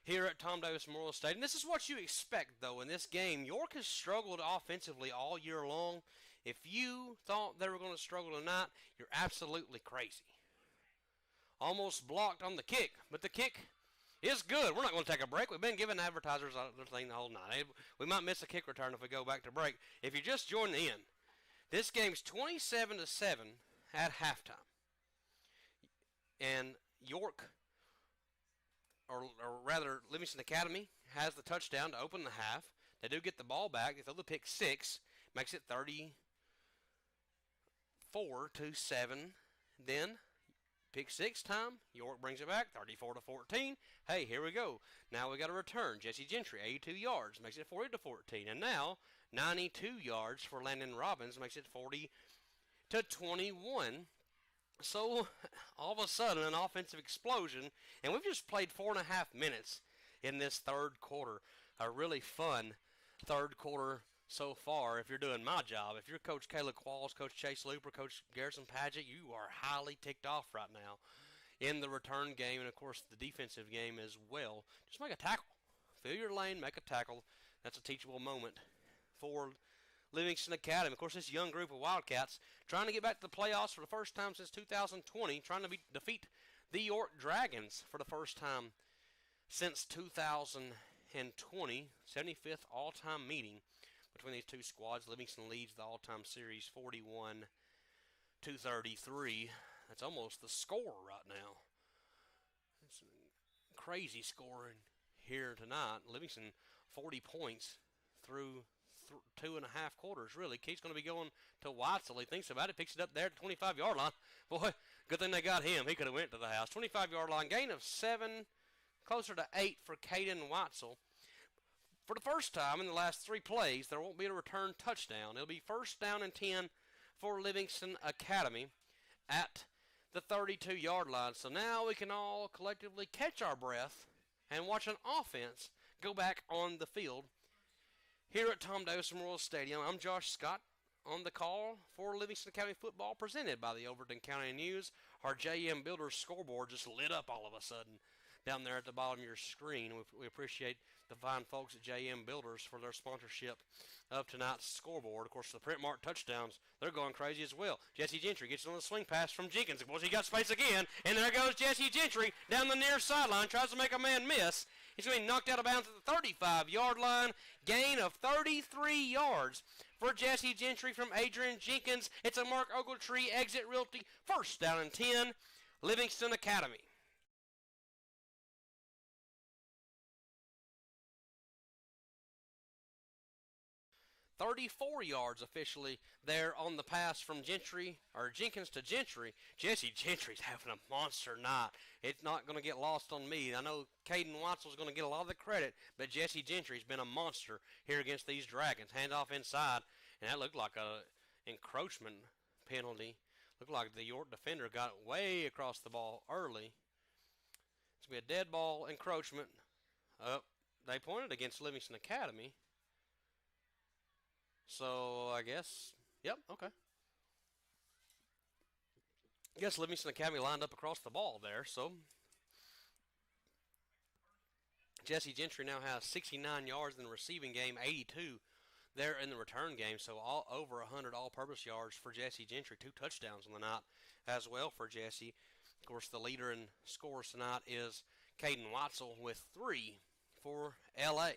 here at Tom Davis Memorial Stadium. This is what you expect, though, in this game. York has struggled offensively all year long. If you thought they were going to struggle tonight, you're absolutely crazy. Almost blocked on the kick, but the kick is good. We're not going to take a break. We've been giving advertisers their thing the whole night. We might miss a kick return if we go back to break. If you're just joining in, this game's 27-7 at halftime. And York, or rather Livingston Academy, has the touchdown to open the half. They do get the ball back. They throw the pick six. Makes it 34-7. Then pick six time. York brings it back, 34-14. Hey, here we go. Now we got a return. Jesse Gentry, 82 yards, makes it 40-14. And now 92 yards for Landon Robbins, makes it 40-21. So all of a sudden, an offensive explosion, and we've just played 4.5 minutes in this third quarter. A really fun third quarter so far if you're doing my job. If you're Coach Kayla Qualls, Coach Chase Looper, Coach Garrison Padgett, you are highly ticked off right now in the return game and, of course, the defensive game as well. Just make a tackle. Fill your lane, make a tackle. That's a teachable moment for Livingston Academy. Of course, this young group of Wildcats trying to get back to the playoffs for the first time since 2020, trying to defeat the York Dragons for the first time since 2020, 75th all-time meeting between these two squads. Livingston leads the all-time series 41-33. That's almost the score right now. It's crazy scoring here tonight. Livingston 40 points through 2.5 quarters, really. Keith's going to be going to Weitzel. He thinks about it, picks it up there at the 25-yard line. Boy, good thing they got him. He could have went to the house. 25-yard line, gain of 7, closer to 8 for Caden Weitzel. For the first time in the last 3 plays, there won't be a return touchdown. It'll be first down and 10 for Livingston Academy at the 32-yard line. So now we can all collectively catch our breath and watch an offense go back on the field here at Tom Davis Memorial Stadium. I'm Josh Scott on the call for Livingston Academy football, presented by the Overton County News. Our JM Builders scoreboard just lit up all of a sudden down there at the bottom of your screen. We appreciate the fine folks at JM Builders for their sponsorship of tonight's scoreboard. Of course, the print mark touchdowns, they're going crazy as well. Jesse Gentry gets on the swing pass from Jenkins. Of course, he got space again, and there goes Jesse Gentry down the near sideline, tries to make a man miss. He's going to be knocked out of bounds at the 35-yard line. Gain of 33 yards for Jesse Gentry from Adrian Jenkins. It's a Mark Ogletree exit realty. First down and 10, Livingston Academy. 34 yards officially there on the pass from Jenkins to Gentry. Jesse Gentry's having a monster night. It's not going to get lost on me. I know Caden Weitzel's going to get a lot of the credit, but Jesse Gentry's been a monster here against these Dragons. Handoff inside, and that looked like a encroachment penalty. Looked like the York defender got way across the ball early. It's going to be a dead ball encroachment. They pointed against Livingston Academy. So, I guess, yep, okay. I guess Livingston Academy lined up across the ball there, so Jesse Gentry now has 69 yards in the receiving game, 82 there in the return game, so all over 100 all-purpose yards for Jesse Gentry. 2 touchdowns on the night as well for Jesse. Of course, the leader in scores tonight is Caden Weitzel with 3 for L.A.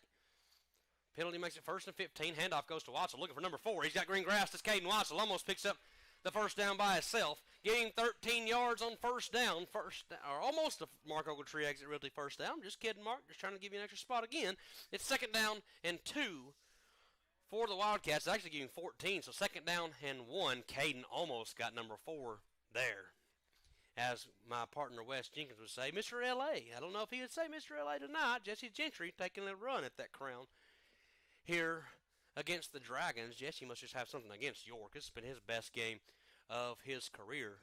Penalty makes it first and 15. Handoff goes to Weitzel looking for number 4. He's got green grass. It's Caden Weitzel. Almost picks up the first down by himself. Getting 13 yards on first down. Or almost a Mark Ogletree exit realty first down. Just kidding, Mark. Just trying to give you an extra spot again. It's second down and 2 for the Wildcats. It's actually giving 14. So second down and 1. Caden almost got number 4 there. As my partner Wes Jenkins would say, Mr. L.A. I don't know if he would say Mr. L.A. tonight. Jesse Gentry taking a run at that crown here against the Dragons. Jesse must just have something against York. This has been his best game of his career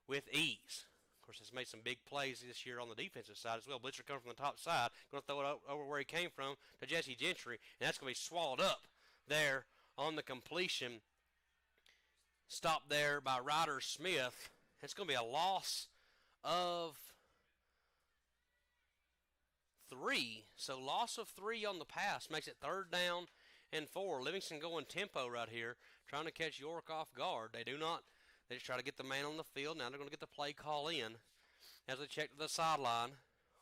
with ease. Of course, he's made some big plays this year on the defensive side as well. Blitzer comes from the top side. Going to throw it over where he came from to Jesse Gentry, and that's going to be swallowed up there on the completion. Stopped there by Ryder Smith. It's going to be a loss of 3. So loss of 3 on the pass makes it third down and 4. Livingston going tempo right here, trying to catch York off guard. They do not. They just try to get the man on the field. Now they're going to get the play call in as they check to the sideline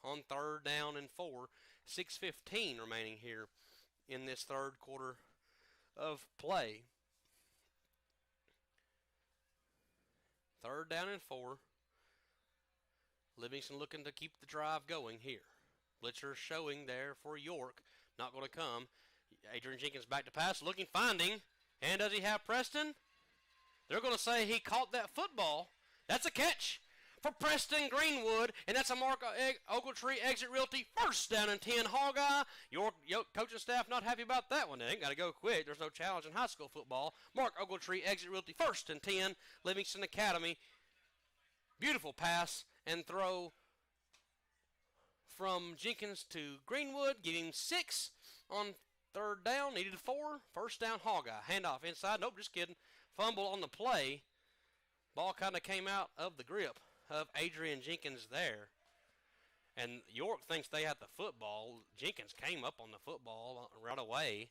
on third down and 4. 6:15 remaining here in this third quarter of play. Third down and 4. Livingston looking to keep the drive going here. Blitzer showing there for York. Not going to come. Adrian Jenkins back to pass. Looking, finding. And does he have Preston? They're going to say he caught that football. That's a catch for Preston Greenwood, and that's a Mark Ogletree Exit Realty. First down and 10, Hawkeye. Your coaching staff not happy about that one. They ain't got to go quick. There's no challenge in high school football. Mark Ogletree Exit Realty, first and 10, Livingston Academy. Beautiful pass and throw from Jenkins to Greenwood, getting 6 on third down. Needed 4. First down, Hawkeye. Handoff inside. Nope, just kidding. Fumble on the play. Ball kind of came out of the grip of Adrian Jenkins there. And York thinks they had the football. Jenkins came up on the football right away.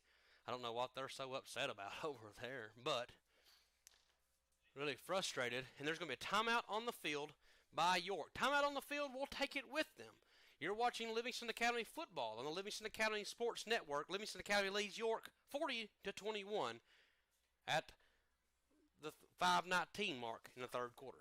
I don't know what they're so upset about over there, but really frustrated. And there's going to be a timeout on the field by York. Timeout on the field, we'll take it with them. You're watching Livingston Academy football on the Livingston Academy Sports Network. Livingston Academy leads York 40-21 at the 5:19 mark in the third quarter.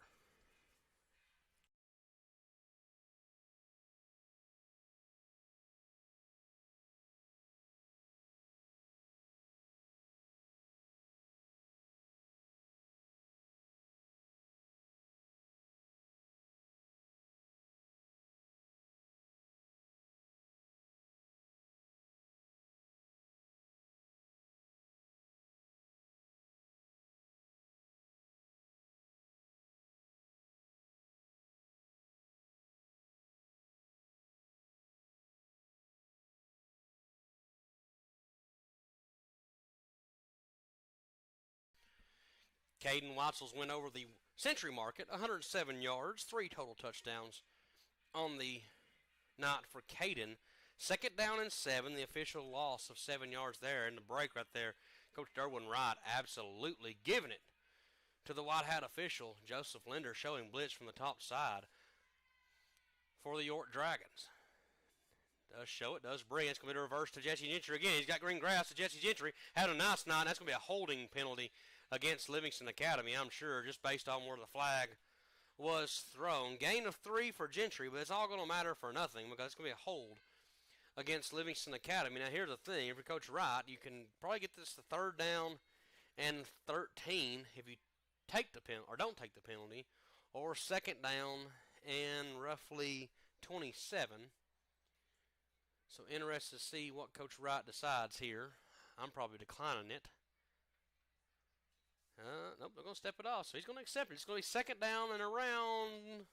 Caden Watsel's went over the century market, 107 yards, 3 total touchdowns on the night for Caden. Second down and 7, the official loss of 7 yards there in the break right there. Coach Derwin Wright absolutely giving it to the white hat official, Joseph Linder, showing blitz from the top side for the York Dragons. Does show it, does bring. It's going to be the reverse to Jesse Gentry again. He's got green grass to Jesse Gentry. Had a nice night. That's going to be a holding penalty against Livingston Academy, I'm sure, just based on where the flag was thrown. Gain of 3 for Gentry, but it's all going to matter for nothing because it's going to be a hold against Livingston Academy. Now, here's the thing. If you're Coach Wright, you can probably get this to third down and 13 if you take the penalty or don't take the penalty, or second down and roughly 27. So interested to see what Coach Wright decides here. I'm probably declining it. Nope, they're going to step it off, so he's going to accept it. It's going to be second down and around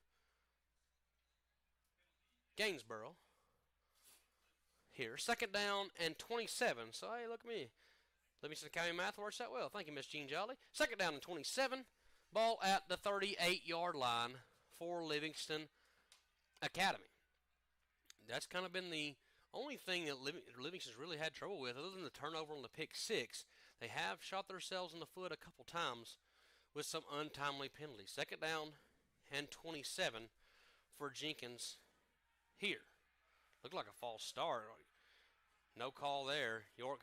Gainsborough. Here, second down and 27. So, hey, look at me. Livingston County math works out well. Thank you, Miss Jean Jolly. Second down and 27. Ball at the 38-yard line for Livingston Academy. That's kind of been the only thing that Livingston's really had trouble with, other than the turnover on the pick 6. They have shot themselves in the foot a couple times with some untimely penalties. Second down and 27 for Jenkins here. Looked like a false start. No call there. York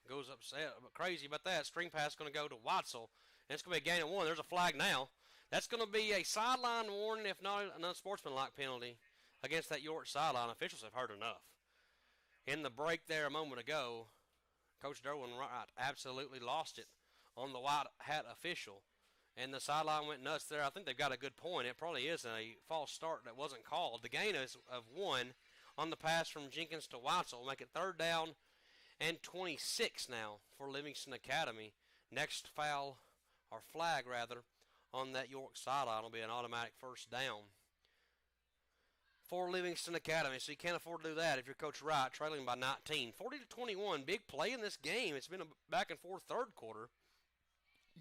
goes upset, crazy about that. String pass going to go to Watzel, and it's going to be a gain of 1. There's a flag now. That's going to be a sideline warning, if not an unsportsmanlike penalty against that York sideline. Officials have heard enough. In the break there a moment ago, Coach Derwin Wright absolutely lost it on the white hat official, and the sideline went nuts there. I think they've got a good point. It probably is a false start that wasn't called. The gain is of 1 on the pass from Jenkins to Watzel will make it third down and 26 now for Livingston Academy. Next foul, or flag rather, on that York sideline will be an automatic first down for Livingston Academy. So you can't afford to do that if you're Coach Wright, trailing by 19. 40-21, big play in this game. It's been a back and forth third quarter,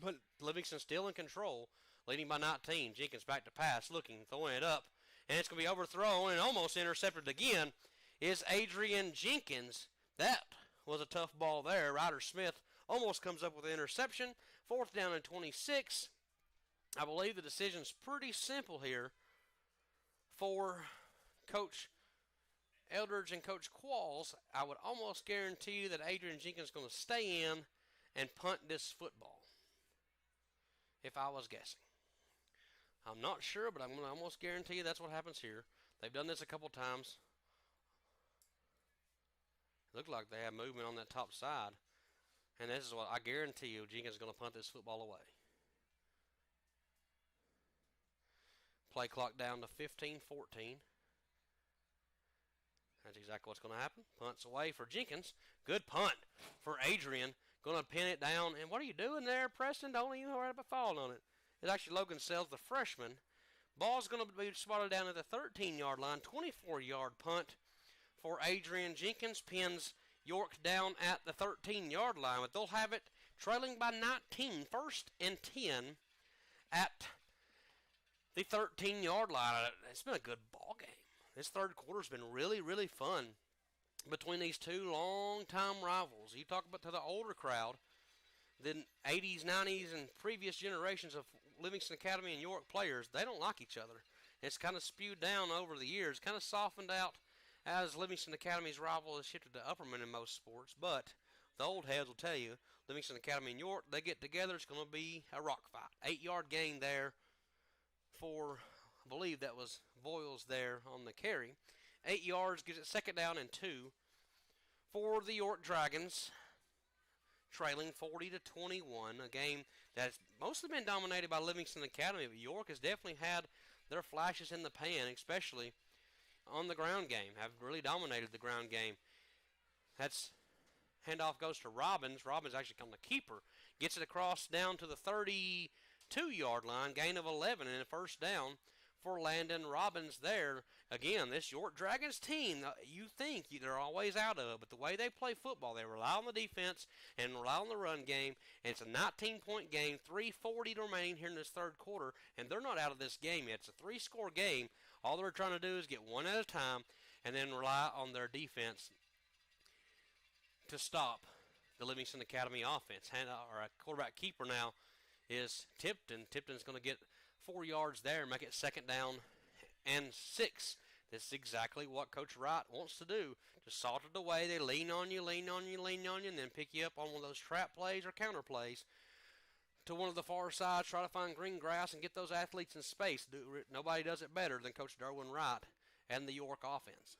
but Livingston still in control, leading by 19. Jenkins back to pass, looking, throwing it up, and it's going to be overthrown and almost intercepted again is Adrian Jenkins. That was a tough ball there. Ryder Smith almost comes up with an interception. Fourth down and 26. I believe the decision's pretty simple here for Coach Eldridge and Coach Qualls. I would almost guarantee you that Adrian Jenkins is going to stay in and punt this football, if I was guessing. I'm not sure, but I'm going to almost guarantee you that's what happens here. They've done this a couple times. Looked like they have movement on that top side. And this is what I guarantee you, Jenkins is going to punt this football away. Play clock down to 15-14. That's exactly what's going to happen. Punts away for Jenkins. Good punt for Adrian. Going to pin it down. And what are you doing there, Preston? Don't even worry about falling on it. It's actually Logan Sells, the freshman. Ball's going to be spotted down at the 13-yard line. 24-yard punt for Adrian Jenkins. Pins York down at the 13-yard line. But they'll have it trailing by 19. 1st and 10 at the 13-yard line. It's been a good ball game. This third quarter's been really, really fun between these two long-time rivals. You talk about to the older crowd, the 80s, 90s, and previous generations of Livingston Academy and York players, they don't like each other. It's kind of spewed down over the years, kind of softened out as Livingston Academy's rival has shifted to Upperman in most sports. But the old heads will tell you, Livingston Academy and York, they get together, it's going to be a rock fight. 8-yard gain there for, I believe that was Voiles there on the carry. 8 yards, gives it 2nd down and 2 for the York Dragons, trailing 40-21. A game that's mostly been dominated by Livingston Academy, but York has definitely had their flashes in the pan, especially on the ground game. Have really dominated the ground game. That's handoff goes to Robbins. Robbins actually come the keeper. Gets it across down to the 32-yard line. Gain of 11 and a 1st down for Landon Robbins there. Again, this York Dragons team, you think they're always out of it, but the way they play football, they rely on the defense and rely on the run game, and it's a 19-point game, 3:40 to remain here in this third quarter, and they're not out of this game yet. It's a 3-score game. All they're trying to do is get one at a time and then rely on their defense to stop the Livingston Academy offense. Our quarterback keeper now is Tipton. Tipton's going to get 4 yards there, make it 2nd down and 6. This is exactly what Coach Wright wants to do. Just salt it away. They lean on you, and then pick you up on one of those trap plays or counter plays to one of the far sides, try to find green grass and get those athletes in space. Nobody does it better than Coach Derwin Wright and the York offense.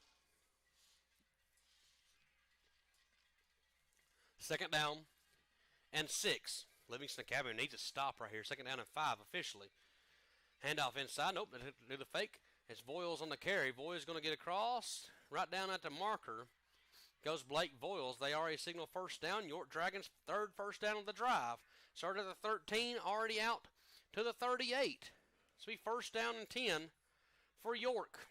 2nd down and 6. Livingston Academy needs a stop right here. 2nd down and 5 officially. Handoff inside. Nope, they do the fake. It's Voiles on the carry. Voiles going to get across. Right down at the marker goes Blake Voiles. They already signal 1st down. York Dragons 3rd 1st down of the drive. Started at the 13, already out to the 38. So be 1st down and 10 for York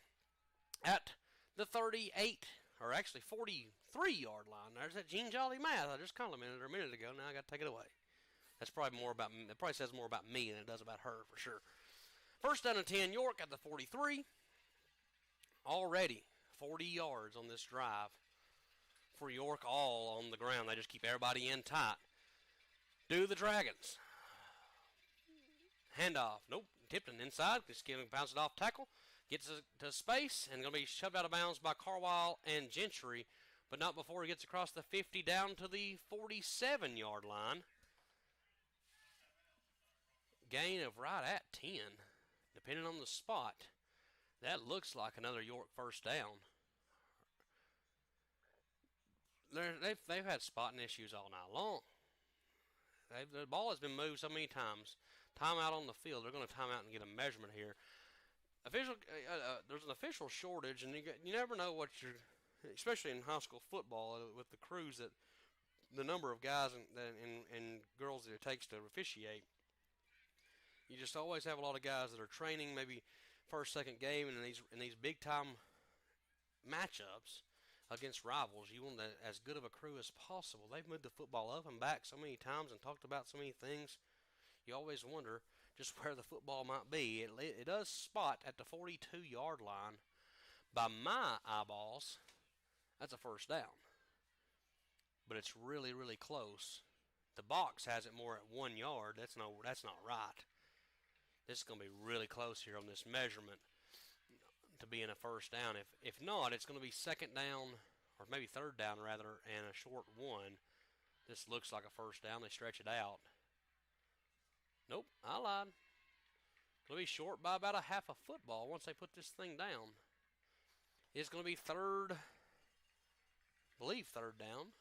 at the 38, or actually 43-yard line. There's that Gene Jolly math I just complimented her a minute ago. Now I got to take it away. That's probably more about me. It probably says more about me than it does about her for sure. 1st down and 10, York at the 43. Already 40 yards on this drive for York, all on the ground. They just keep everybody in tight. Do the Dragons. Handoff. Nope. Tipton inside. Just bounce it off tackle. Gets it to space and going to be shoved out of bounds by Carwile and Gentry, but not before he gets across the 50 down to the 47-yard line. Gain of right at 10, depending on the spot. That looks like another York 1st down. They've had spotting issues all night long. The ball has been moved so many times. Timeout on the field. They're going to time out and get a measurement here. There's an official shortage, and you never know what you're, especially in high school football with the crews that the number of guys and girls that it takes to officiate. You just always have a lot of guys that are training, maybe first, second game, and in these big time matchups against rivals, you want as good of a crew as possible. They've moved the football up and back so many times and talked about so many things. You always wonder just where the football might be. It does spot at the 42-yard line. By my eyeballs, that's a 1st down. But it's really, really close. The box has it more at 1 yard. That's not right. This is going to be really close here on this measurement to being a 1st down. If not, it's going to be 2nd down, or maybe 3rd down rather, and a short 1. This looks like a 1st down. They stretch it out. Nope, I lied. It'll be short by about a half a football once they put this thing down. It's going to be 3rd down.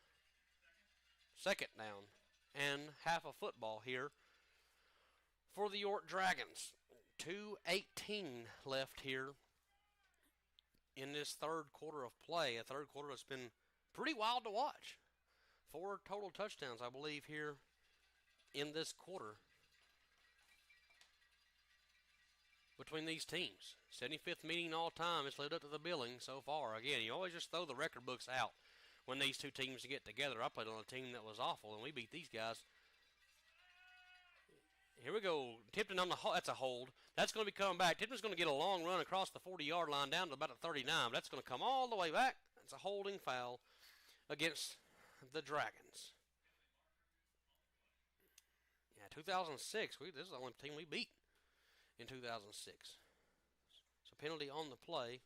2nd down. And half a football here for the York Dragons. 2:18 left here in this third quarter of play. A third quarter that's been pretty wild to watch. 4 total touchdowns, I believe, here in this quarter between these teams. 75th meeting all time. It's led up to the billing so far. Again, you always just throw the record books out when these two teams get together. I played on a team that was awful, and we beat these guys. Here we go. Tipton on the hold. That's a hold. That's going to be coming back. Tipton's going to get a long run across the 40-yard line down to about the 39. But that's going to come all the way back. It's a holding foul against the Dragons. Yeah, 2006. This is the only team we beat in 2006. So penalty on the play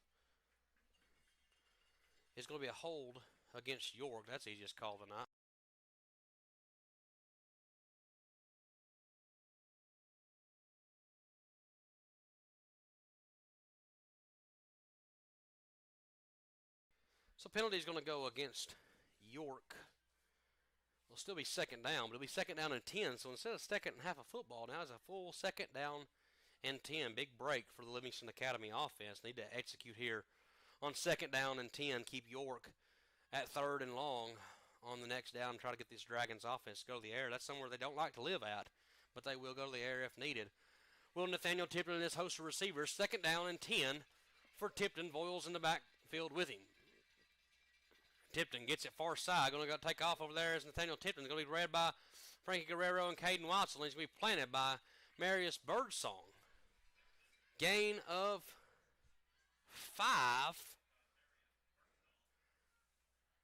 is going to be a hold against York. That's the easiest call tonight. So penalty is going to go against York. It'll still be second down, but it'll be second down and 10. So instead of second and half of football, now it's a full second down and 10. Big break for the Livingston Academy offense. Need to execute here on second down and 10. Keep York at third and long on the next down and try to get this Dragons offense to go to the air. That's somewhere they don't like to live at, but they will go to the air if needed. Will Nathaniel Tipton and his host of receivers. Second down and 10 for Tipton. Voiles in the backfield with him. Tipton gets it far side. Going to go take off over there is Nathaniel Tipton. Going to be read by Frankie Guerrero and Caden Watson. He's going to be planted by Marius Birdsong. Gain of 5.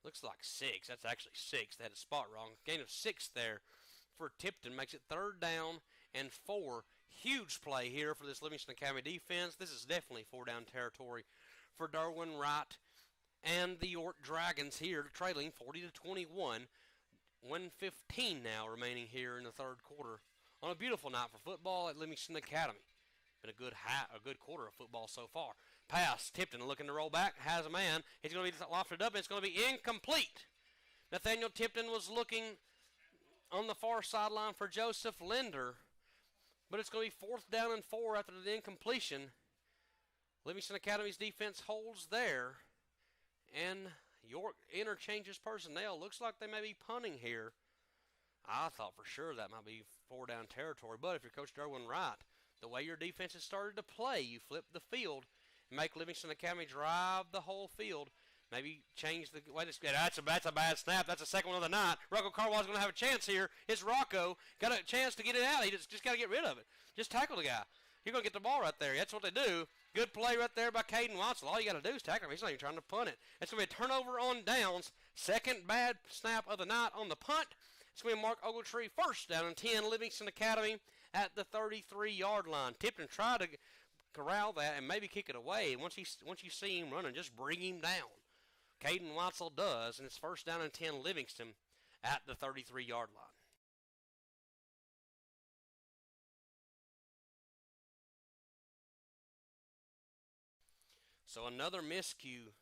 Looks like 6. That's actually 6. They had a spot wrong. Gain of 6 there for Tipton. Makes it third down and 4. Huge play here for this Livingston Academy defense. This is definitely 4-down territory for Darwin Wright and the York Dragons here, trailing 40-21. 1:15 now remaining here in the third quarter on a beautiful night for football at Livingston Academy. Been a good quarter of football so far. Pass. Tipton looking to roll back. Has a man. He's going to be lofted up. It's going to be incomplete. Nathaniel Tipton was looking on the far sideline for Joseph Linder, but it's going to be fourth down and 4 after the incompletion. Livingston Academy's defense holds there, and York interchanges personnel. Looks like they may be punting here. I thought for sure that might be 4-down territory, but if you're Coach Darwin Wright, the way your defense has started to play, you flip the field and make Livingston Academy drive the whole field. Maybe change the way that's a bad snap. That's the second one of the night. Rocco Carwell's going to have a chance here. It's Rocco. Got a chance to get it out. He just got to get rid of it. Just tackle the guy. You're going to get the ball right there. That's what they do. Good play right there by Caden Watson. All you got to do is tackle him. He's not even trying to punt it. It's going to be a turnover on downs. Second bad snap of the night on the punt. It's going to be Mark Ogletree first down and 10. Livingston Academy at the 33-yard line. Tipton tried to corral that and maybe kick it away. Once you see him running, just bring him down. Caden Watson does, and it's first down and 10 Livingston at the 33-yard line. So another miscue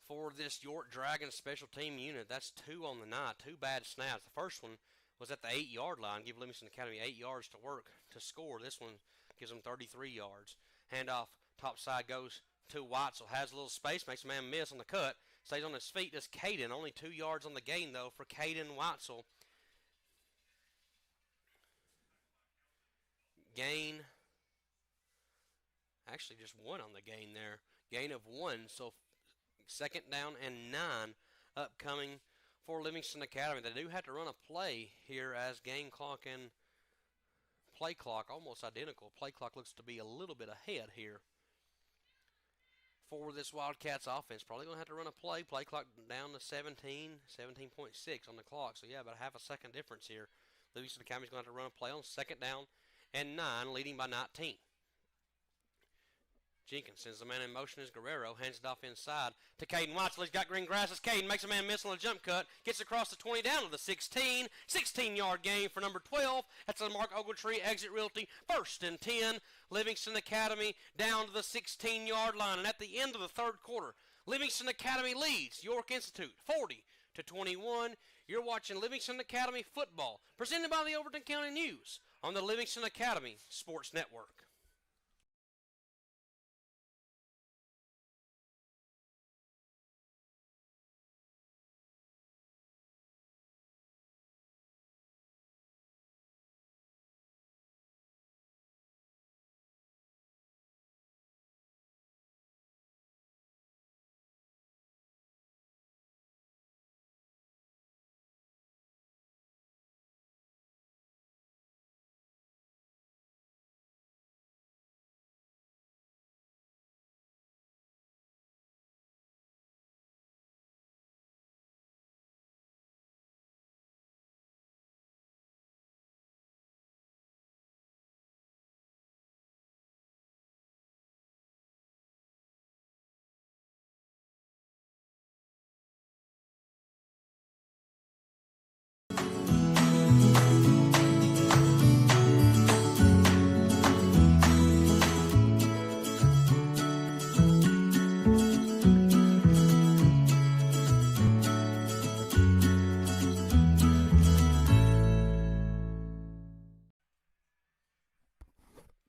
for this York Dragons special team unit. That's 2 on the night, 2 bad snaps. The first one was at the 8-yard line. Give Livingston Academy 8 yards to work to score. This one gives them 33 yards. Handoff, top side goes to Watson. Has a little space, makes a man miss on the cut. Stays on his feet. Does Caden. Only 2 yards on the gain, though, for Caden Watson. Gain. Actually, just 1 on the gain there. Gain of 1. So second down and 9 upcoming for Livingston Academy. They do have to run a play here as game clock and play clock almost identical. Play clock looks to be a little bit ahead here for this Wildcats offense. Probably going to have to run a play. Play clock down to 17.6 on the clock. So, yeah, about half a second difference here. Livingston Academy's going to have to run a play on second down and 9, leading by 19. Jenkins sends the man in motion as Guerrero hands it off inside to Caden Watson. He's got green grass as Caden makes a man miss on a jump cut. Gets across the 20 down to the 16. 16-yard gain for number 12. That's a Mark Ogletree exit realty. First and 10. Livingston Academy down to the 16-yard line. And at the end of the third quarter, Livingston Academy leads York Institute 40-21. You're watching Livingston Academy football presented by the Overton County News on the Livingston Academy Sports Network.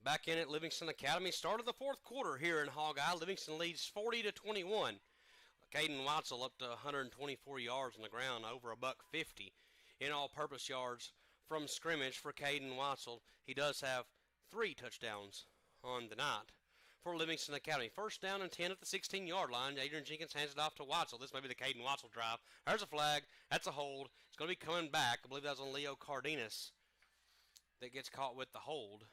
back in at Livingston Academy. Start of the fourth quarter here in Hog-Eye. Livingston leads 40-21. Caden Watzel up to 124 yards on the ground, over $150 in all-purpose yards from scrimmage for Caden Watzel. He does have 3 touchdowns on the night for Livingston Academy. First down and 10 at the 16-yard line. Adrian Jenkins hands it off to Watzel. This may be the Caden Watzel drive. There's a flag. That's a hold. It's going to be coming back. I believe that was on Leo Cardenas that gets caught with the hold.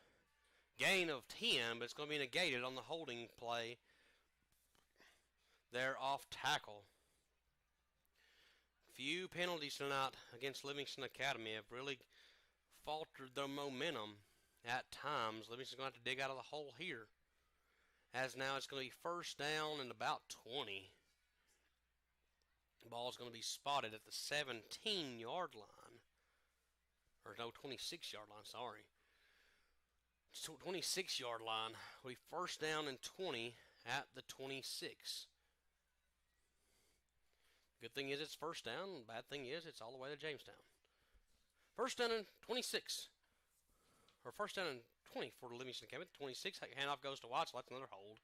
Gain of 10, but it's going to be negated on the holding play. They're off tackle. Few penalties tonight against Livingston Academy have really faltered their momentum at times. Livingston's going to have to dig out of the hole here, as now it's going to be first down and about 20. The ball's going to be spotted at the 17-yard line. Or no, 26-yard line, sorry. 26-yard line. Will be first down and 20 at the 26. Good thing is it's first down. Bad thing is it's all the way to Jamestown. First down and 26. Or first down and 20 for Livingston Academy. 26. Handoff goes to Watts. That's another hold.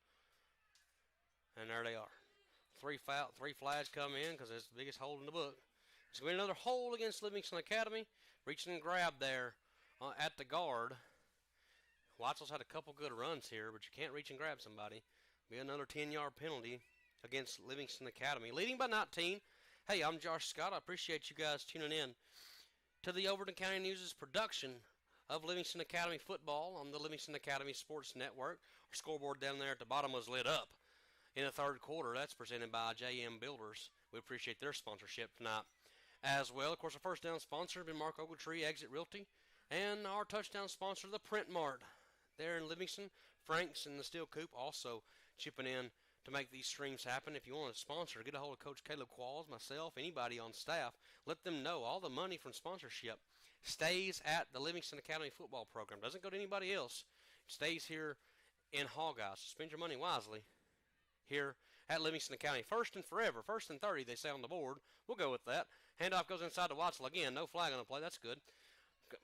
And there they are. Three flags come in because it's the biggest hold in the book. It's going to be another hold against Livingston Academy. Reaching and grab there at the guard. Watsel's had a couple good runs here, but you can't reach and grab somebody. Be another 10-yard penalty against Livingston Academy. Leading by 19. Hey, I'm Josh Scott. I appreciate you guys tuning in to the Overton County News' production of Livingston Academy football on the Livingston Academy Sports Network. Our scoreboard down there at the bottom was lit up in the third quarter. That's presented by JM Builders. We appreciate their sponsorship tonight as well. Of course, our first down sponsor has been Mark Ogletree, Exit Realty, and our touchdown sponsor, the Print Mart, there in Livingston. Frank's and the Steel Coop also chipping in to make these streams happen. If you want a sponsor, get a hold of Coach Caleb Qualls, myself, anybody on staff. Let them know all the money from sponsorship stays at the Livingston Academy football program. Doesn't go to anybody else. It stays here in Hog-Eye. So spend your money wisely here at Livingston Academy. First and forever. First and 30, they say on the board. We'll go with that. Handoff goes inside to Watzel again. No flag on the play. That's good.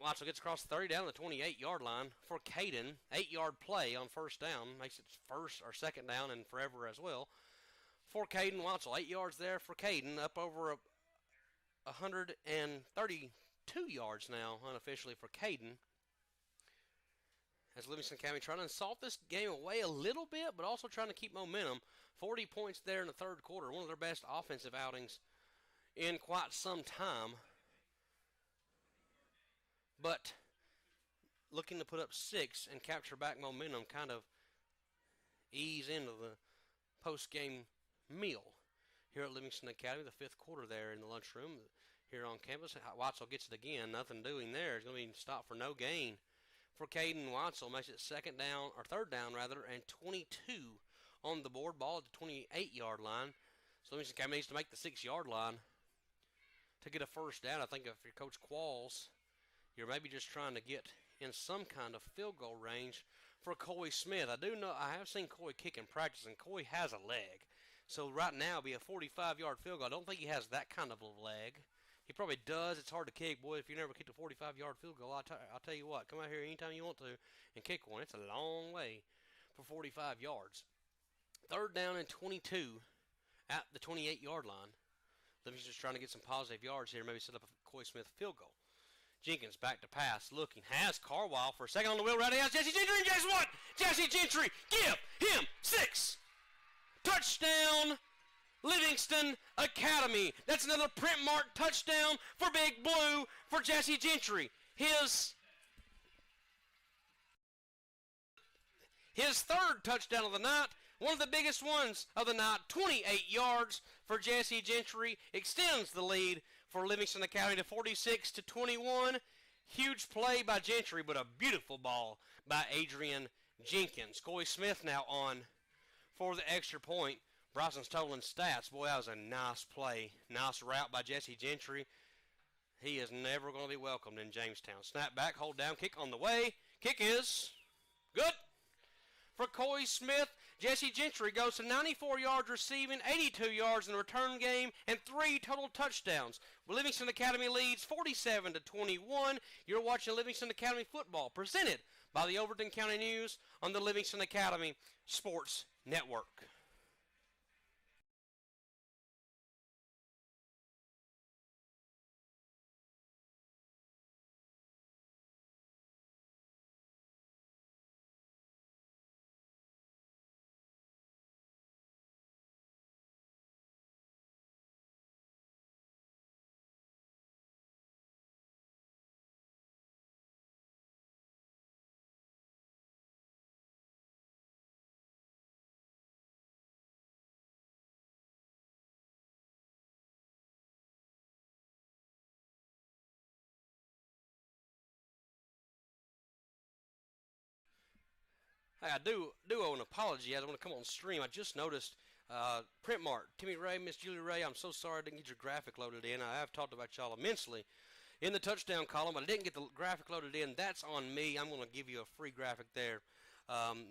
Watzel gets across the 30 down to the 28-yard line for Caden. 8-yard play on first down. Makes it first or second down and forever as well for Caden Watzel. 8 yards there for Caden. Up over 132 yards now unofficially for Caden. As Livingston Academy trying to salt this game away a little bit, but also trying to keep momentum. 40 points there in the third quarter. One of their best offensive outings in quite some time. But looking to put up 6 and capture back momentum, kind of ease into the post-game meal here at Livingston Academy. The fifth quarter there in the lunchroom here on campus. Watzel gets it again. Nothing doing there. It's going to be stopped for no gain for Caden Watzel. Makes it third down, and 22 on the board. Ball at the 28-yard line. So Livingston Academy needs to make the 6-yard line to get a first down. I think if you're Coach Qualls, you're maybe just trying to get in some kind of field goal range for Coy Smith. I have seen Coy kick in practice, and Coy has a leg. So right now, it'll be a 45-yard field goal. I don't think he has that kind of a leg. He probably does. It's hard to kick. Boy, if you never kicked a 45-yard field goal, I'll tell you what, come out here anytime you want to and kick one. It's a long way for 45 yards. Third down and 22 at the 28-yard line. Livingston's trying to get some positive yards here, maybe set up a Coy Smith field goal. Jenkins back to pass, looking, has Carwile for a second on the wheel, right? He has Jesse Gentry, and guess what? Jesse Gentry, give him 6. Touchdown, Livingston Academy. That's another Print Mart touchdown for Big Blue for Jesse Gentry. His third touchdown of the night, one of the biggest ones of the night. 28 yards for Jesse Gentry, extends the lead for Livingston Academy to 46-21. Huge play by Gentry, but a beautiful ball by Adrian Jenkins. Coy Smith now on for the extra point. Bryson's totaling stats. Boy, that was a nice play. Nice route by Jesse Gentry. He is never going to be welcomed in Jamestown. Snap back, hold down, kick on the way. Kick is good for Coy Smith. Jesse Gentry goes to 94 yards receiving, 82 yards in the return game, and 3 total touchdowns. Livingston Academy leads 47-21. You're watching Livingston Academy football, presented by the Overton County News on the Livingston Academy Sports Network. Hey, I do owe an apology. I want to come on stream. I just noticed Print Mart, Timmy Ray, Miss Julie Ray, I'm so sorry I didn't get your graphic loaded in. I have talked about y'all immensely in the touchdown column, but I didn't get the graphic loaded in. That's on me. I'm going to give you a free graphic there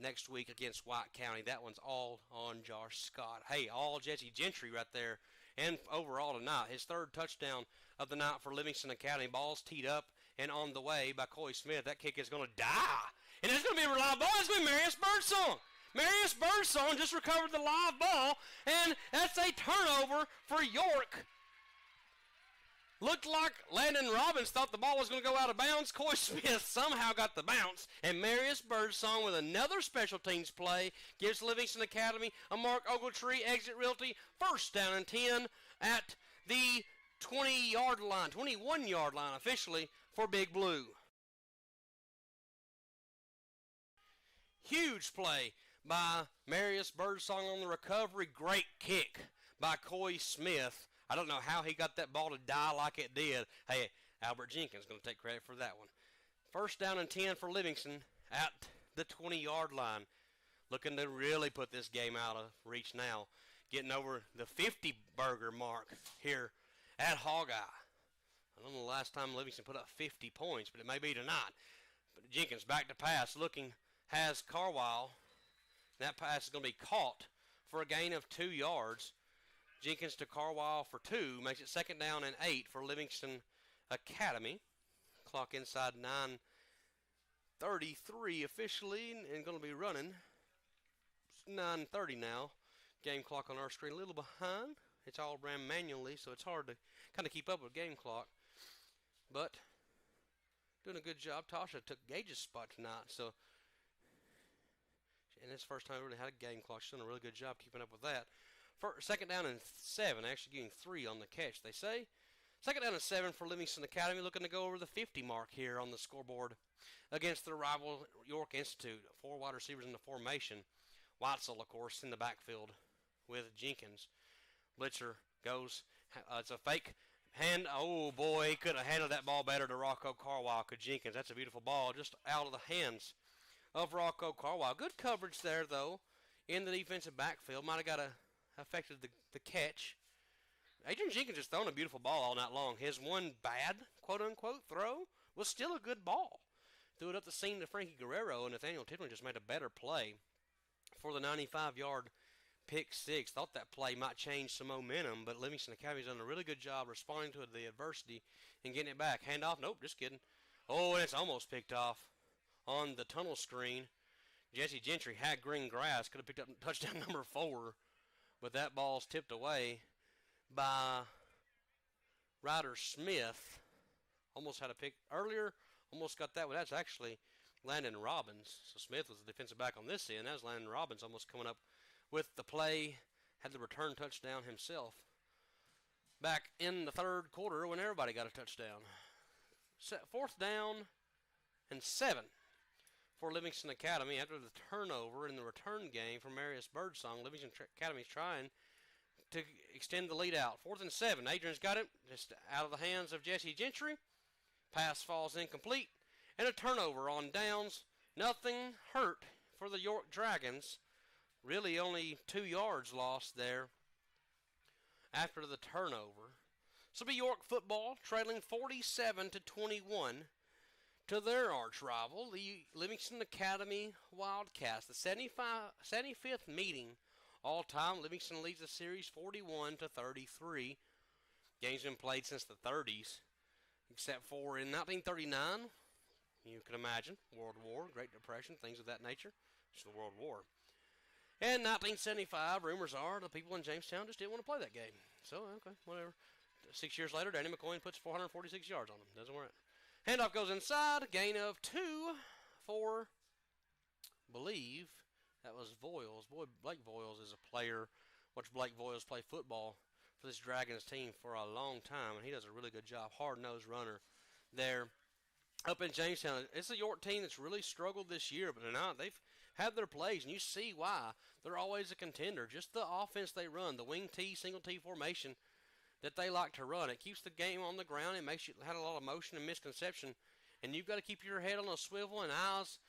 next week against White County. That one's all on Josh Scott. Hey, all Jesse Gentry right there. And overall tonight, his third touchdown of the night for Livingston Academy. Ball's teed up and on the way by Coy Smith. That kick is going to die. And it's going to be a live ball. It's going to be Marius Birdsong. Marius Birdsong just recovered the live ball, and that's a turnover for York. Looked like Landon Robbins thought the ball was going to go out of bounds. Coy Smith somehow got the bounce, and Marius Birdsong with another special teams play gives Livingston Academy a Mark Ogletree exit realty, first down and 10 at the 20-yard line, 21-yard line officially for Big Blue. Huge play by Marius Birdsong on the recovery. Great kick by Coy Smith. I don't know how he got that ball to die like it did. Hey, Albert Jenkins going to take credit for that one. First down and 10 for Livingston at the 20-yard line. Looking to really put this game out of reach now. Getting over the 50-burger mark here at Hogeye. I don't know the last time Livingston put up 50 points, but it may be tonight. But Jenkins back to pass, looking, has Carwile. That pass is going to be caught for a gain of 2 yards. Jenkins to Carwile for 2, makes it second down and 8 for Livingston Academy. Clock inside 9:33 officially, and going to be running. It's 9:30 now. Game clock on our screen a little behind. It's all ran manually, so it's hard to kind of keep up with game clock. But doing a good job. Tasha took Gage's spot tonight, so and it's the first time I really had a game clock. She's done a really good job keeping up with that. Second down and 7, actually getting 3 on the catch, they say. Second down and 7 for Livingston Academy, looking to go over the 50 mark here on the scoreboard against their rival York Institute. 4 wide receivers in the formation. Weitzel, of course, in the backfield with Jenkins. Blitzer goes. It's a fake hand. Oh, boy, he could have handled that ball better to Rocco Carwile, could Jenkins. That's a beautiful ball just out of the hands of Rocco Carwile. Good coverage there, though, in the defensive backfield. Might have affected the catch. Adrian Jenkins has thrown a beautiful ball all night long. His one bad, quote-unquote, throw was still a good ball. Threw it up the seam to Frankie Guerrero, and Nathaniel Tidwin just made a better play for the 95-yard pick 6. Thought that play might change some momentum, but Livingston Academy's done a really good job responding to the adversity and getting it back. Handoff? Nope, just kidding. Oh, and it's almost picked off on the tunnel screen. Jesse Gentry had green grass. Could have picked up touchdown number 4. But that ball's tipped away by Ryder Smith. Almost had a pick earlier. Almost got that one. That's actually Landon Robbins. So Smith was the defensive back on this end. That was Landon Robbins almost coming up with the play. Had the return touchdown himself. Back in the third quarter when everybody got a touchdown. Fourth down and 7. For Livingston Academy after the turnover in the return game for Marius Birdsong. Livingston Academy is trying to extend the lead out. 4th and 7. Adrian's got it just out of the hands of Jesse Gentry. Pass falls incomplete. And a turnover on downs. Nothing hurt for the York Dragons. Really only 2 yards lost there after the turnover. So it'll be York football trailing 47-21. to their arch rival, the Livingston Academy Wildcats. The 75th meeting all time. Livingston leads the series 41-33. Games been played since the 30s, except for in 1939. You can imagine World War, Great Depression, things of that nature. It's the World War. In 1975, rumors are the people in Jamestown just didn't want to play that game. So, okay, whatever. 6 years later, Danny McCoy puts 446 yards on them. Doesn't work. Handoff goes inside. Gain of 2 for, believe, that was Voiles. Boy, Blake Voiles is a player. Watched Blake Voiles play football for this Dragons team for a long time, and he does a really good job. Hard-nosed runner there. Up in Jamestown, it's a York team that's really struggled this year, but they've had their plays, and you see why. They're always a contender. Just the offense they run, the wing T, single T formation that they like to run. It keeps the game on the ground. It makes you have a lot of motion and misconception, and you've got to keep your head on a swivel and eyes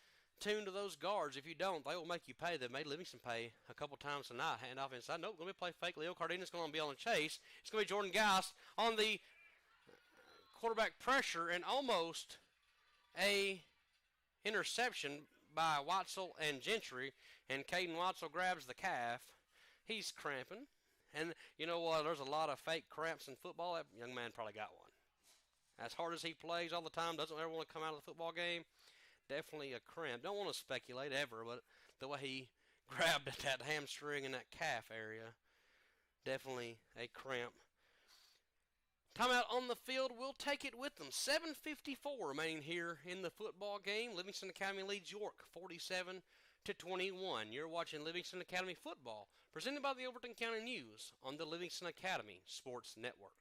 tuned to those guards. If you don't, they will make you pay. They made Livingston pay a couple times tonight. Hand off inside. Nope, going to play fake. Leo Cardenas going to be on the chase. It's going to be Jordan Geist on the quarterback pressure, and almost a interception by Watzel and Gentry, and Caden Watzel grabs the calf. He's cramping, and you know what? There's a lot of fake cramps in football. That young man probably got one. As hard as he plays all the time, doesn't ever want to come out of the football game. Definitely a cramp. Don't want to speculate ever, but the way he grabbed at that hamstring and that calf area, definitely a cramp. Timeout on the field. We'll take it with them. 7:54 remaining here in the football game. Livingston Academy leads York 47-21. You're watching Livingston Academy football, presented by the Overton County News on the Livingston Academy Sports Network.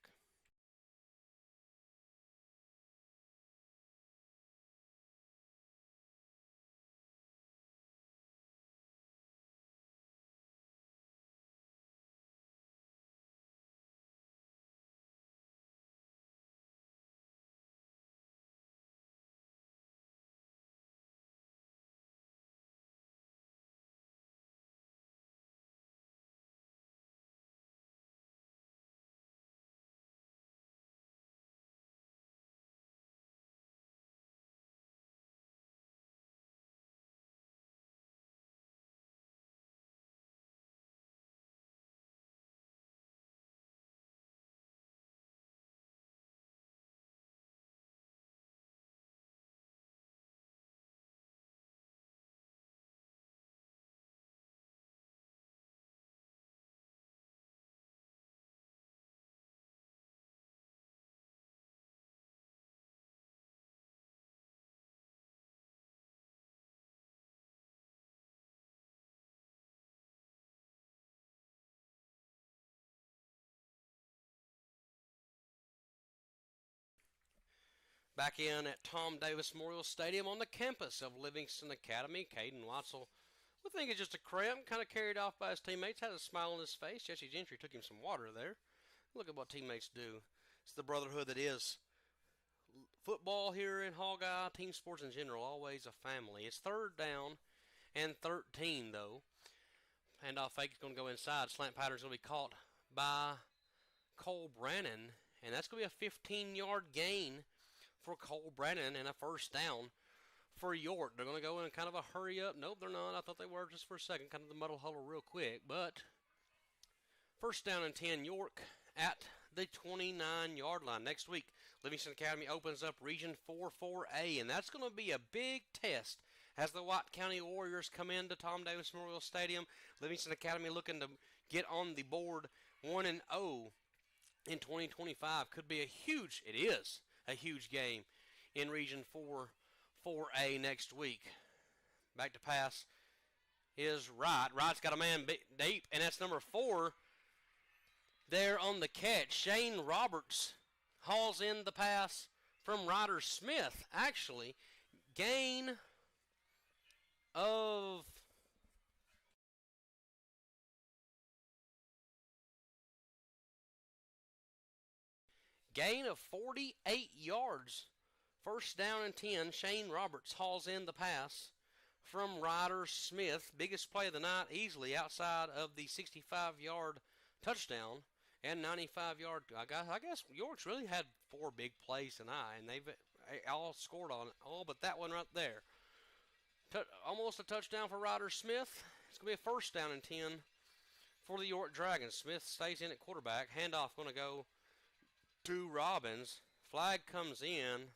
Back in at Tom Davis Memorial Stadium on the campus of Livingston Academy. Caden Watzel, we think it's just a cramp, kind of carried off by his teammates, had a smile on his face. Jesse Gentry took him some water there. Look at what teammates do. It's the brotherhood that is football here in Hogeye, team sports in general, always a family. It's 3rd down and 13, though. Handoff fake is going to go inside. Slant pattern is going to be caught by Cole Brannon, and that's going to be a 15-yard gain for Cole Brannon and a 1st down for York. They're going to go in kind of a hurry up. Nope, they're not. I thought they were just for a second, kind of the muddle huddle real quick. But 1st down and 10, York at the 29-yard line. Next week, Livingston Academy opens up Region 4-4A, and that's going to be a big test as the White County Warriors come into Tom Davis Memorial Stadium. Livingston Academy looking to get on the board 1-0 in 2025. Could be it is a huge game in Region 4-4A next week. Back to pass is Wright. Wright's got a man deep, and that's number 4 there on the catch. Shane Roberts hauls in the pass from Ryder Smith. Actually, gain of Gain of 48 yards. 1st down and 10. Shane Roberts hauls in the pass from Ryder Smith. Biggest play of the night, easily outside of the 65-yard touchdown and 95-yard. I guess York's really had 4 big plays tonight, and they've all scored on all but that one right there. Almost a touchdown for Ryder Smith. It's going to be a first down and 10 for the York Dragons. Smith stays in at quarterback. Handoff going to go to Robbins. Flag comes in.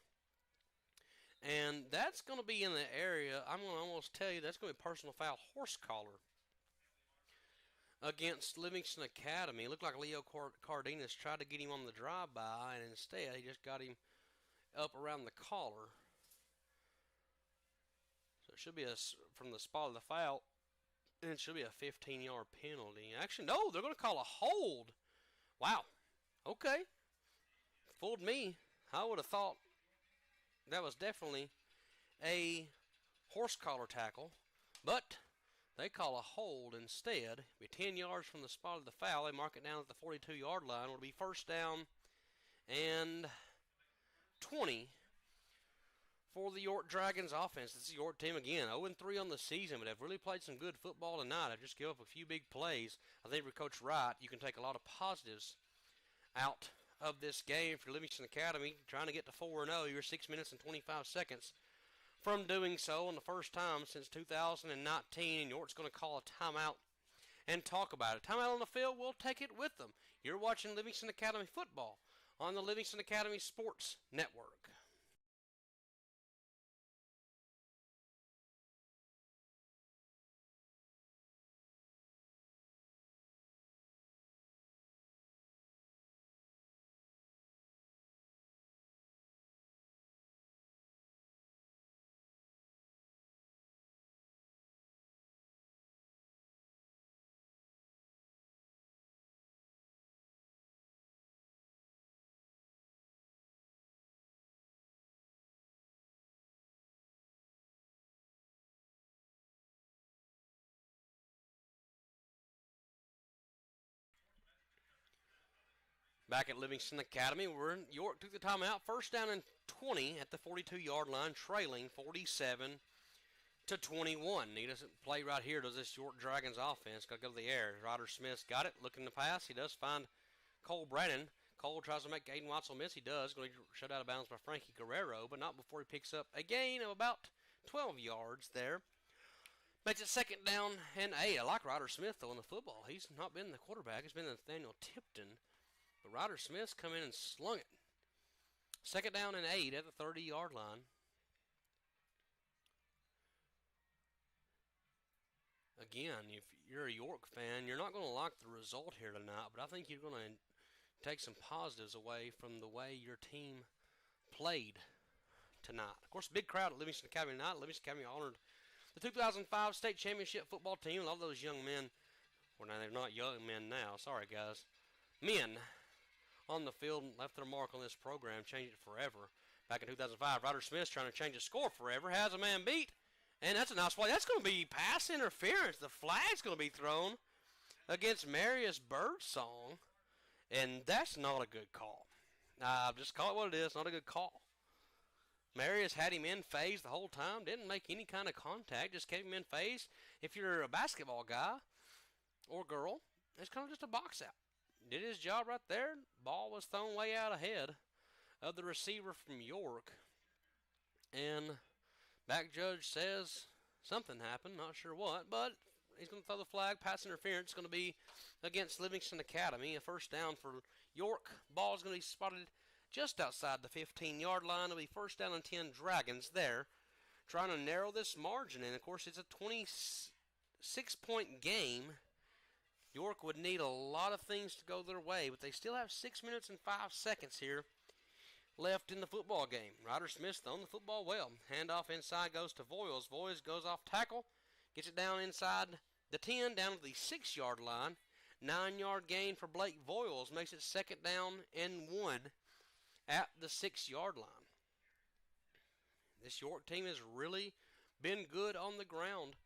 And that's going to be in the area. I'm going to almost tell you that's going to be a personal foul, horse collar, against Livingston Academy. It looked like Leo Cardenas tried to get him on the drive-by, and instead he just got him up around the collar. So it should be from the spot of the foul, and it should be a 15-yard penalty. Actually, no, they're going to call a hold. Wow. Okay. Fooled me. I would have thought that was definitely a horse collar tackle, but they call a hold instead. It'll be 10 yards from the spot of the foul. They mark it down at the 42-yard line. It'll be first down and 20 for the York Dragons offense. This is the York team again, 0-3 on the season, but have really played some good football tonight. I've just given up a few big plays. I think with Coach Wright, you can take a lot of positives out of this game for Livingston Academy, trying to get to 4-0. You're 6 minutes and 25 seconds from doing so on the first time since 2019. And York's going to call a timeout and talk about it. Timeout on the field, we'll take it with them. You're watching Livingston Academy football on the Livingston Academy Sports Network. Back at Livingston Academy, York took the timeout. First down and 20 at the 42-yard line, trailing 47-21. He doesn't play right here, does this York Dragons offense. Got to go to the air. Ryder Smith's got it, looking to pass. He does find Cole Brannon. Cole tries to make Aiden Watson miss. He does. Going to be shut out of bounds by Frankie Guerrero, but not before he picks up a gain of about 12 yards there. Makes it second down and 8. I like Ryder Smith, though, in the football. He's not been the quarterback. It's been Nathaniel Tipton. But Ryder Smith's come in and slung it. Second down and 8 at the 30-yard line. Again, if you're a York fan, you're not going to like the result here tonight, but I think you're going to take some positives away from the way your team played tonight. Of course, big crowd at Livingston Academy tonight. Livingston Academy honored the 2005 state championship football team. A lot of those young men, well, now they're not young men now. Sorry, guys. Men on the field left their mark on this program, changed it forever. Back in 2005, Ryder Smith's trying to change the score forever, has a man beat, and that's a nice play. That's going to be pass interference. The flag's going to be thrown against Marius Birdsong, and that's not a good call. Just call it what it is, not a good call. Marius had him in phase the whole time, didn't make any kind of contact, just kept him in phase. If you're a basketball guy or girl, it's kind of just a box out. Did his job right there. Ball was thrown way out ahead of the receiver from York. And back judge says something happened, not sure what, but he's going to throw the flag. Pass interference going to be against Livingston Academy. A first down for York. Ball is going to be spotted just outside the 15-yard line. It'll be first down and 10 Dragons there, trying to narrow this margin. And, of course, it's a 26-point game. York would need a lot of things to go their way, but they still have 6 minutes and 5 seconds here left in the football game. Ryder Smith's throwing the football well. Handoff inside goes to Voiles. Voiles goes off tackle, gets it down inside the 10, down to the 6-yard line. 9-yard gain for Blake Voiles makes it second down and 1 at the 6-yard line. This York team has really been good on the ground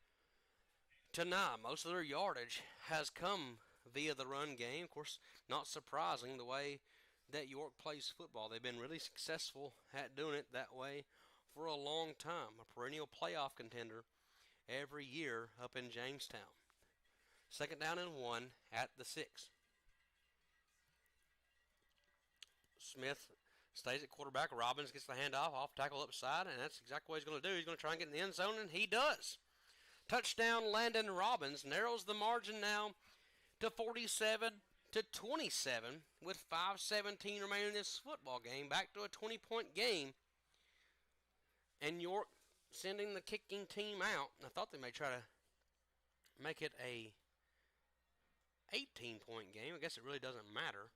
tonight. Most of their yardage has come via the run game. Of course, not surprising the way that York plays football. They've been really successful at doing it that way for a long time. A perennial playoff contender every year up in Jamestown. Second down and 1 at the 6. Smith Stays at quarterback. Robbins gets the handoff, off tackle upside, and that's exactly what he's going to do. He's going to try and get in the end zone, and he does. Touchdown, Landon Robbins narrows the margin now to 47-27 with 5:17 remaining in this football game. Back to a 20-point game, and York sending the kicking team out. I thought they may try to make it a 18-point game. I guess it really doesn't matter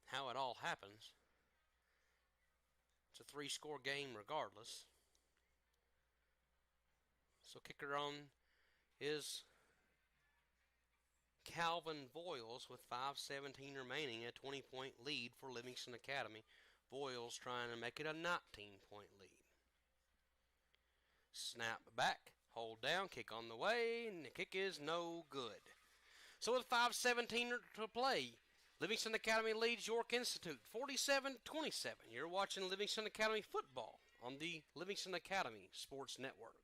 how it all happens. It's a 3-score game regardless. So kicker on is Calvin Voiles with 5:17 remaining, a 20-point lead for Livingston Academy. Voiles trying to make it a 19-point lead. Snap back, hold down, kick on the way, and the kick is no good. So with 5:17 to play, Livingston Academy leads York Institute 47-27. You're watching Livingston Academy football on the Livingston Academy Sports Network.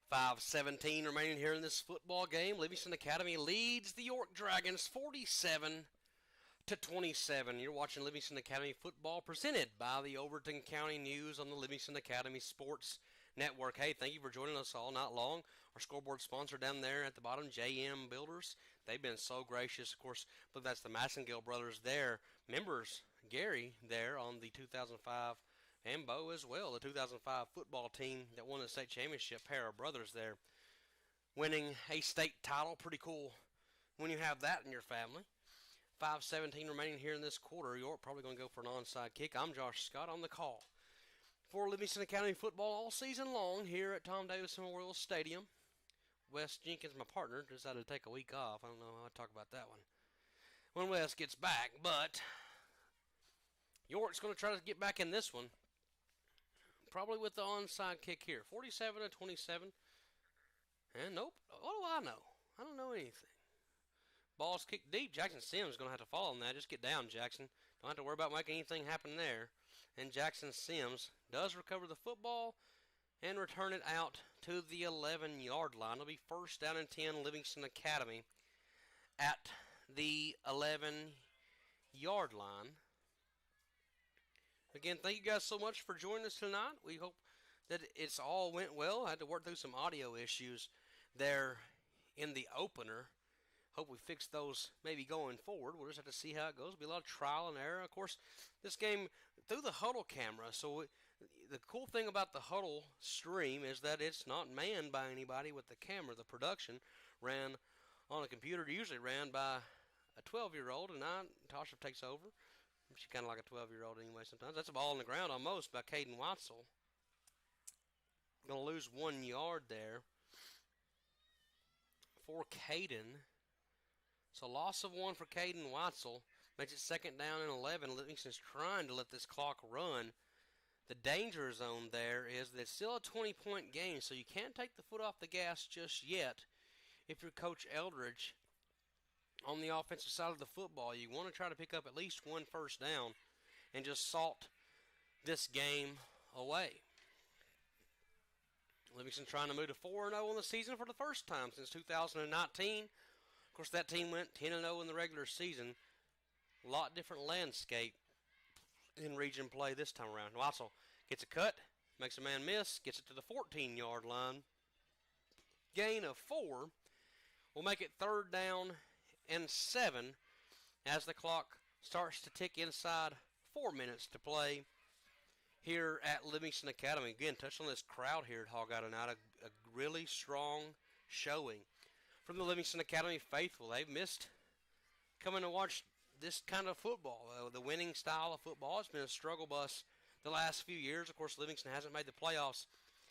$5:17 remaining here in this football game. Livingston Academy leads the York Dragons 47-27. You're watching Livingston Academy football presented by the Overton County News on the Livingston Academy Sports Network. Hey, thank you for joining us all night long. Our scoreboard sponsor down there at the bottom, JM Builders. They've been so gracious. Of course, but that's the Massengill brothers there. Members, Gary there on the 2005 and Bo as well, the 2005 football team that won the state championship, pair of brothers there, winning a state title. Pretty cool when you have that in your family. 5:17 remaining here in this quarter. York probably going to go for an onside kick. I'm Josh Scott on the call for Livingston Academy football all season long here at Tom Davis Memorial Stadium. Wes Jenkins, my partner, decided to take a week off. I don't know how I'll talk about that one when Wes gets back, but York's going to try to get back in this one. Probably with the onside kick here. 47-27. And nope. What do I know? I don't know anything. Ball's kicked deep. Jackson Sims is going to have to follow on that. Just get down, Jackson. Don't have to worry about making anything happen there. And Jackson Sims does recover the football and return it out to the 11-yard line. It'll be first down and 10, Livingston Academy at the 11-yard line. Again, thank you guys so much for joining us tonight. We hope that it's all went well. I had to work through some audio issues there in the opener. Hope we fix those maybe going forward. We'll just have to see how it goes. It'll be a lot of trial and error. Of course, this game through the huddle camera. So the cool thing about the huddle stream is that it's not manned by anybody with the camera. The production ran on a computer, usually ran by a 12-year-old, and Tasha takes over. She's kind of like a 12-year-old anyway sometimes. That's a ball on the ground almost by Caden Watzel. Going to lose 1 yard there for Caden. So loss of 1 for Caden Watzel. Makes it second down and 11. Livingston's trying to let this clock run. The danger zone there is that it's still a 20-point game, so you can't take the foot off the gas just yet. If you're Coach Eldridge on the offensive side of the football, you want to try to pick up at least 1 first down and just salt this game away. Livingston trying to move to 4-0 in the season for the first time since 2019. Of course, that team went 10-0 in the regular season. A lot different landscape in region play this time around. Watzel gets a cut, makes a man miss, gets it to the 14-yard line. Gain of 4 will make it third down and 7 as the clock starts to tick inside 4 minutes to play here at Livingston Academy. Again, touch on this crowd here at Hog Out and Out. A really strong showing from the Livingston Academy faithful. They've missed coming to watch this kind of football. The winning style of football has been a struggle bus the last few years. Of course, Livingston hasn't made the playoffs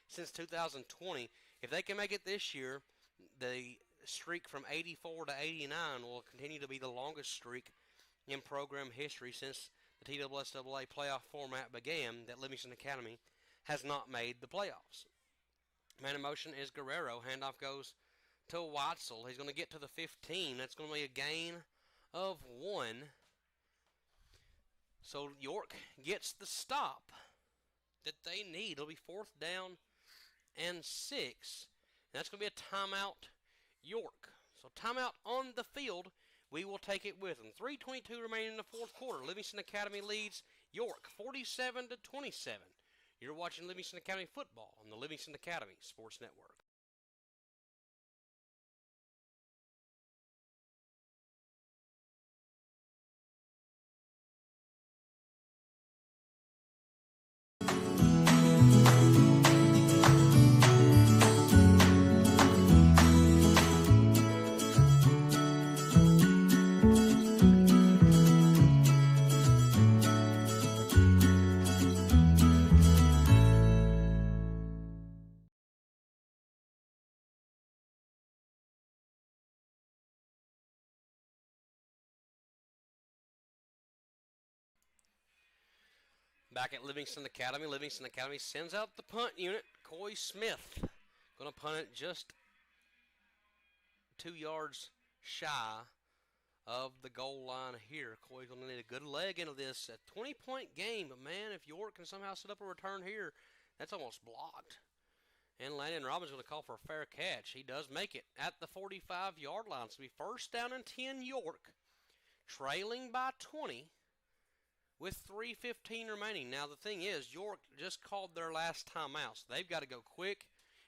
since 2020. If they can make it this year, the streak from 84 to 89 will continue to be the longest streak in program history since the TSSAA playoff format began that Livingston Academy has not made the playoffs. Man in motion is Guerrero. Handoff goes to Watzel. He's going to get to the 15. That's going to be a gain of 1. So York gets the stop that they need. It'll be 4th down and 6. And that's going to be a timeout, York. So timeout on the field. We will take it with them. 3:22 remaining in the 4th quarter. Livingston Academy leads York 47 to 27. You're watching Livingston Academy football on the Livingston Academy Sports Network. Back at Livingston Academy, Livingston Academy sends out the punt unit. Coy Smith going to punt it just 2 yards shy of the goal line here. Coy's going to need a good leg into this. A 20-point game, but man, if York can somehow set up a return here, that's almost blocked. And Landon Robbins going to call for a fair catch. He does make it at the 45-yard line. So it'll be 1st down and 10 York, trailing by 20. With 3:15 remaining. Now, the thing is, York just called their last timeout, so they've got to go quick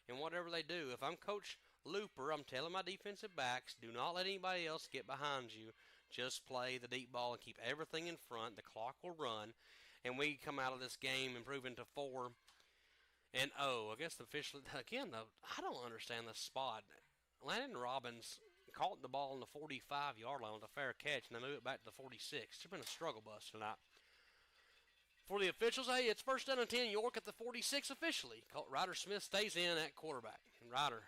in whatever they do. If I'm Coach Looper, I'm telling my defensive backs, do not let anybody else get behind you. Just play the deep ball and keep everything in front. The clock will run, and we come out of this game improving to 4-0. I guess officially, again, though, I don't understand the spot. Landon Robbins caught the ball on the 45-yard line with a fair catch, and they move it back to the 46. It's been a struggle bus tonight. For the officials, hey, it's 1st down and 10, York at the 46 officially. Ryder Smith stays in at quarterback. And Ryder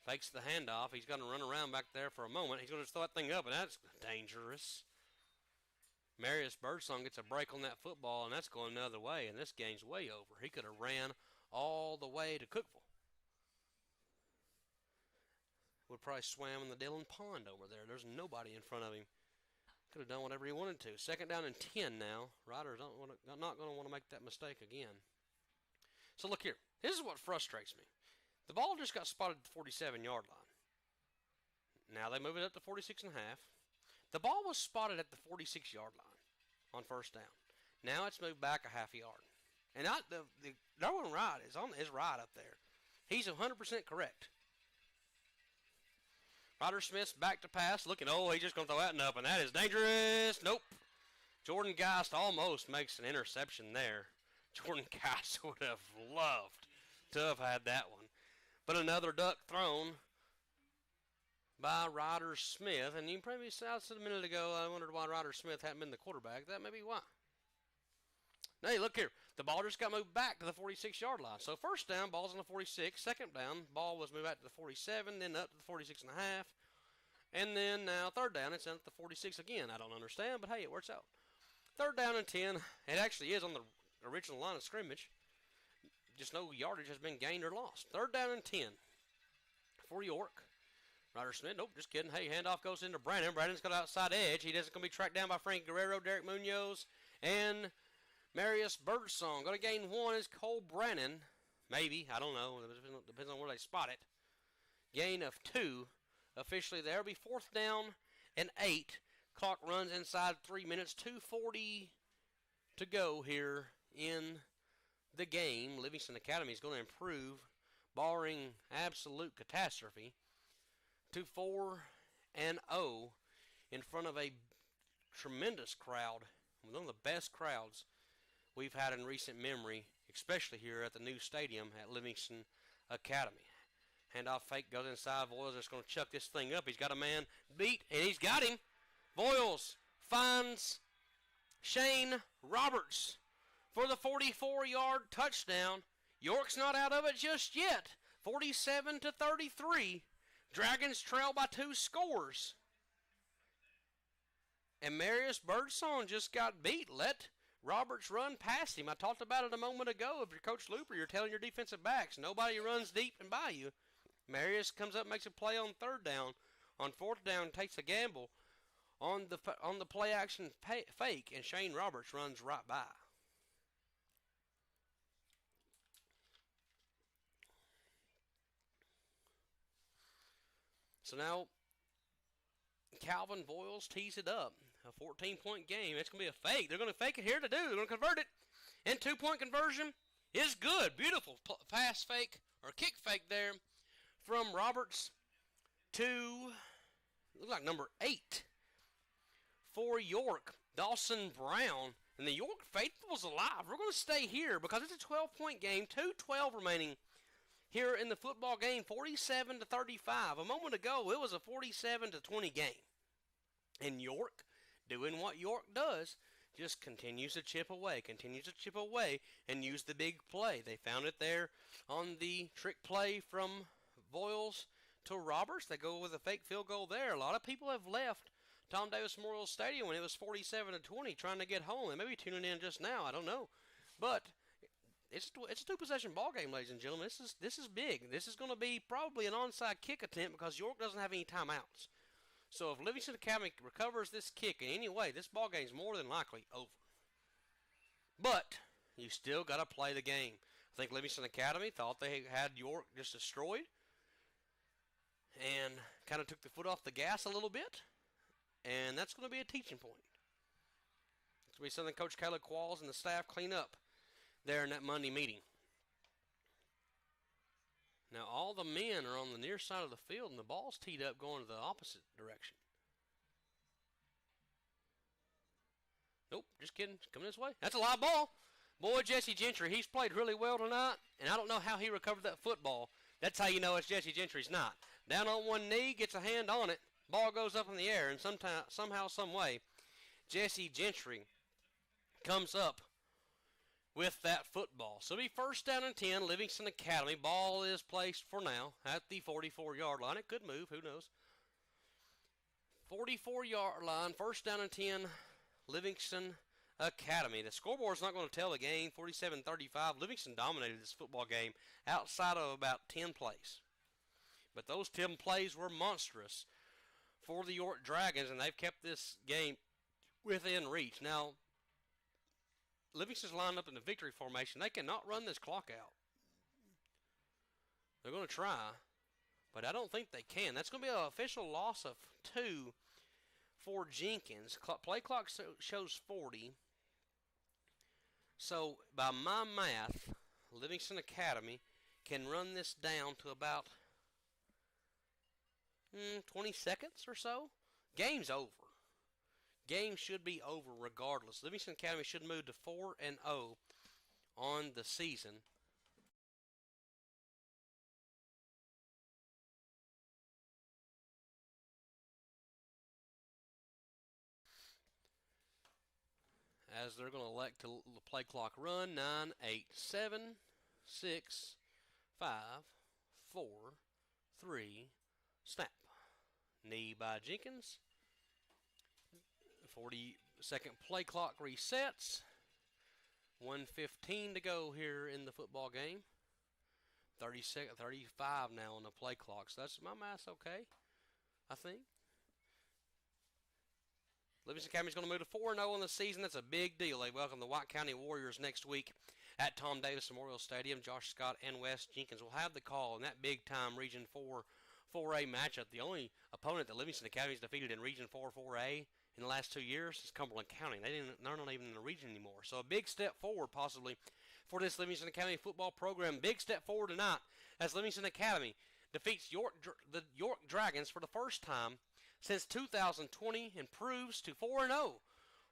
fakes the handoff. He's going to run around back there for a moment. He's going to just throw that thing up, and that's dangerous. Marius Birdsong gets a break on that football, and that's going another way, and this game's way over. He could have ran all the way to Cookeville. Would probably swam in the Dillon Pond over there. There's nobody in front of him. Could have done whatever he wanted to. 2nd down and 10 now. Riders not going to want to make that mistake again. So look here. This is what frustrates me. The ball just got spotted at the 47-yard line. Now they move it up to 46 and a half. The ball was spotted at the 46-yard line on 1st down. Now it's moved back a half yard. And Darwin Wright is right up there. He's 100% correct. Ryder Smith's back to pass, looking, he's just going to throw that one up, and that is dangerous. Nope. Jordan Geist almost makes an interception there. Jordan Geist would have loved to have had that one. But another duck thrown by Ryder Smith, and you probably said a minute ago, I wondered why Ryder Smith hadn't been the quarterback. That may be why. Hey, look here. The ball just got moved back to the 46-yard line. So 1st down, ball's on the 46. 2nd down, ball was moved back to the 47, then up to the 46 and a half. And then now 3rd down, it's at the 46 again. I don't understand, but hey, it works out. 3rd down and 10. It actually is on the original line of scrimmage. Just no yardage has been gained or lost. 3rd down and 10 for York. Ryder Smith, nope, just kidding. Hey, handoff goes into Brandon. Brandon's got outside edge. He doesn't going to be tracked down by Frank Guerrero, Derek Munoz, and Marius Birdsong. Going to gain 1 is Cole Brannon. Maybe. I don't know. It depends on where they spot it. Gain of 2. Officially there. It'll be 4th down and 8. Clock runs inside 3 minutes. 2:40 to go here in the game. Livingston Academy is going to improve, barring absolute catastrophe, to 4-0 in front of a tremendous crowd. One of the best crowds we've had in recent memory, especially here at the new stadium at Livingston Academy. Handoff fake goes inside. Voiles is going to chuck this thing up. He's got a man beat, and he's got him. Voiles finds Shane Roberts for the 44-yard touchdown. York's not out of it just yet. 47-33. Dragons trail by 2 scores. And Marius Birdsong just got beat. Let Roberts run past him. I talked about it a moment ago. If you're Coach Looper, you're telling your defensive backs, nobody runs deep and by you. Marius comes up, makes a play on 3rd down. On 4th down, takes a gamble on the play action fake, and Shane Roberts runs right by. So now Calvin Voiles tees it up. A 14-point game. It's going to be a fake. They're going to fake it here to do. They're going to convert it. And 2-point conversion is good. Beautiful pass fake or kick fake there from Roberts to, looks like number 8 for York, Dawson Brown. And the York faithful is alive. We're going to stay here because it's a 12-point game. 2:12 remaining here in the football game. 47-35. A moment ago, it was a 47-20 game. And York, doing what York does, just continues to chip away, and use the big play. They found it there on the trick play from Voiles to Roberts. They go with a fake field goal there. A lot of people have left Tom Davis Memorial Stadium when it was 47-20 trying to get home. They may be tuning in just now. I don't know. But it's a 2-possession ball game, ladies and gentlemen. This is big. This is going to be probably an onside kick attempt because York doesn't have any timeouts. So if Livingston Academy recovers this kick in any way, this ball game is more than likely over. But you still got to play the game. I think Livingston Academy thought they had York just destroyed and kind of took the foot off the gas a little bit. And that's going to be a teaching point. It's going to be something Coach Caleb Qualls and the staff clean up there in that Monday meeting. Now, all the men are on the near side of the field, and the ball's teed up going to the opposite direction. Nope, just kidding. It's coming this way. That's a live ball. Boy, Jesse Gentry, he's played really well tonight, and I don't know how he recovered that football. That's how you know it's Jesse Gentry's not. Down on one knee, gets a hand on it, ball goes up in the air, and somehow, some way, Jesse Gentry comes up with that football. So it'll be 1st down and 10, Livingston Academy. Ball is placed for now at the 44-yard line. It could move, who knows. 44-yard line, 1st down and 10, Livingston Academy. The scoreboard's not going to tell the game, 47-35. Livingston dominated this football game outside of about 10 plays. But those 10 plays were monstrous for the York Dragons, and they've kept this game within reach. Now, Livingston's lined up in the victory formation. They cannot run this clock out. They're going to try, but I don't think they can. That's going to be an official loss of 2 for Jenkins. Play clock shows 40. So, by my math, Livingston Academy can run this down to about 20 seconds or so. Game's over. Game should be over regardless. Livingston Academy should move to 4-0 on the season. As they're going to elect to play clock run. 9, 8, 7, 6, 5, 4, 3, snap. Knee by Jenkins. 40-second play clock resets. 1:15 to go here in the football game. 35 now on the play clock. So that's my math's okay, I think. Livingston Academy is going to move to 4-0 in the season. That's a big deal. They welcome the White County Warriors next week at Tom Davis Memorial Stadium. Josh Scott and Wes Jenkins will have the call in that big-time Region 4A matchup. The only opponent that Livingston Academy has defeated in Region 4A in the last 2 years is Cumberland County. They're not even in the region anymore. So a big step forward possibly for this Livingston Academy football program. Big step forward tonight as Livingston Academy defeats the York Dragons for the first time since 2020 and proves to 4-0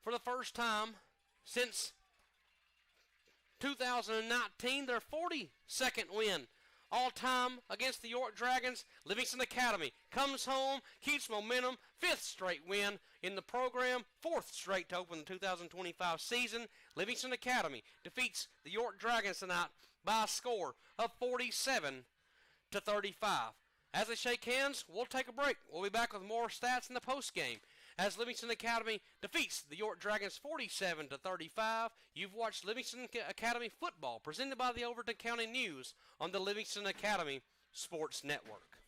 for the first time since 2019. Their 42nd win all-time against the York Dragons. Livingston Academy comes home, keeps momentum, 5th straight win in the program, 4th straight to open the 2025 season. Livingston Academy defeats the York Dragons tonight by a score of 47-35. As they shake hands, we'll take a break. We'll be back with more stats in the postgame as Livingston Academy defeats the York Dragons 47-35. You've watched Livingston Academy football presented by the Overton County News on the Livingston Academy Sports Network.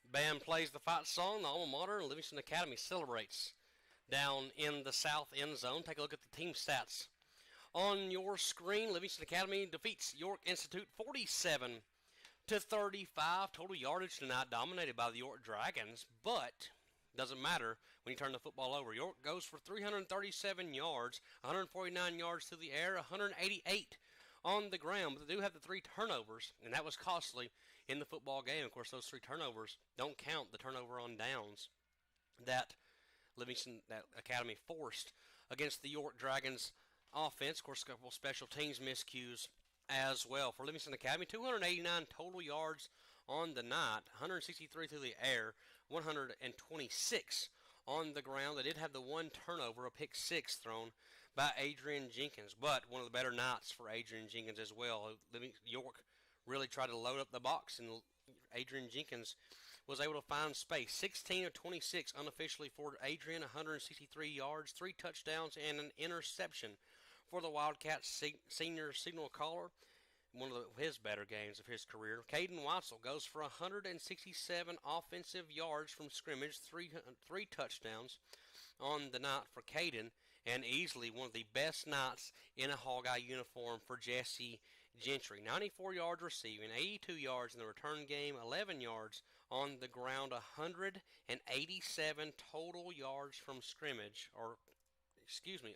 Band plays the fight song. The alma mater and Livingston Academy celebrates down in the south end zone. Take a look at the team stats on your screen. Livingston Academy defeats York Institute 47-35. Total yardage tonight dominated by the York Dragons, but doesn't matter when you turn the football over. York goes for 337 yards, 149 yards through the air, 188 on the ground, but they do have the 3 turnovers, and that was costly in the football game. Of course, those 3 turnovers don't count the turnover on downs that that Academy forced against the York Dragons offense. Of course, a couple special teams miscues as well. For Livingston Academy, 289 total yards on the night, 163 through the air, 126 on the ground. They did have the 1 turnover, a pick 6 thrown by Adrian Jenkins, but one of the better nights for Adrian Jenkins as well. York really tried to load up the box, and Adrian Jenkins was able to find space. 16 of 26 unofficially for Adrian, 163 yards, 3 touchdowns, and an interception for the Wildcats senior signal caller. One of his better games of his career. Caden Weitzel goes for 167 offensive yards from scrimmage, three touchdowns on the night for Caden, and easily one of the best nights in a Hawkeye uniform for Jesse Gentry. 94 yards receiving, 82 yards in the return game, 11 yards on the ground, 187 total yards from scrimmage,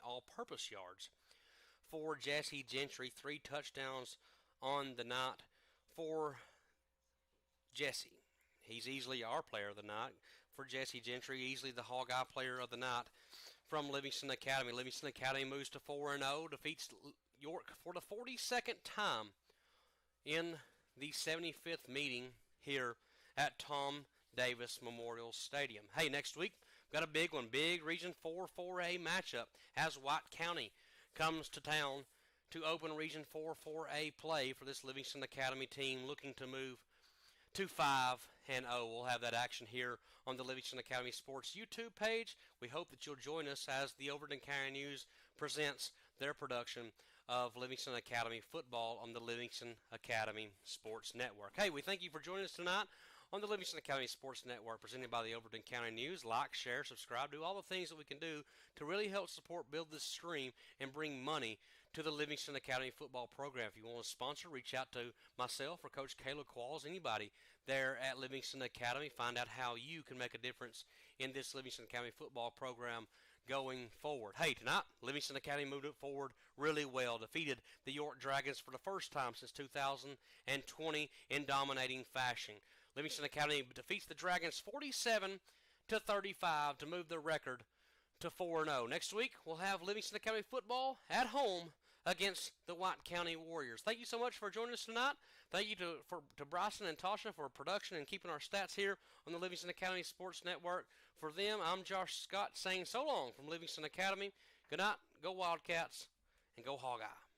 all-purpose yards for Jesse Gentry. 3 touchdowns on the night for Jesse. He's easily our player of the night. For Jesse Gentry, easily the Hawkeye player of the night from Livingston Academy. Livingston Academy moves to 4-0, defeats York for the 42nd time in the 75th meeting here at Tom Davis Memorial Stadium. Hey, next week, we've got a big one, big Region 4 4A matchup as White County comes to town to open Region 4 4A play for this Livingston Academy team looking to move to 5-0. We'll have that action here on the Livingston Academy Sports YouTube page. We hope that you'll join us as the Overton County News presents their production of Livingston Academy football on the Livingston Academy Sports Network. Hey, we thank you for joining us tonight on the Livingston Academy Sports Network presented by the Overton County News. Like, share, subscribe, do all the things that we can do to really help support, build this stream, and bring money to the Livingston Academy football program. If you want to sponsor, reach out to myself or Coach Kayla Qualls, anybody there at Livingston Academy. Find out how you can make a difference in this Livingston Academy football program going forward. Hey, tonight, Livingston Academy moved it forward really well. Defeated the York Dragons for the first time since 2020 in dominating fashion. Livingston Academy defeats the Dragons 47-35 to move their record to 4-0. Next week, we'll have Livingston Academy football at home against the White County Warriors. Thank you so much for joining us tonight. Thank you to Bryson and Tasha for production and keeping our stats here on the Livingston Academy Sports Network. For them, I'm Josh Scott saying so long from Livingston Academy. Good night, go Wildcats, and go Hog Eye.